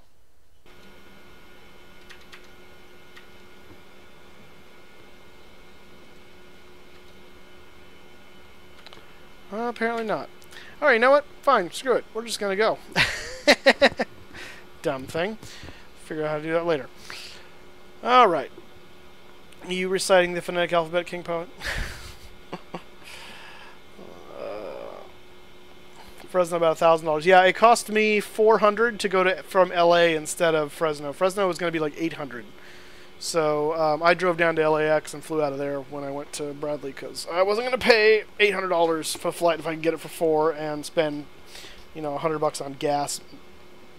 Apparently not. Alright, you know what? Fine, screw it. We're just gonna go. Dumb thing. Figure out how to do that later. Alright. You reciting the phonetic alphabet, King Poet? Fresno about $1,000. Yeah, it cost me $400 to go from LA instead of Fresno. Fresno was going to be like $800. So I drove down to LAX and flew out of there when I went to Bradley because I wasn't going to pay $800 for a flight if I could get it for 4 and spend, you know, $100 on gas,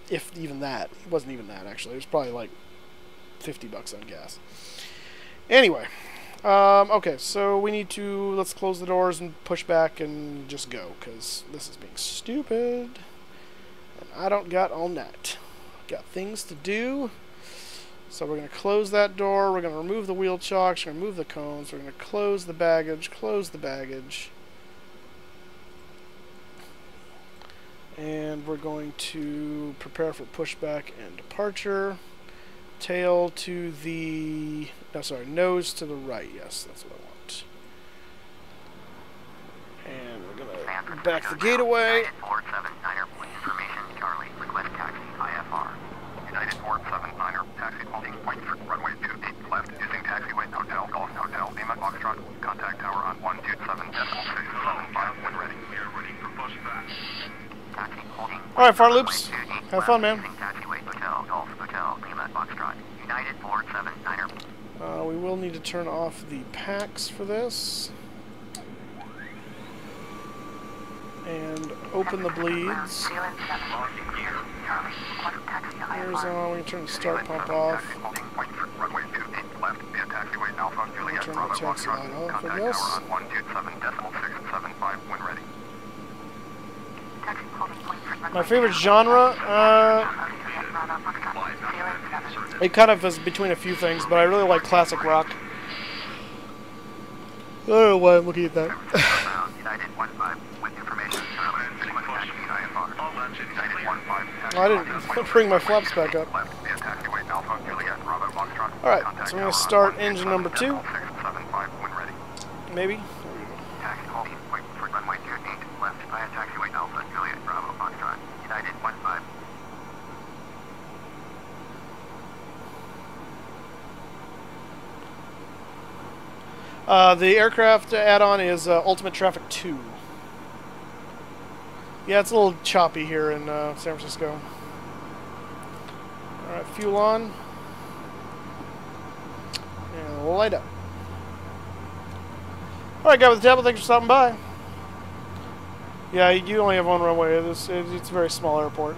if even that. It wasn't even that, actually. It was probably like $50 on gas. Anyway, okay, so we need to, let's close the doors and push back and just go because this is being stupid. And I don't got all night. Got things to do. So we're going to close that door, we're going to remove the wheel chocks, we're going to remove the cones, we're going to close the baggage, and we're going to prepare for pushback and departure. Tail to the, no, sorry, nose to the right, yes, that's what I want. And we're going to back the gate away. 479er, information, Charlie, request taxi, IFR. United 479er, taxi holding point for runway 28 left, using taxiway Hotel, Golf Hotel, Lima Foxtrot, contact tower on 127.675 when ready. We are ready for pushback. Taxi holding. Alright, Far Loops, have fun, man. Using taxiway Hotel, Golf Hotel, Lima Foxtrot, United 479er. We will need to turn off the packs for this. And open the bleeds. Here's on, we can turn the start pump off. I'm going to turn the taxi light off for this. My favorite genre, it kind of is between a few things, but I really like classic rock. I don't know why I'm looking at that. I didn't bring my flaps back up. Alright, so I'm going to start engine number 2. Maybe. The aircraft add-on is Ultimate Traffic 2. Yeah, it's a little choppy here in San Francisco. Alright, fuel on. And light up. Alright, guy with the tablet, thanks for stopping by. Yeah, you only have one runway. It's a very small airport.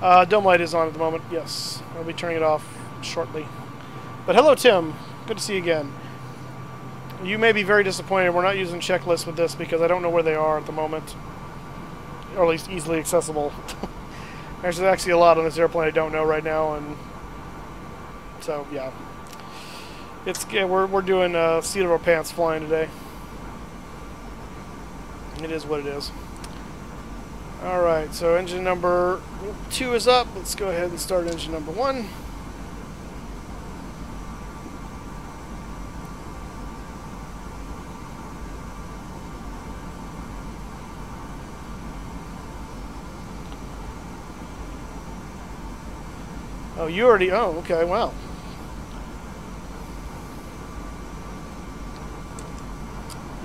Dome light is on at the moment, yes. I'll be turning it off shortly. But hello, Tim. Good to see you again. You may be very disappointed. We're not using checklists with this because I don't know where they are at the moment. Or at least easily accessible. There's actually a lot on this airplane I don't know right now, and so yeah. We're doing seat of our pants flying today. It is what it is. Alright, so engine number 2 is up. Let's go ahead and start engine number 1. Oh, you already... Oh, okay, wow.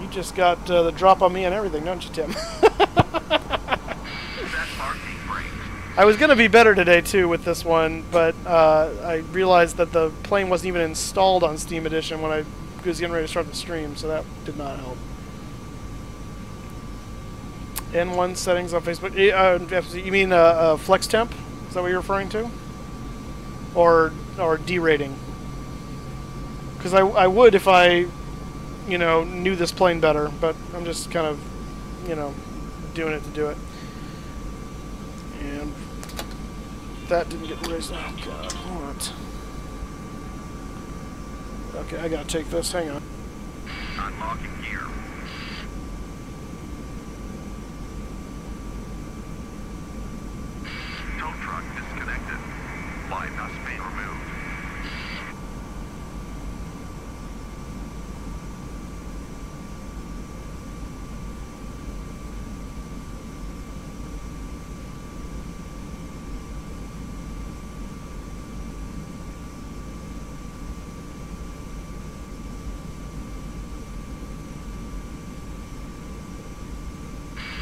You just got the drop on me and everything, don't you, Tim? I was going to be better today, too, with this one, but I realized that the plane wasn't even installed on Steam Edition when I was getting ready to start the stream, so that did not help. N1 settings on Facebook. You mean flex temp? Is that what you're referring to? Or derating? Because I would if I, you know, knew this plane better, but I'm just kind of, you know, doing it to do it. And that didn't get raised. Oh God, what? Okay, I gotta take this. Hang on. Unlocking gear. Tow truck disconnected. Bypass being removed.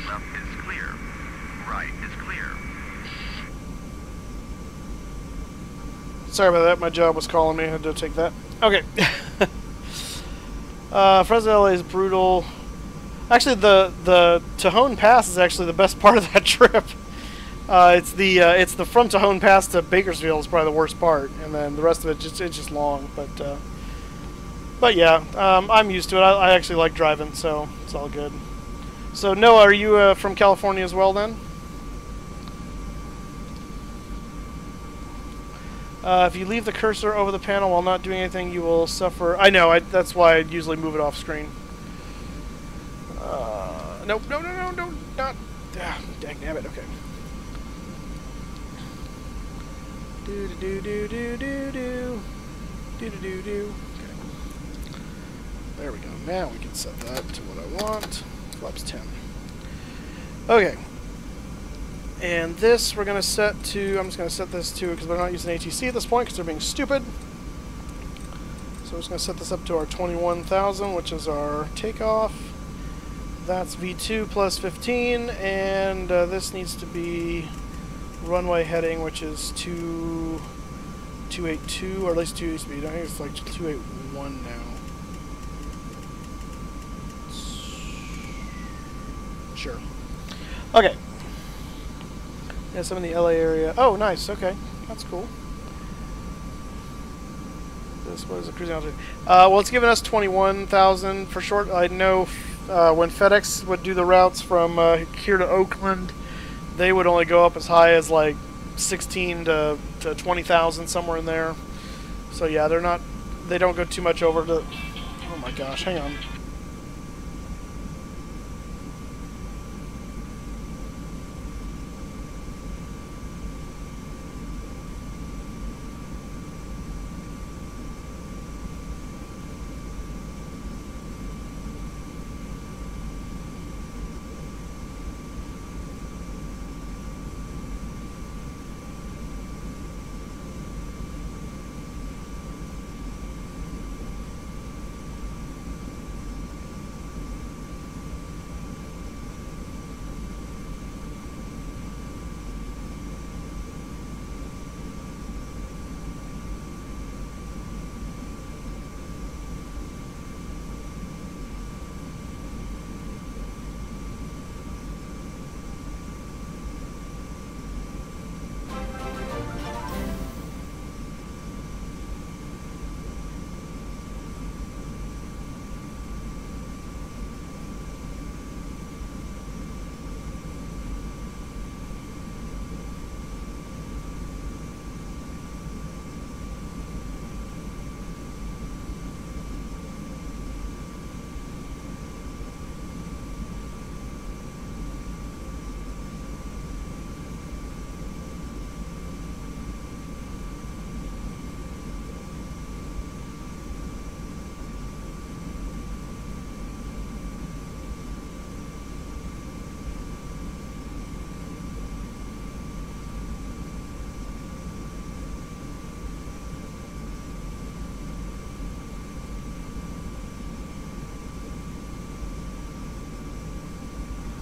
Left is clear. Right is clear. Sorry about that. My job was calling me. I had to take that. Okay. Fresno LA is brutal. Actually, the Tejon Pass is actually the best part of that trip. It's the from Tejon Pass to Bakersfield is probably the worst part, and then the rest of it it's just long. But yeah, I'm used to it. I actually like driving, so it's all good. So Noah, are you from California as well then? If you leave the cursor over the panel while not doing anything, you will suffer. I know. That's why I usually move it off screen. Nope. No, not. Dang it. Okay. Do. Okay. There we go. Now we can set that to what I want. Flaps 10. Okay. And this we're going to set to, I'm just going to set this to, because we're not using ATC at this point because they're being stupid. So we're just going to set this up to our 21,000, which is our takeoff. That's V2 plus 15, and this needs to be runway heading, which is 282, or at least 2 speed. I think it's like 281 now. Sure. Okay. Yeah, some in the LA area. Oh, nice. Okay, that's cool. This was a cruising altitude. Well, it's given us 21,000 for short. I know when FedEx would do the routes from here to Oakland, they would only go up as high as like 16 to 20,000, somewhere in there. So yeah, they don't go too much over to. Oh my gosh, hang on.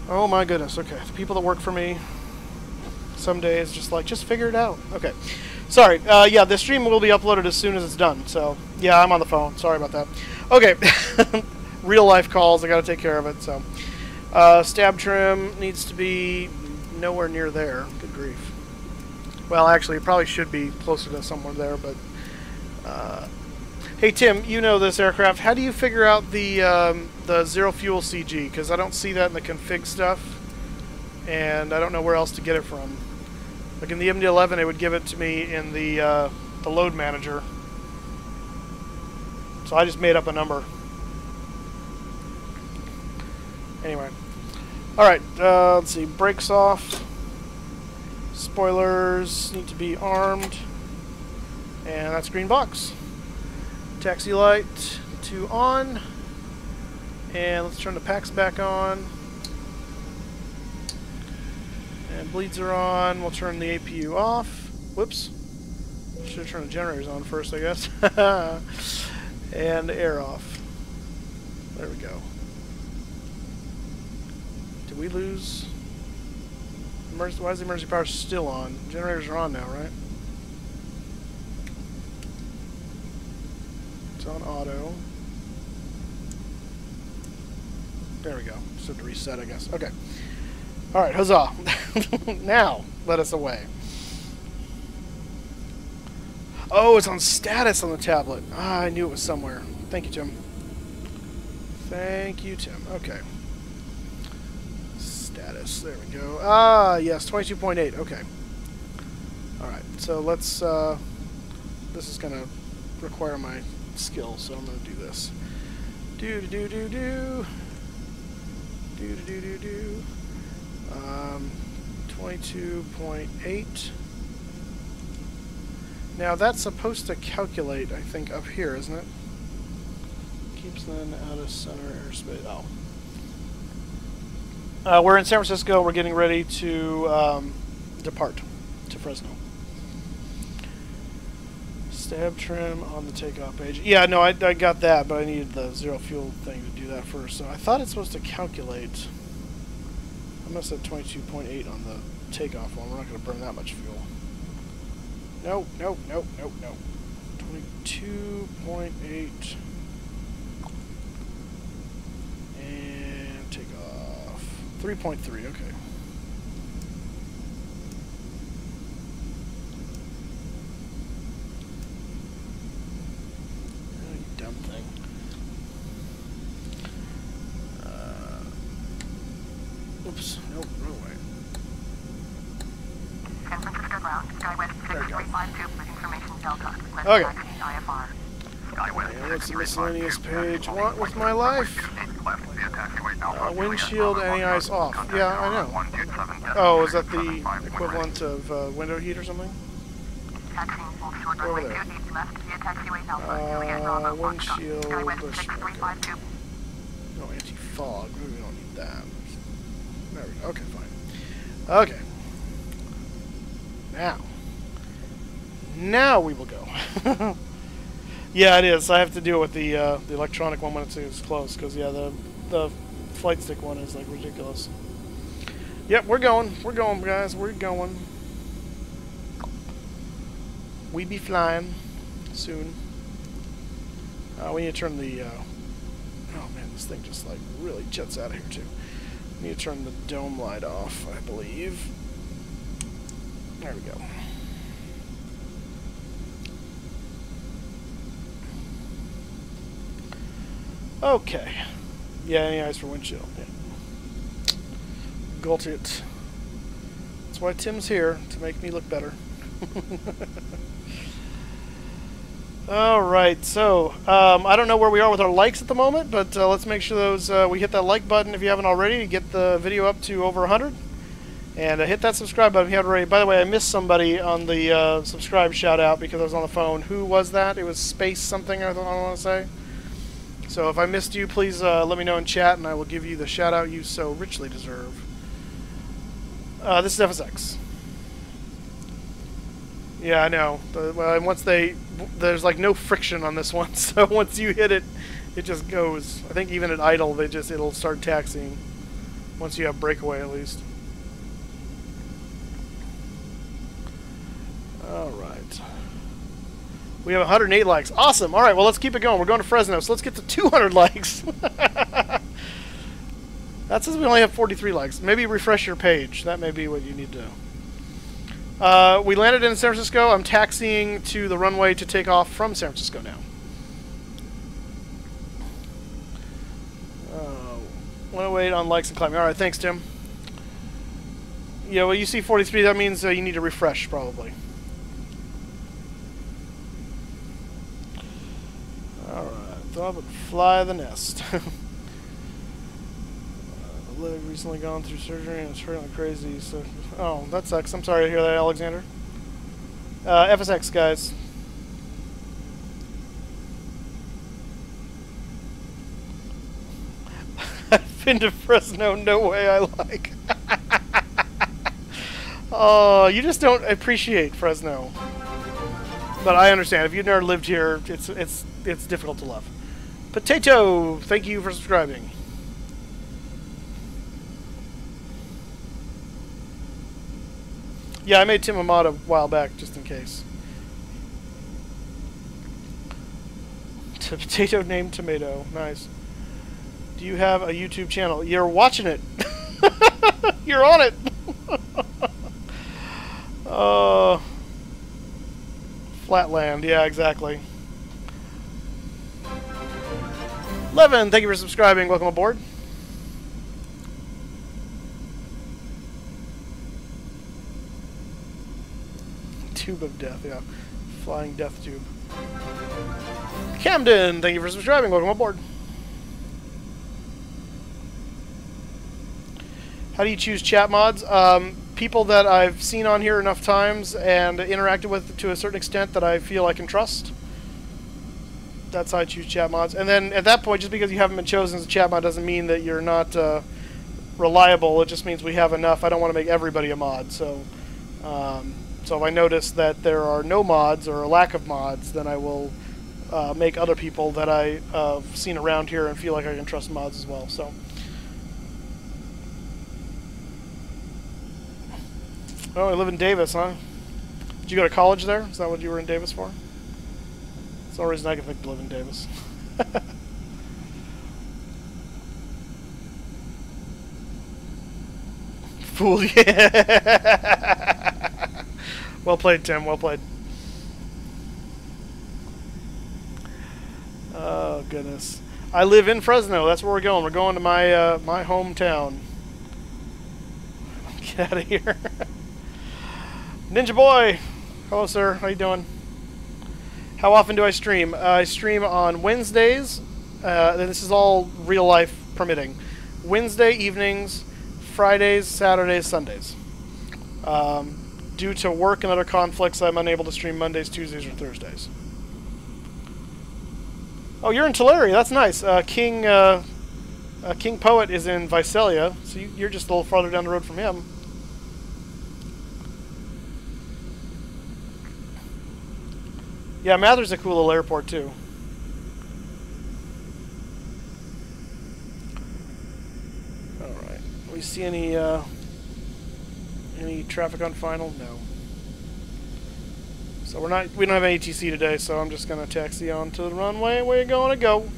Oh my goodness, okay. The people that work for me, some days just like, just figure it out. Okay. Sorry, yeah, the stream will be uploaded as soon as it's done, so, yeah, I'm on the phone. Sorry about that. Okay. Real life calls, I gotta take care of it, so. Stab trim needs to be nowhere near there. Good grief. Well, actually, it probably should be closer to somewhere there, but, hey, Tim, you know this aircraft. How do you figure out the zero fuel CG? Because I don't see that in the config stuff, and I don't know where else to get it from. Like in the MD-11, it would give it to me in the load manager. So I just made up a number. Anyway. Alright, let's see. Brakes off. Spoilers need to be armed. And that's green box. Taxi light to on. And let's turn the packs back on. And bleeds are on. We'll turn the APU off. Whoops. Should have turned the generators on first, I guess. And air off. There we go. Did we lose? Why is the emergency power still on? Generators are on now, right? It's on auto. There we go. Just have to reset, I guess. Okay. Alright, huzzah. Now, let us away. Oh, it's on status on the tablet. Ah, I knew it was somewhere. Thank you, Tim. Thank you, Tim. Okay. Status. There we go. Ah, yes, 22.8. Okay. Alright, so let's... this is going to require my skill, so I'm going to do this. Do-do-do-do-do. Do-do-do-do-do. 22.8. Now that's supposed to calculate, I think, up here, isn't it? Keeps then out of center airspace. Oh. We're in San Francisco. We're getting ready to depart to Fresno. Stab trim on the takeoff page. Yeah, no, I got that, but I needed the zero fuel thing to do that first. So I thought it's supposed to calculate. I must have 22.8 on the takeoff one. We're not going to burn that much fuel. Nope, nope, nope, nope, nope. 22.8. And take off. 3.3, okay. Oh, you dumb thing. Oops, nope, wrong way. San Francisco ground, SkyWest 6352, information Delta. Okay. IFR. And what's the miscellaneous page want with my life? Windshield, any eyes off. Yeah, I know. Oh, is that the equivalent of window heat or something? Over there. Windshield. No, anti-fog. Maybe we don't need that. There we go. Okay, fine. Okay. Now we will go. Yeah, it is. I have to deal with the electronic one when it's close, because yeah, the flight stick one is like ridiculous. Yep, we're going. We're going, guys. We're going. We be flying soon. We need to turn the. Oh man, this thing just like really jets out of here too. We need to turn the dome light off, I believe. There we go. Okay. Yeah, any eyes for windshield. Yeah. Got it. That's why Tim's here, to make me look better. Alright, so, I don't know where we are with our likes at the moment, but let's make sure those we hit that like button if you haven't already to get the video up to over 100. And hit that subscribe button if you haven't already. By the way, I missed somebody on the subscribe shout out because I was on the phone. Who was that? It was Space something, I want to say. So if I missed you, please let me know in chat, and I will give you the shout out you so richly deserve. This is FSX. Yeah, I know. Well, and once there's like no friction on this one, so once you hit it, it just goes. I think even at idle, it'll start taxiing. Once you have breakaway, at least. All right. We have 108 likes. Awesome. All right, well, let's keep it going. We're going to Fresno, so let's get to 200 likes. That says we only have 43 likes. Maybe refresh your page. That may be what you need to do. We landed in San Francisco. I'm taxiing to the runway to take off from San Francisco now. 108 on likes and climbing. All right, thanks, Tim. Yeah, well, you see 43. That means you need to refresh, probably. All right, thought I would fly the nest. The leg recently gone through surgery and it's hurting like crazy. So, oh, that sucks. I'm sorry to hear that, Alexander. FSX, guys. I've been to Fresno, no way I like. Oh, you just don't appreciate Fresno. But I understand. If you've never lived here, it's difficult to love. Potato, thank you for subscribing. Yeah, I made Tim a mod a while back, just in case. Potato named Tomato. Nice. Do you have a YouTube channel? You're watching it. You're on it. Flatland. Yeah, exactly. Levin, thank you for subscribing. Welcome aboard. Tube of death, yeah. Flying death tube. Camden, thank you for subscribing. Welcome aboard. How do you choose chat mods? People that I've seen on here enough times and interacted with to a certain extent that I feel I can trust. That's how I choose chat mods. And then at that point, just because you haven't been chosen as a chat mod doesn't mean that you're not reliable. It just means we have enough. I don't want to make everybody a mod. So, so if I notice that there are no mods or a lack of mods, then I will make other people that I've seen around here and feel like I can trust mods as well. So. Oh, I live in Davis, huh? Did you go to college there? Is that what you were in Davis for? That's the only reason I can think to live in Davis. Fool, yeah. Well played, Tim. Well played. Oh, goodness. I live in Fresno. That's where we're going. We're going to my my hometown. Get out of here. Ninja Boy! Hello, sir. How you doing? How often do I stream? I stream on Wednesdays. This is all real life permitting. Wednesday evenings, Fridays, Saturdays, Sundays. Due to work and other conflicts, I'm unable to stream Mondays, Tuesdays, or Thursdays. Oh, you're in Tulare. That's nice. King Poet is in Visalia, so you're just a little farther down the road from him. Yeah, Mather's a cool little airport, too. Alright. Do we see any traffic on final? No. So we don't have any ATC today, so I'm just going to taxi on to the runway. We're going to go.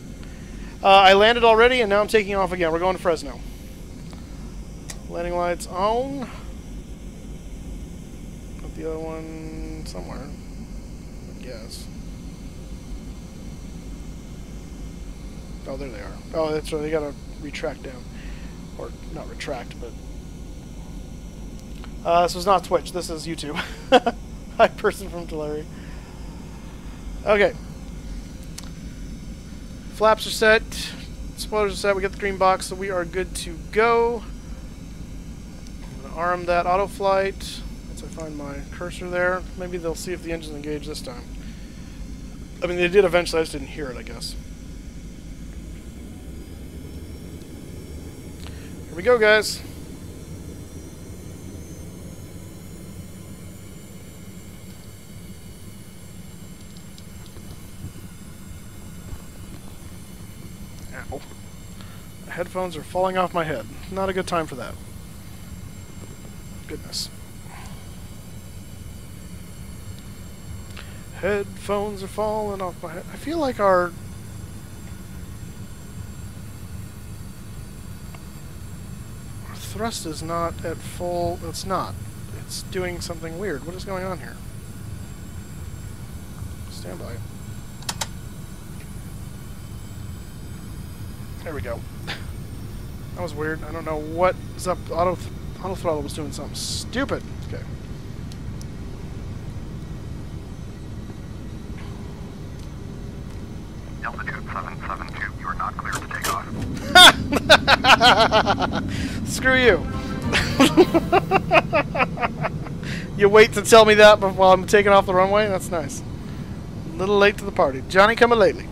I landed already, and now I'm taking off again. We're going to Fresno. Landing lights on. Put the other one somewhere. Yes. Oh, there they are. Oh, that's right. They gotta retract down, or not retract, but this was not Twitch. This is YouTube. Hi, person from Tulare. Okay. Flaps are set. Spoilers are set. We got the green box, so we are good to go. I'm gonna arm that auto flight. Once I find my cursor there, maybe they'll see if the engine's engaged this time. I mean, they did eventually, I just didn't hear it, I guess. Here we go, guys. Ow. I headphones are falling off my head. Not a good time for that. Goodness. Headphones are falling off my head. I feel like our thrust is not at full. It's not. It's doing something weird. What is going on here? Stand by. There we go. That was weird. I don't know what is up. Auto throttle was doing something stupid. Okay. Altitude 772, you are not clear to take off. Screw you. You wait to tell me that while I'm taking off the runway? That's nice. A little late to the party. Johnny coming lately.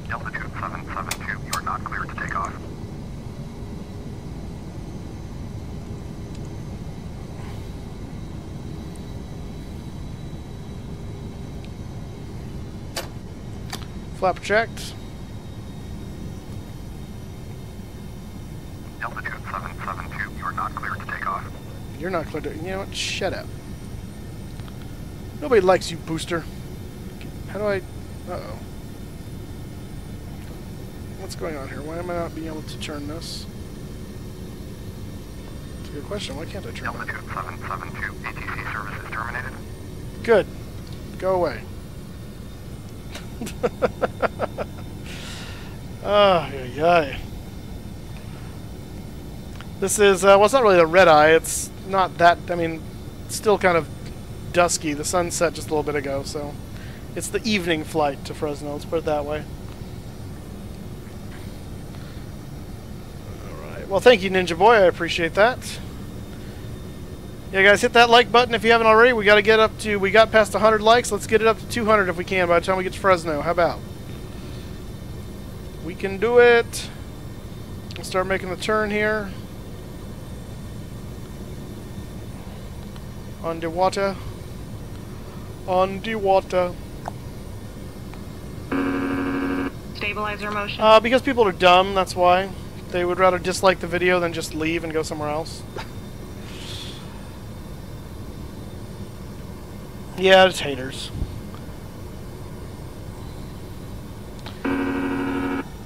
Altitude 772, you are not clear to take off. Flap checked. Altitude 772, you are not clear to take off. You're not clear to... You know what? Shut up. Nobody likes you, Booster. How do I... Uh-oh. What's going on here? Why am I not being able to turn this? It's a good question. Why can't I turn it? Altitude 772, ATC service is terminated. Good. Go away. Oh, yeah. This is, well, it's not really a red eye. It's not that, I mean, it's still kind of dusky. The sun set just a little bit ago, so it's the evening flight to Fresno. Let's put it that way. Alright. Well, thank you, Ninja Boy. I appreciate that. Yeah, guys, hit that like button if you haven't already. We got to get up to, we got past 100 likes. Let's get it up to 200 if we can by the time we get to Fresno. How about? We can do it. Let's start making the turn here. Underwater. Underwater. Stabilizer motion. Because people are dumb, that's why. They would rather dislike the video than just leave and go somewhere else. Yeah, it's haters.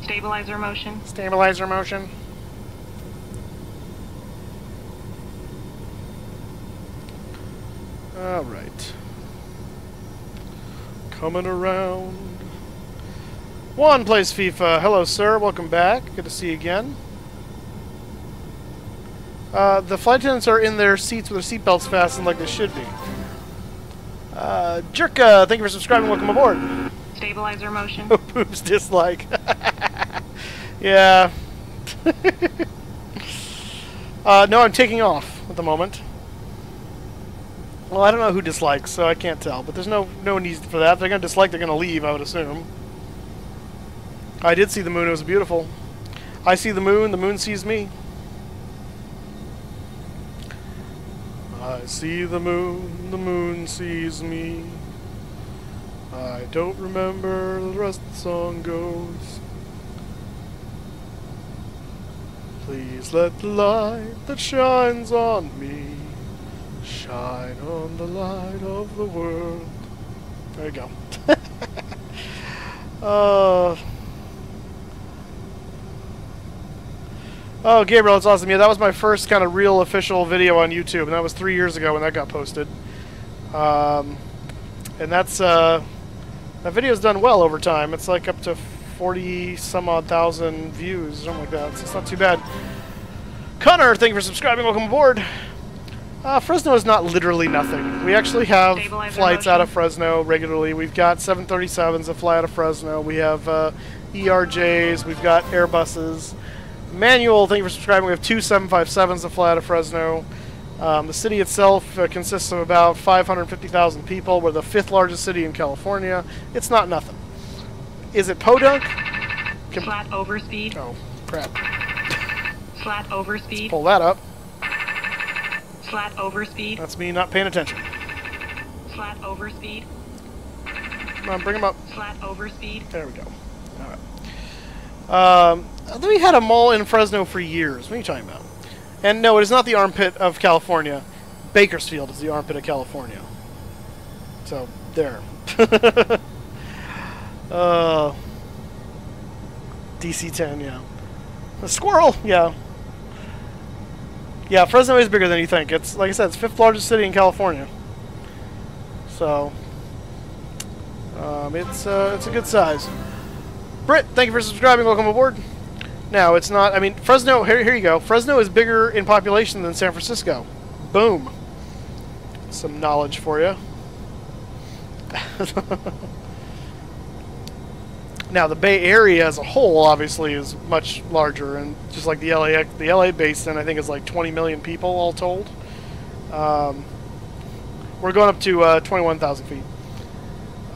Stabilizer motion. Stabilizer motion. Alright. Coming around. Juan plays FIFA. Hello, sir. Welcome back. Good to see you again. The flight attendants are in their seats with their seatbelts fastened like they should be. Jerka, thank you for subscribing. Welcome aboard. Stabilizer motion. Oh, boobs dislike. Yeah. No, I'm taking off at the moment. Well, I don't know who dislikes, so I can't tell. But there's no need for that. If they're going to dislike, they're going to leave, I would assume. I did see the moon. It was beautiful. I see the moon sees me. I see the moon sees me. I don't remember the rest of the song goes. Please let the light that shines on me shine on the light of the world. There you go. Oh, Gabriel, it's awesome. Yeah, that was my first kind of real official video on YouTube, and that was 3 years ago when that got posted. And that's that video's done well over time. It's like up to 40-some odd thousand views, something like that. So it's not too bad. Connor, thank you for subscribing. Welcome aboard. Fresno is not literally nothing. We actually have flights out of Fresno regularly. We've got 737s that fly out of Fresno. We have ERJs. We've got Airbuses. Manual, thank you for subscribing. We have 2 757s that fly out of Fresno. The city itself consists of about 550,000 people. We're the 5th largest city in California. It's not nothing. Is it podunk? Flat overspeed. Oh, crap. Flat overspeed. Pull that up. Flat overspeed. That's me not paying attention. Flat overspeed. Come on, bring him up. Flat overspeed. There we go. All right. We had a mall in Fresno for years. What are you talking about? And no, it is not the armpit of California. Bakersfield is the armpit of California. So, there. DC-10, yeah. A squirrel, yeah. Yeah, Fresno is bigger than you think. It's, like I said, it's the 5th largest city in California. So, it's a good size. Britt, thank you for subscribing. Welcome aboard. Now, it's not, I mean, Fresno, here you go. Fresno is bigger in population than San Francisco. Boom. Some knowledge for you. Now, the Bay Area as a whole, obviously, is much larger, and just like the LA basin, I think, is like 20 million people all told. We're going up to 21,000 feet.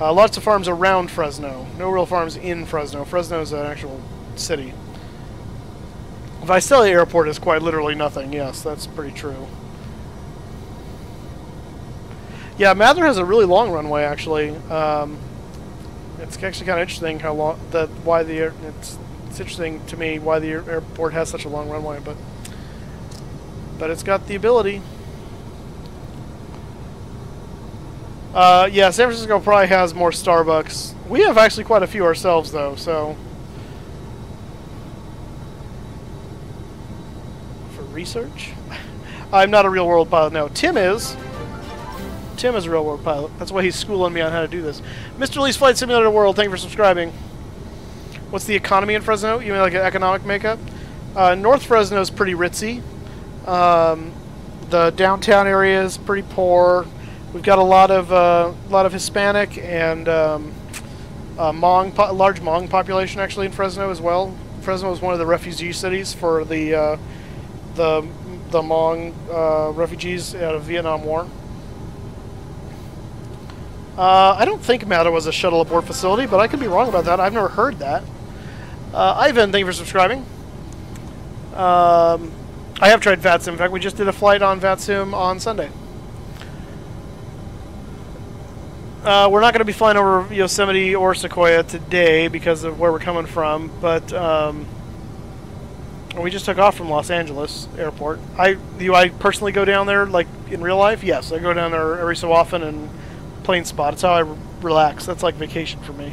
Lots of farms around Fresno. No real farms in Fresno. Fresno is an actual city. Visalia Airport is quite literally nothing. Yes, that's pretty true. Yeah, Mather has a really long runway, actually. It's actually kind of interesting how long it's interesting to me why the airport has such a long runway, but it's got the ability. Yeah, San Francisco probably has more Starbucks. We have actually quite a few ourselves, though, so for research. I'm not a real world pilot. No, Tim is. Tim is a real world pilot. That's why he's schooling me on how to do this. Mr. Lee's Flight Simulator World, thank you for subscribing. What's the economy in Fresno? You mean like an economic makeup? North Fresno is pretty ritzy. The downtown area is pretty poor. We've got a lot of Hispanic and large Hmong population actually in Fresno as well. Fresno is one of the refugee cities for the Hmong refugees out of Vietnam War. I don't think Mather was a shuttle abort facility, but I could be wrong about that. I've never heard that. Ivan, thank you for subscribing. I have tried VATSIM. In fact, we just did a flight on VATSIM on Sunday. We're not going to be flying over Yosemite or Sequoia today because of where we're coming from, but we just took off from Los Angeles Airport. Do I personally go down there, like, in real life? Yes, I go down there every so often and plane spot. It's how I relax. That's like vacation for me.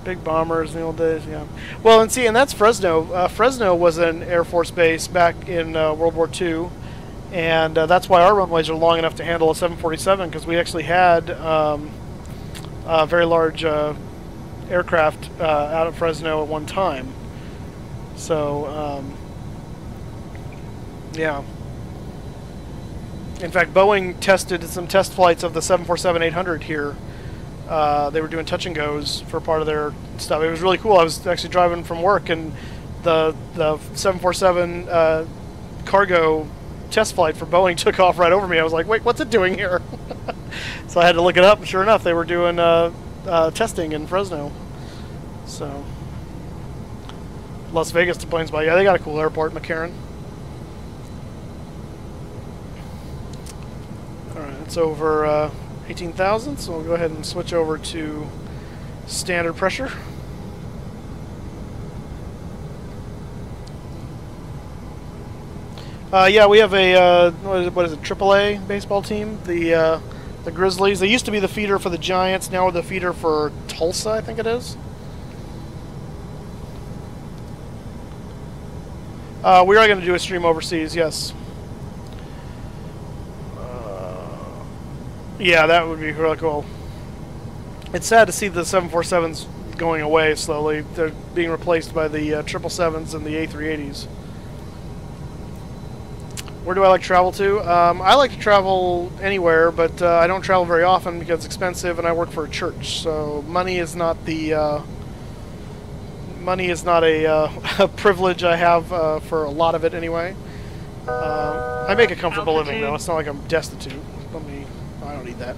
Big bombers in the old days, yeah. Well, and that's Fresno. Fresno was an Air Force base back in World War II, and that's why our runways are long enough to handle a 747, because we actually had a very large aircraft out of Fresno at one time. So, yeah. In fact, Boeing tested some test flights of the 747-800 here. They were doing touch and goes for part of their stuff. It was really cool. I was actually driving from work, and the 747 cargo test flight for Boeing took off right over me. I was like, wait, what's it doing here? So I had to look it up, and sure enough, they were doing testing in Fresno. So, Las Vegas to planes by. Yeah, they got a cool airport, McCarran. It's over 18,000, so we'll go ahead and switch over to standard pressure. Yeah, we have a what is it? AAA baseball team. The Grizzlies. They used to be the feeder for the Giants. Now we're the feeder for Tulsa, I think it is. We are going to do a stream overseas. Yes. Yeah, that would be really cool. It's sad to see the 747s going away slowly. They're being replaced by the 777s and the A380s. Where do I like to travel to? I like to travel anywhere, but I don't travel very often because it's expensive, and I work for a church. So money is not a privilege I have for a lot of it anyway. I make a comfortable living though. It's not like I'm destitute. I don't need that.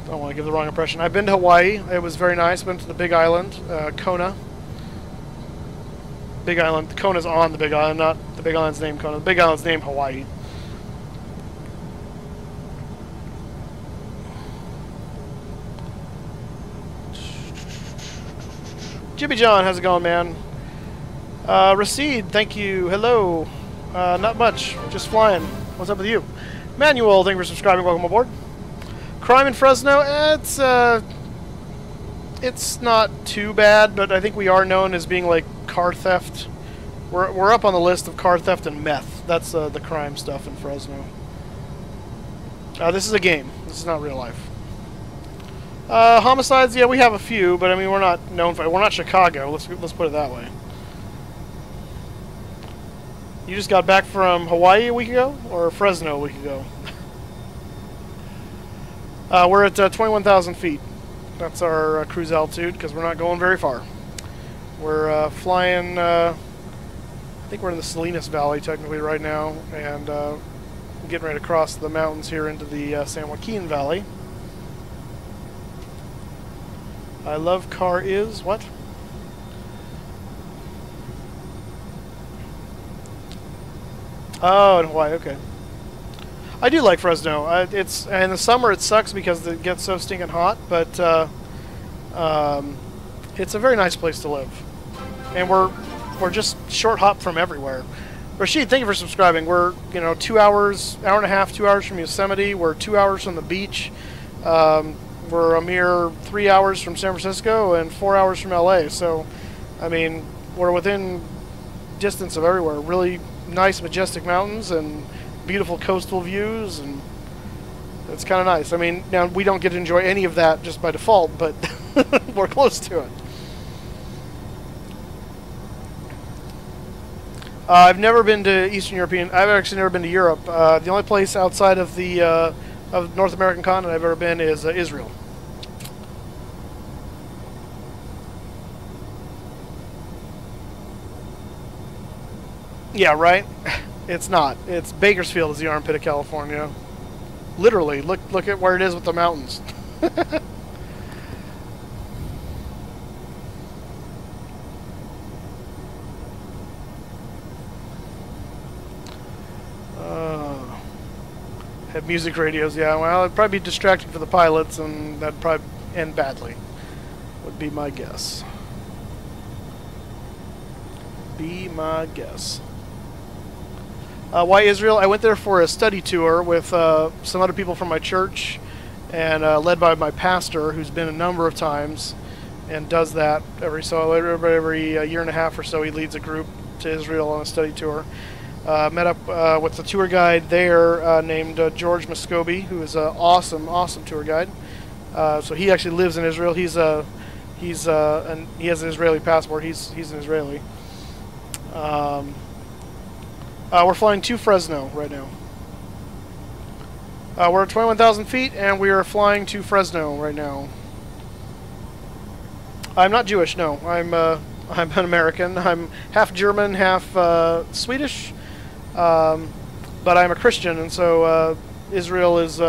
Don't want to give the wrong impression. I've been to Hawaii. It was very nice. Been to the Big Island, Kona. Big Island. Kona's on the Big Island, not the Big Island's name Kona. The Big Island's name Hawaii. Jimmy John, how's it going, man? Recede, thank you. Hello. Not much. Just flying. What's up with you? Manuel, thank you for subscribing. Welcome aboard. Crime in Fresno. It's not too bad, but I think we are known as being like car theft. We're up on the list of car theft and meth. That's the crime stuff in Fresno. This is a game. This is not real life. Homicides, yeah, we have a few, but I mean, we're not known for it. We're not Chicago. Let's put it that way. You just got back from Hawaii a week ago, or Fresno a week ago? We're at 21,000 feet. That's our cruise altitude because we're not going very far. We're flying. I think we're in the Salinas Valley technically right now, and getting ready to cross the mountains here into the San Joaquin Valley. I love car is what? Oh, in Hawaii. Okay. I do like Fresno. It's in the summer it sucks because it gets so stinking hot, but it's a very nice place to live, and we're just short hop from everywhere. Rashid, thank you for subscribing. We're 2 hours, hour and a half, 2 hours from Yosemite. We're 2 hours from the beach. We're a mere 3 hours from San Francisco and 4 hours from LA. So, I mean, we're within distance of everywhere. Really nice, majestic mountains and beautiful coastal views, and it's kind of nice. I mean, now we don't get to enjoy any of that just by default, but we're close to it. I've never been to Eastern European. I've actually never been to Europe. The only place outside of the of North American continent I've ever been is Israel. Yeah, right. It's not. It's Bakersfield is the armpit of California. Literally, look at where it is with the mountains. Have music radios, yeah. Well, it'd probably be distracting for the pilots, and that'd probably end badly. Would be my guess. Be my guess. Why Israel? I went there for a study tour with some other people from my church, and led by my pastor, who's been a number of times, and does that every year and a half or so. He leads a group to Israel on a study tour. Met up with the tour guide there named George Muscovy, who is an awesome tour guide. So he actually lives in Israel. He has an Israeli passport. He's an Israeli. We're flying to Fresno right now. We're at 21,000 feet, and we are flying to Fresno right now. I'm not Jewish, no. I'm an American. I'm half German, half Swedish, but I'm a Christian, and so Israel is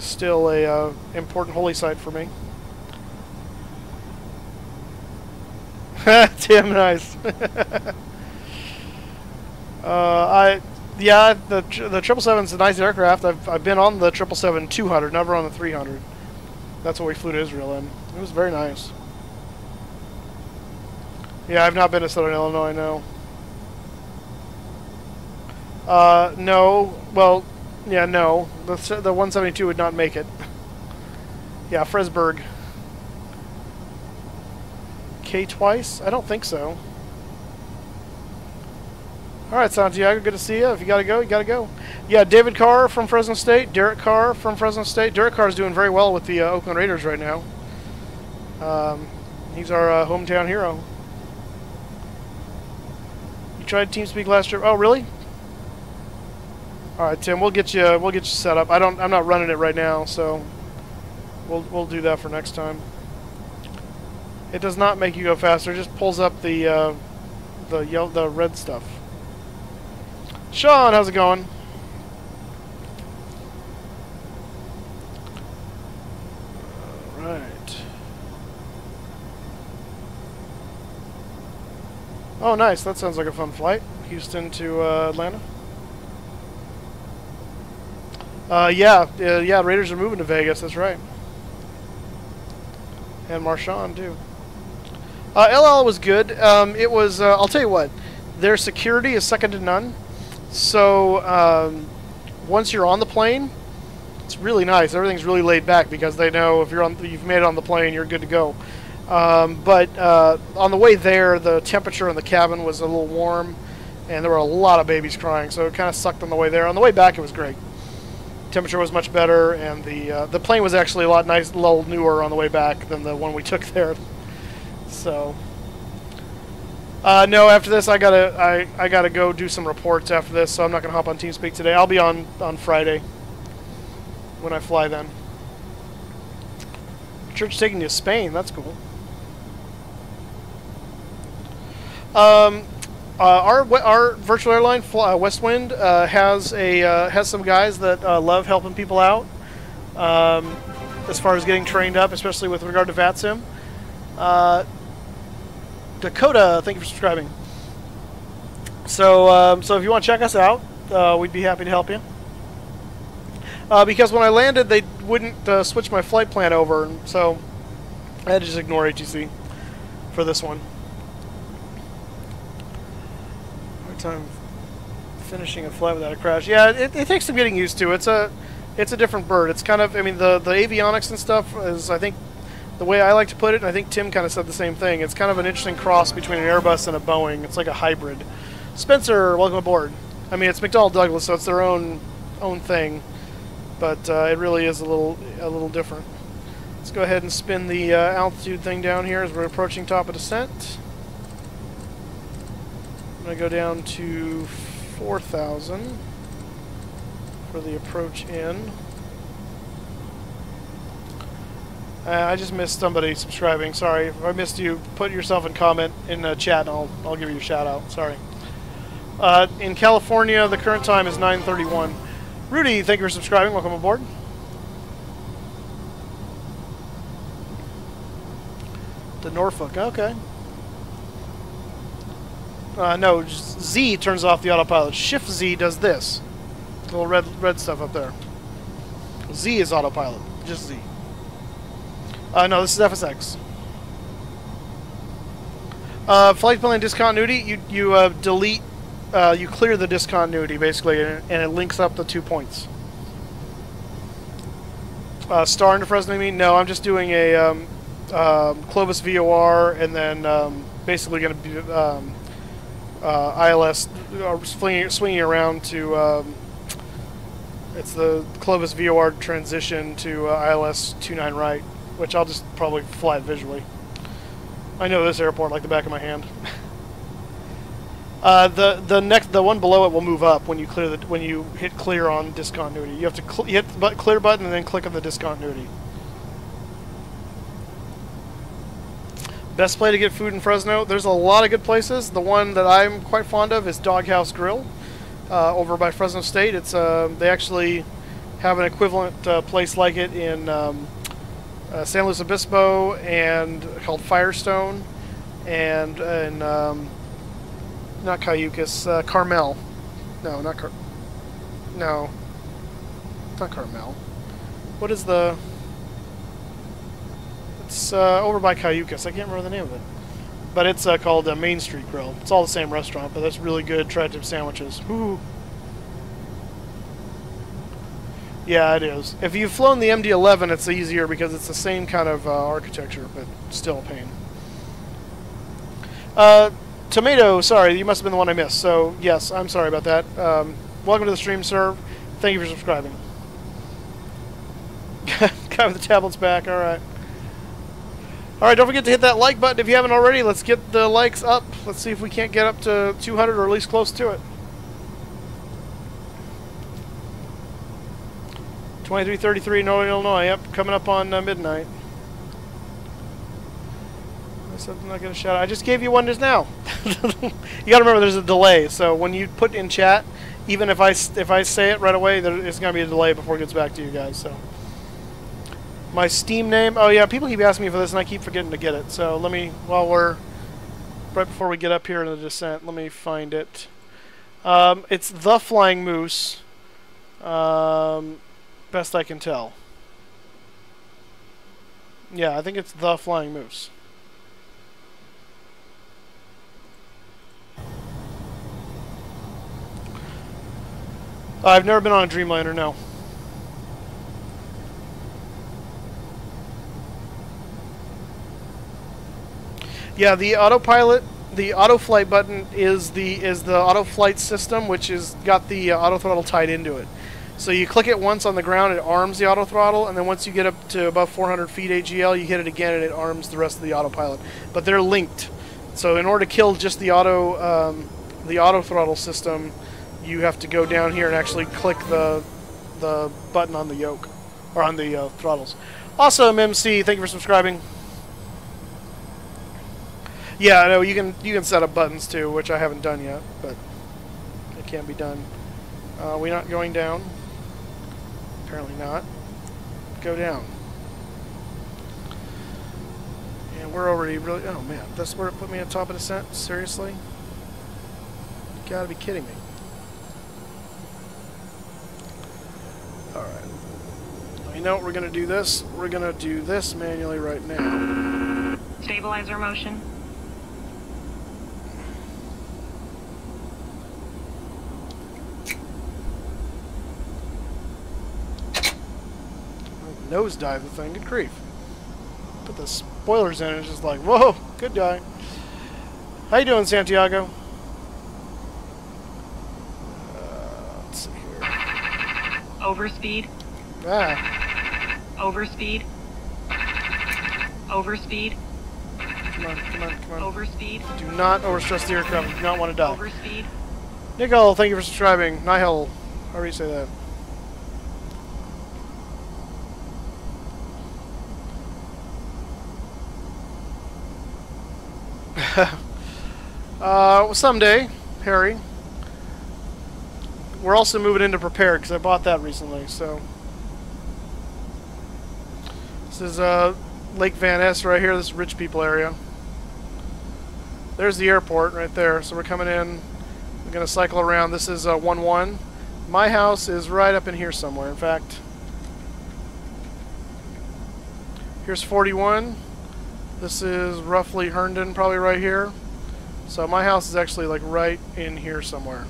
still a important holy site for me. Damn nice. Yeah, the 777 is a nice aircraft. I've been on the 777-200, never on the 300. That's what we flew to Israel in. It was very nice. Yeah, I've not been to Southern Illinois, no. No. Well, yeah, no. The 172 would not make it. Yeah, Fresburg. K twice? I don't think so. Alright, Santiago, good to see you. If you gotta go, you gotta go. Yeah, David Carr from Fresno State, Derek Carr from Fresno State. Derek Carr is doing very well with the Oakland Raiders right now. He's our hometown hero. You tried TeamSpeak last trip? Oh, really? All right, Tim, we'll get you set up. I'm not running it right now, so we'll do that for next time. It does not make you go faster. It just pulls up the red stuff. Sean, how's it going? All right. Oh, nice. That sounds like a fun flight. Houston to Atlanta. Yeah, Raiders are moving to Vegas. That's right. And Marshawn too. LL was good. It was, I'll tell you what, their security is second to none. So once you're on the plane, it's really nice. Everything's really laid back because they know if you've made it on the plane, you're good to go. But on the way there, the temperature in the cabin was a little warm, and there were a lot of babies crying, so it kind of sucked on the way there. On the way back, it was great. Temperature was much better, and the plane was actually a lot nice, a little newer on the way back than the one we took there. So, no, after this, I gotta go do some reports after this, so I'm not gonna hop on TeamSpeak today. I'll be on Friday when I fly then. Church taking you to Spain. That's cool. Our virtual airline, Westwind, has some guys that love helping people out as far as getting trained up, especially with regard to VATSIM. Dakota, thank you for subscribing. So if you want to check us out, we'd be happy to help you. Because when I landed, they wouldn't switch my flight plan over, so I had to just ignore ATC for this one. Hard time finishing a flight without a crash. Yeah, it takes some getting used to. It's a different bird. It's kind of, I mean, the avionics and stuff is, I think, the way I like to put it, and I think Tim kind of said the same thing, it's kind of an interesting cross between an Airbus and a Boeing. It's like a hybrid. Spencer, welcome aboard. I mean, it's McDonnell Douglas, so it's their own thing, but it really is a little different. Let's go ahead and spin the altitude thing down here as we're approaching top of descent. I'm going to go down to 4,000 for the approach in. I just missed somebody subscribing. Sorry. If I missed you, put yourself in comment in the chat and I'll give you a shout out. Sorry. In California, the current time is 9:31. Rudy, thank you for subscribing. Welcome aboard. The Norfolk. Okay. No, Z turns off the autopilot. Shift Z does this. The little red stuff up there. Z is autopilot. Just Z. No, this is FSX. Flight plan discontinuity, you delete, you clear the discontinuity, basically, and it links up the 2 points. Star into Fresno, I mean? No, I'm just doing a Clovis VOR, and then basically going to be ILS, swinging around to, it's the Clovis VOR transition to ILS 29 right. Which I'll just probably fly it visually. I know this airport like the back of my hand. The one below it will move up when you hit clear on discontinuity. You have to hit the clear button and then click on the discontinuity. Best place to get food in Fresno? There's a lot of good places. The one that I'm quite fond of is Doghouse Grill over by Fresno State. It's they actually have an equivalent place like it in San Luis Obispo, and called Firestone, and not Cayucas, Carmel. No, not Carmel. What is the? It's over by Cayucas. I can't remember the name of it, but it's called Main Street Grill. It's all the same restaurant, but that's really good. Tri-tip sandwiches. Woo. Yeah, it is. If you've flown the MD-11, it's easier because it's the same kind of architecture, but still a pain. Tomato, sorry, you must have been the one I missed. So, yes, I'm sorry about that. Welcome to the stream, sir. Thank you for subscribing. Guy with the tablet's back, alright. Alright, don't forget to hit that like button if you haven't already. Let's get the likes up. Let's see if we can't get up to 200 or at least close to it. 2333 Northern Illinois, yep, coming up on midnight. I said I'm not going to shout out. I just gave you one just now. You got to remember there's a delay, so when you put in chat, even if I say it right away, there's going to be a delay before it gets back to you guys. So my Steam name, oh yeah, people keep asking me for this and I keep forgetting to get it. So let me, while we're right before we get up here in the descent, let me find it. It's The Flying Moose. Best I can tell. Yeah, I think it's The Flying Moose. I've never been on a Dreamliner, no. Yeah, the autopilot, the auto flight button is the auto flight system, which is got the auto throttle tied into it. So you click it once on the ground, it arms the auto throttle, and then once you get up to above 400 feet AGL, you hit it again, and it arms the rest of the autopilot. But they're linked. So in order to kill just the auto throttle system, you have to go down here and actually click the button on the yoke, or on the throttles. Awesome, MC. Thank you for subscribing. Yeah, I know you can set up buttons too, which I haven't done yet, but it can be done. We're not going down. Apparently not. Go down. And we're already really... Oh man, that's where it put me at top of descent? Seriously? You gotta be kidding me. Alright. You know what, we're gonna do this. We're gonna do this manually right now. Stabilizer motion. Nosedive the thing. Good grief. Put the spoilers in, it's just like, whoa, good guy. How you doing, Santiago? Let's see here. Overspeed. Ah. Overspeed. Overspeed. Come on, come on, come on. Overspeed. Do not overstress the aircraft. You do not want to die. Overspeed. Nicole, thank you for subscribing. Nihil. However you say that. Someday, Harry. We're also moving into prepared because I bought that recently. So this is Lake Van Ness right here. This is rich people area. There's the airport right there. So we're coming in. We're gonna cycle around. This is 1-1. My house is right up in here somewhere. In fact, here's 41. This is roughly Herndon, probably right here. So my house is actually like right in here somewhere.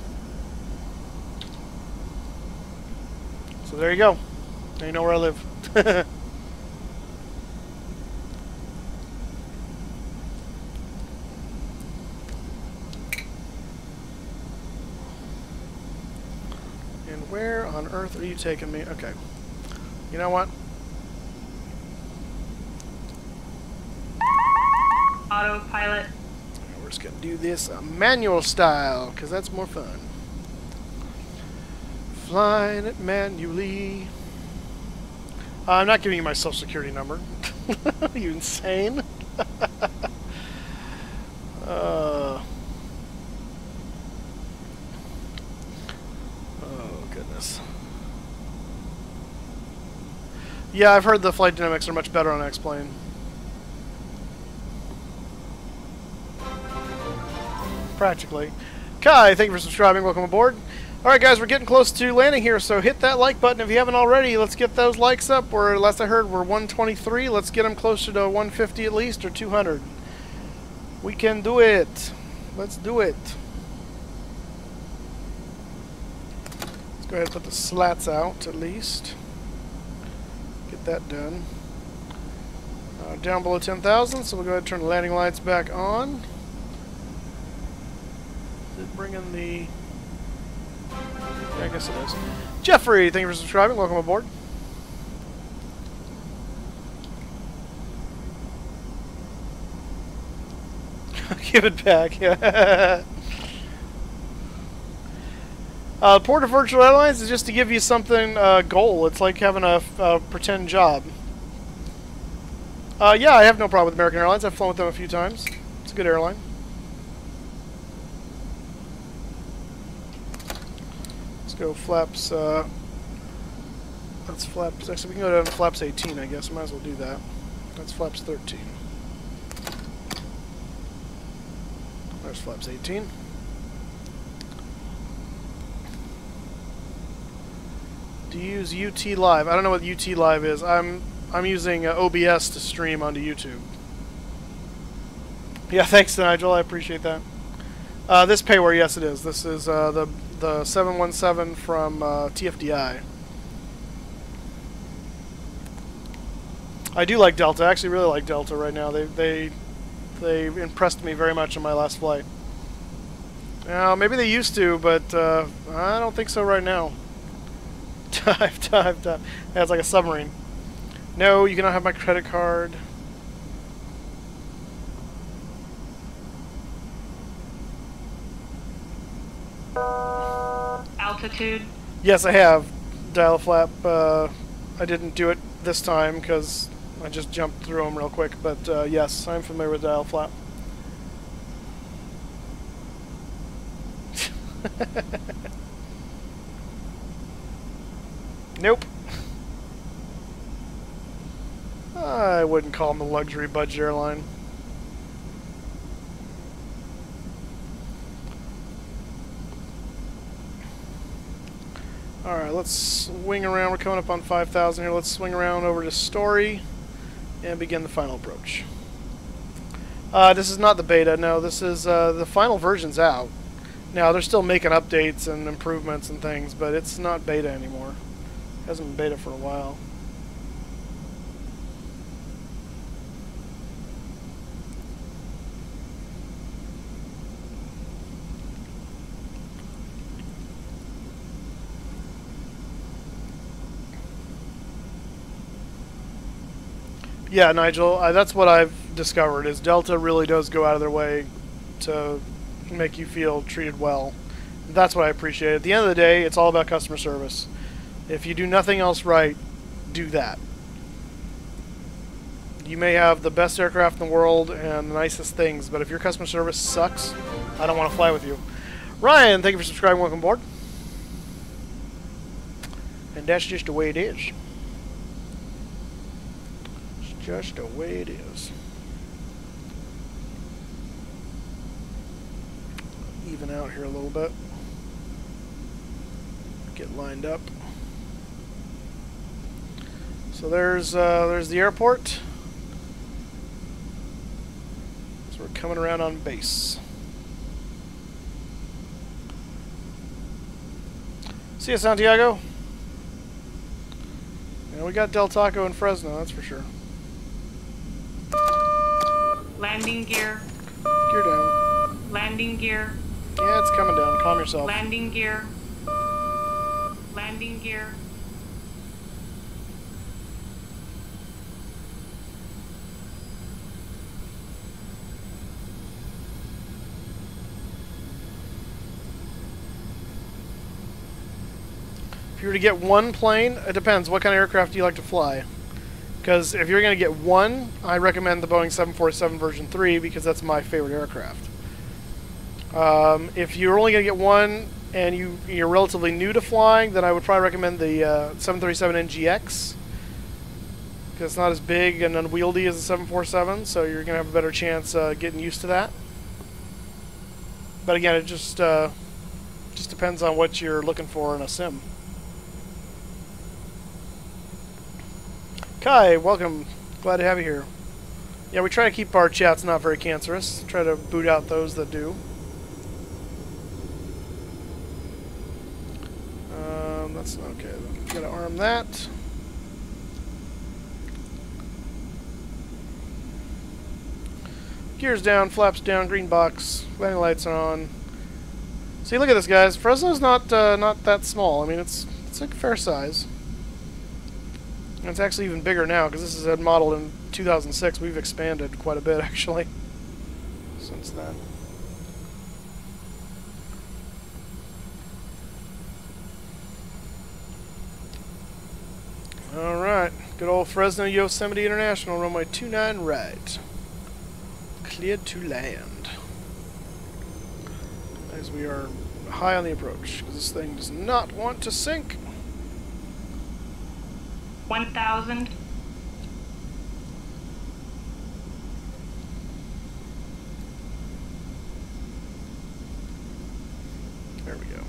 So there you go. Now you know where I live. And where on earth are you taking me? Okay. You know what? Autopilot. We're just going to do this manual style, because that's more fun. Flying it manually. I'm not giving you my social security number. Are you insane? Oh, goodness. Yeah, I've heard the flight dynamics are much better on X-Plane. Practically. Kai, thank you for subscribing. Welcome aboard. Alright guys, we're getting close to landing here, so hit that like button if you haven't already. Let's get those likes up. We're, last I heard, we're 123. Let's get them closer to 150 at least, or 200. We can do it. Let's do it. Let's go ahead and put the slats out at least. Get that done. Down below 10,000, so we'll go ahead and turn the landing lights back on. Bring in the... I guess it is. Jeffrey, thank you for subscribing. Welcome aboard. Give it back. Port of Virtual Airlines is just to give you something, goal. It's like having a pretend job. Yeah, I have no problem with American Airlines. I've flown with them a few times. It's a good airline. Go flaps, that's flaps, actually we can go down to flaps 18 I guess, might as well do that. That's flaps 13. There's flaps 18. Do you use UT Live? I don't know what UT Live is. I'm using OBS to stream onto YouTube. Yeah, thanks Nigel, I appreciate that. This payware, yes, it is. This is the 717 from TFDI. I do like Delta. I actually really like Delta right now. They impressed me very much on my last flight. Now, maybe they used to, but I don't think so right now. Dive. Yeah, it's like a submarine. No, you cannot have my credit card. Altitude. Yes, I have. Dial flap. I didn't do it this time because I just jumped through them real quick. But yes, I'm familiar with dial flap. Nope. I wouldn't call them a luxury budget airline. Alright, let's swing around. We're coming up on 5,000 here. Let's swing around over to Story and begin the final approach. This is not the beta. No, this is the final version's out. Now, they're still making updates and improvements and things, but it's not beta anymore. It hasn't been beta for a while. Yeah, Nigel, that's what I've discovered, is Delta really does go out of their way to make you feel treated well. That's what I appreciate. At the end of the day, it's all about customer service. If you do nothing else right, do that. You may have the best aircraft in the world and the nicest things, but if your customer service sucks, I don't want to fly with you. Ryan, thank you for subscribing. Welcome aboard. And that's just the way it is. It's just the way it is. Even out here a little bit. Get lined up. So there's the airport. So we're coming around on base. See you, Santiago. And we got Del Taco and Fresno, that's for sure. Landing gear. Gear down. Landing gear. Yeah, it's coming down. Calm yourself. Landing gear. Landing gear. If you were to get one plane, it depends. What kind of aircraft do you like to fly? Because if you're going to get one, I recommend the Boeing 747 version 3 because that's my favorite aircraft. If you're only going to get one and you're relatively new to flying, then I would probably recommend the 737 NGX because it's not as big and unwieldy as the 747, so you're going to have a better chance getting used to that. But again, it just depends on what you're looking for in a sim. Kai, welcome. Glad to have you here. Yeah, we try to keep our chats not very cancerous. Try to boot out those that do. That's okay. Gotta arm that. Gears down, flaps down, green box, landing lights are on. See, look at this, guys. Fresno's not that small. I mean, it's like a fair size. And it's actually even bigger now because this is a model in 2006. We've expanded quite a bit actually since then. Alright, good old Fresno Yosemite International, runway 29 right. Cleared to land. As we are high on the approach, because this thing does not want to sink. 1,000. There we go.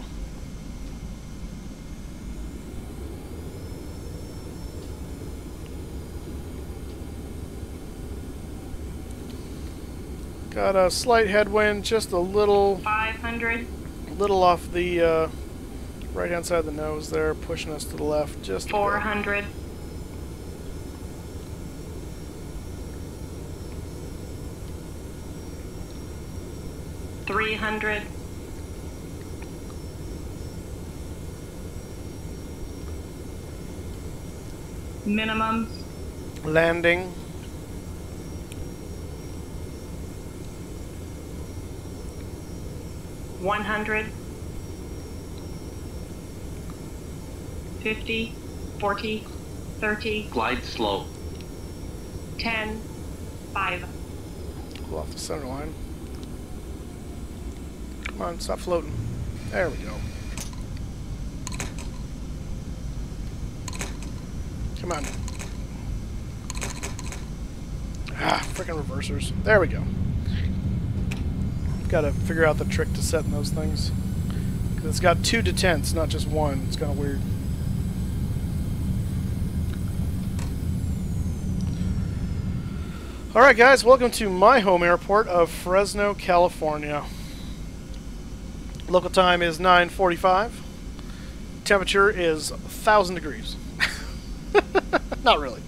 Got a slight headwind, just a little 500, off the right-hand side of the nose there, pushing us to the left just a bit. 400, 300, 'Minimums, Landing. 100, 50, 40, 30, Glide slow. 10, 5. Pull off the center line. Come on, stop floating. There we go. Come on. Ah, frickin' reversers. There we go. Got to figure out the trick to setting those things. 'Cause it's got 2 detents, not just one. It's kind of weird. Alright guys, welcome to my home airport of Fresno, California. Local time is 9:45. Temperature is 1,000 degrees. Not really.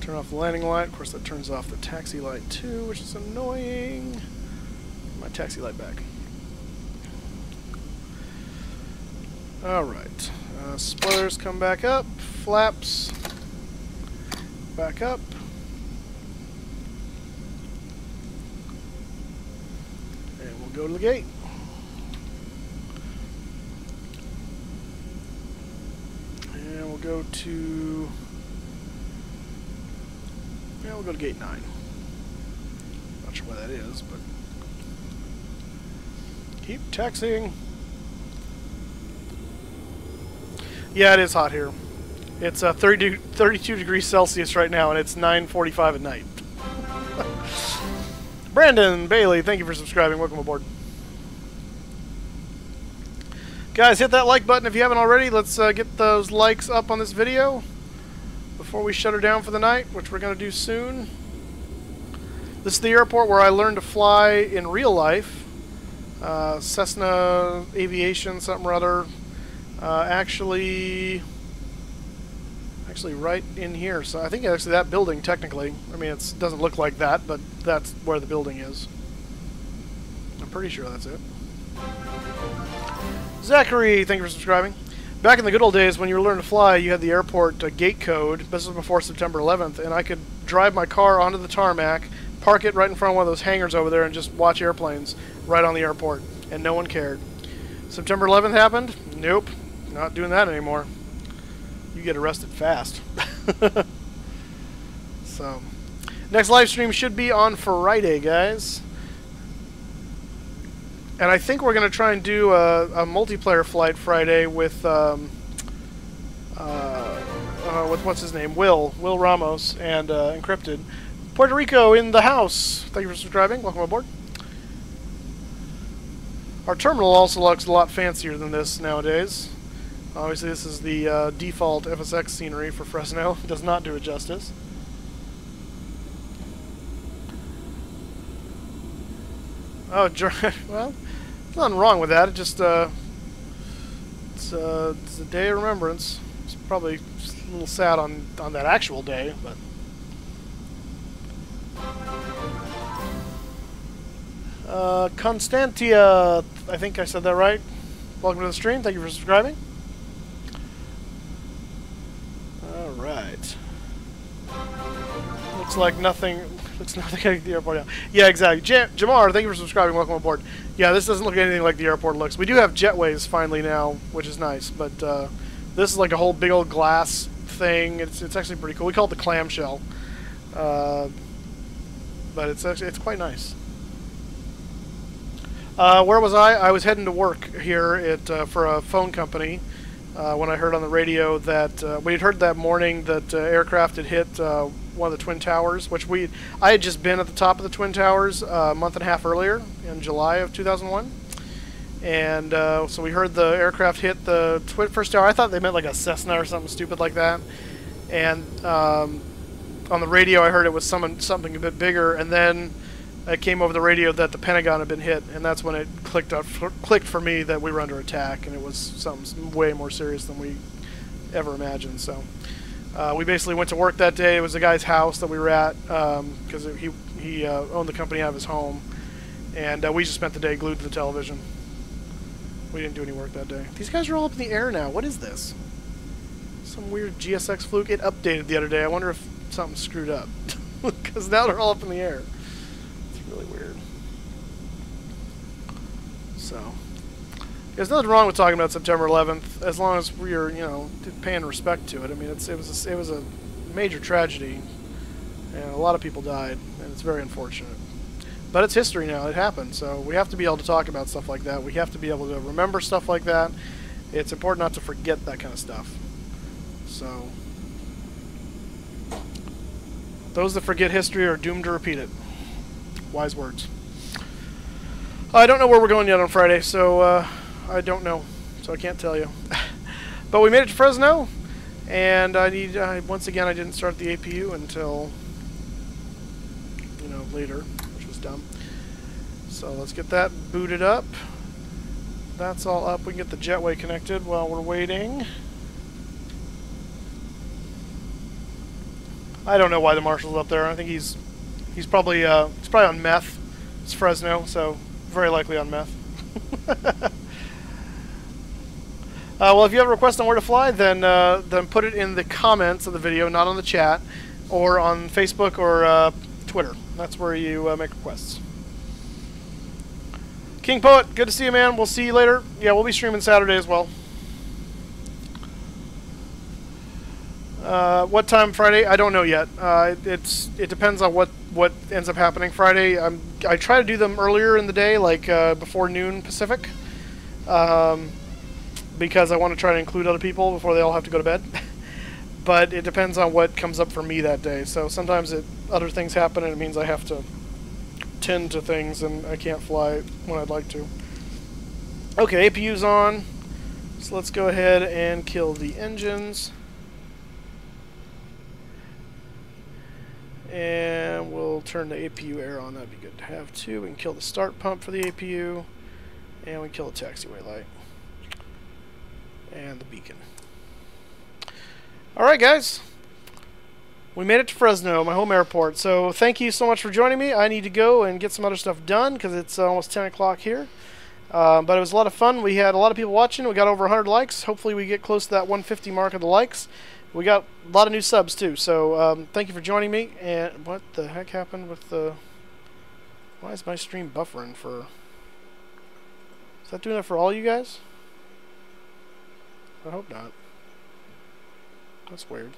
Turn off the landing light. Of course, that turns off the taxi light too, which is annoying. My taxi light back. Alright. Spoilers come back up. Flaps back up. And we'll go to the gate. And we'll go to... yeah, we'll go to gate 9. Not sure why that is, but... keep taxiing. Yeah, it is hot here. It's 32 degrees Celsius right now, and it's 9:45 at night. Brandon Bailey, thank you for subscribing. Welcome aboard. Guys, hit that like button if you haven't already. Let's get those likes up on this video before we shut her down for the night, which we're going to do soon. This is the airport where I learned to fly in real life. Cessna Aviation, something or other. Actually right in here. So I think actually that building, technically. I mean, it doesn't look like that, but that's where the building is. I'm pretty sure that's it. Zachary, thank you for subscribing. Back in the good old days when you were learning to fly, you had the airport gate code. This was before September 11th, and I could drive my car onto the tarmac, park it right in front of one of those hangars over there, and just watch airplanes right on the airport, and no one cared. September 11th happened? Nope, not doing that anymore. You get arrested fast. So, next live stream should be on Friday, guys. And I think we're going to try and do a multiplayer flight Friday with what's his name? Will Ramos and Encrypted. Puerto Rico in the house. Thank you for subscribing. Welcome aboard. Our terminal also looks a lot fancier than this nowadays. Obviously, this is the default FSX scenery for Fresno. It does not do it justice. Oh, well, there's nothing wrong with that. It just it's a day of remembrance. It's probably just a little sad on that actual day, but. Constantia, I think I said that right. Welcome to the stream. Thank you for subscribing. Alright. Looks like nothing. Looks nothing like the airport now. Yeah, exactly. Jamar, thank you for subscribing. Welcome aboard. Yeah, this doesn't look anything like the airport looks. We do have jetways finally now, which is nice. But this is like a whole big old glass thing. It's actually pretty cool. We call it the clamshell. But it's quite nice. Where was I? I was heading to work here at for a phone company when I heard on the radio that we had heard that morning that aircraft had hit one of the Twin Towers, which I had just been at the top of the Twin Towers a month and a half earlier in July of 2001. And so we heard the aircraft hit the first tower. I thought they meant like a Cessna or something stupid like that. And on the radio I heard it was something a bit bigger, and then it came over the radio that the Pentagon had been hit, and that's when it clicked for me that we were under attack, and it was something way more serious than we ever imagined. So we basically went to work that day. It was a guy's house that we were at because he owned the company out of his home, and we just spent the day glued to the television. We didn't do any work that day. These guys are all up in the air now. What is this? Some weird GSX fluke. It updated the other day. I wonder if something screwed up because now they're all up in the air. Really weird. So, there's nothing wrong with talking about September 11th as long as we're, you know, paying respect to it. I mean, it was a major tragedy, and a lot of people died, and it's very unfortunate. But it's history now. It happened, so we have to be able to talk about stuff like that. We have to be able to remember stuff like that. It's important not to forget that kind of stuff. So, those that forget history are doomed to repeat it. Wise words. I don't know where we're going yet on Friday, so I don't know, so I can't tell you. But we made it to Fresno, and once again I didn't start the APU until, you know, later, which was dumb. So let's get that booted up. That's all up. We can get the jetway connected while we're waiting. I don't know why the marshal's up there. I think he's probably on meth. It's Fresno, so very likely on meth. Well, if you have a request on where to fly, then put it in the comments of the video, not on the chat, or on Facebook or Twitter. That's where you make requests. King Poet, good to see you, man. We'll see you later. Yeah, we'll be streaming Saturday as well. What time Friday? I don't know yet. It depends on what ends up happening Friday. I try to do them earlier in the day, like before noon Pacific, because I want to try to include other people before they all have to go to bed. But it depends on what comes up for me that day. So sometimes other things happen, and it means I have to tend to things, and I can't fly when I'd like to. Okay, APU's on. So let's go ahead and kill the engines. And we'll turn the APU air on. That'd be good to have too. We can kill the start pump for the APU, and we kill the taxiway light and the beacon. Alright guys, we made it to Fresno, my home airport. So thank you so much for joining me. I need to go and get some other stuff done because it's almost 10 o'clock here. But it was a lot of fun. We had a lot of people watching. We got over 100 likes. Hopefully we get close to that 150 mark of the likes. We got a lot of new subs too, so thank you for joining me. And what the heck happened with the... Why is my stream buffering for... Is that doing that for all you guys? I hope not. That's weird.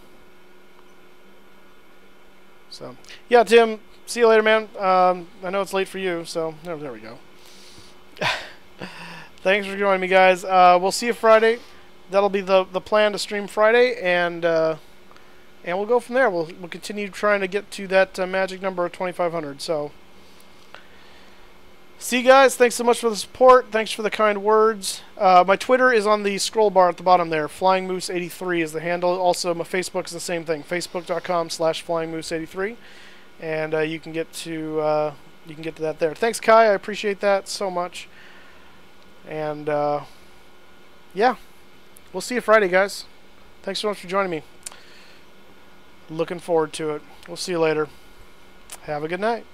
So, yeah, Tim, see you later, man. I know it's late for you, so there we go. Thanks for joining me, guys. We'll see you Friday. That'll be the plan to stream Friday, and we'll go from there. We'll continue trying to get to that magic number of 2,500. So, see you guys. Thanks so much for the support. Thanks for the kind words. My Twitter is on the scroll bar at the bottom there. Flying Moose 83 is the handle. Also, my Facebook is the same thing. Facebook.com/FlyingMoose83, and you can get to that there. Thanks, Kai. I appreciate that so much. And yeah. We'll see you Friday, guys. Thanks so much for joining me. Looking forward to it. We'll see you later. Have a good night.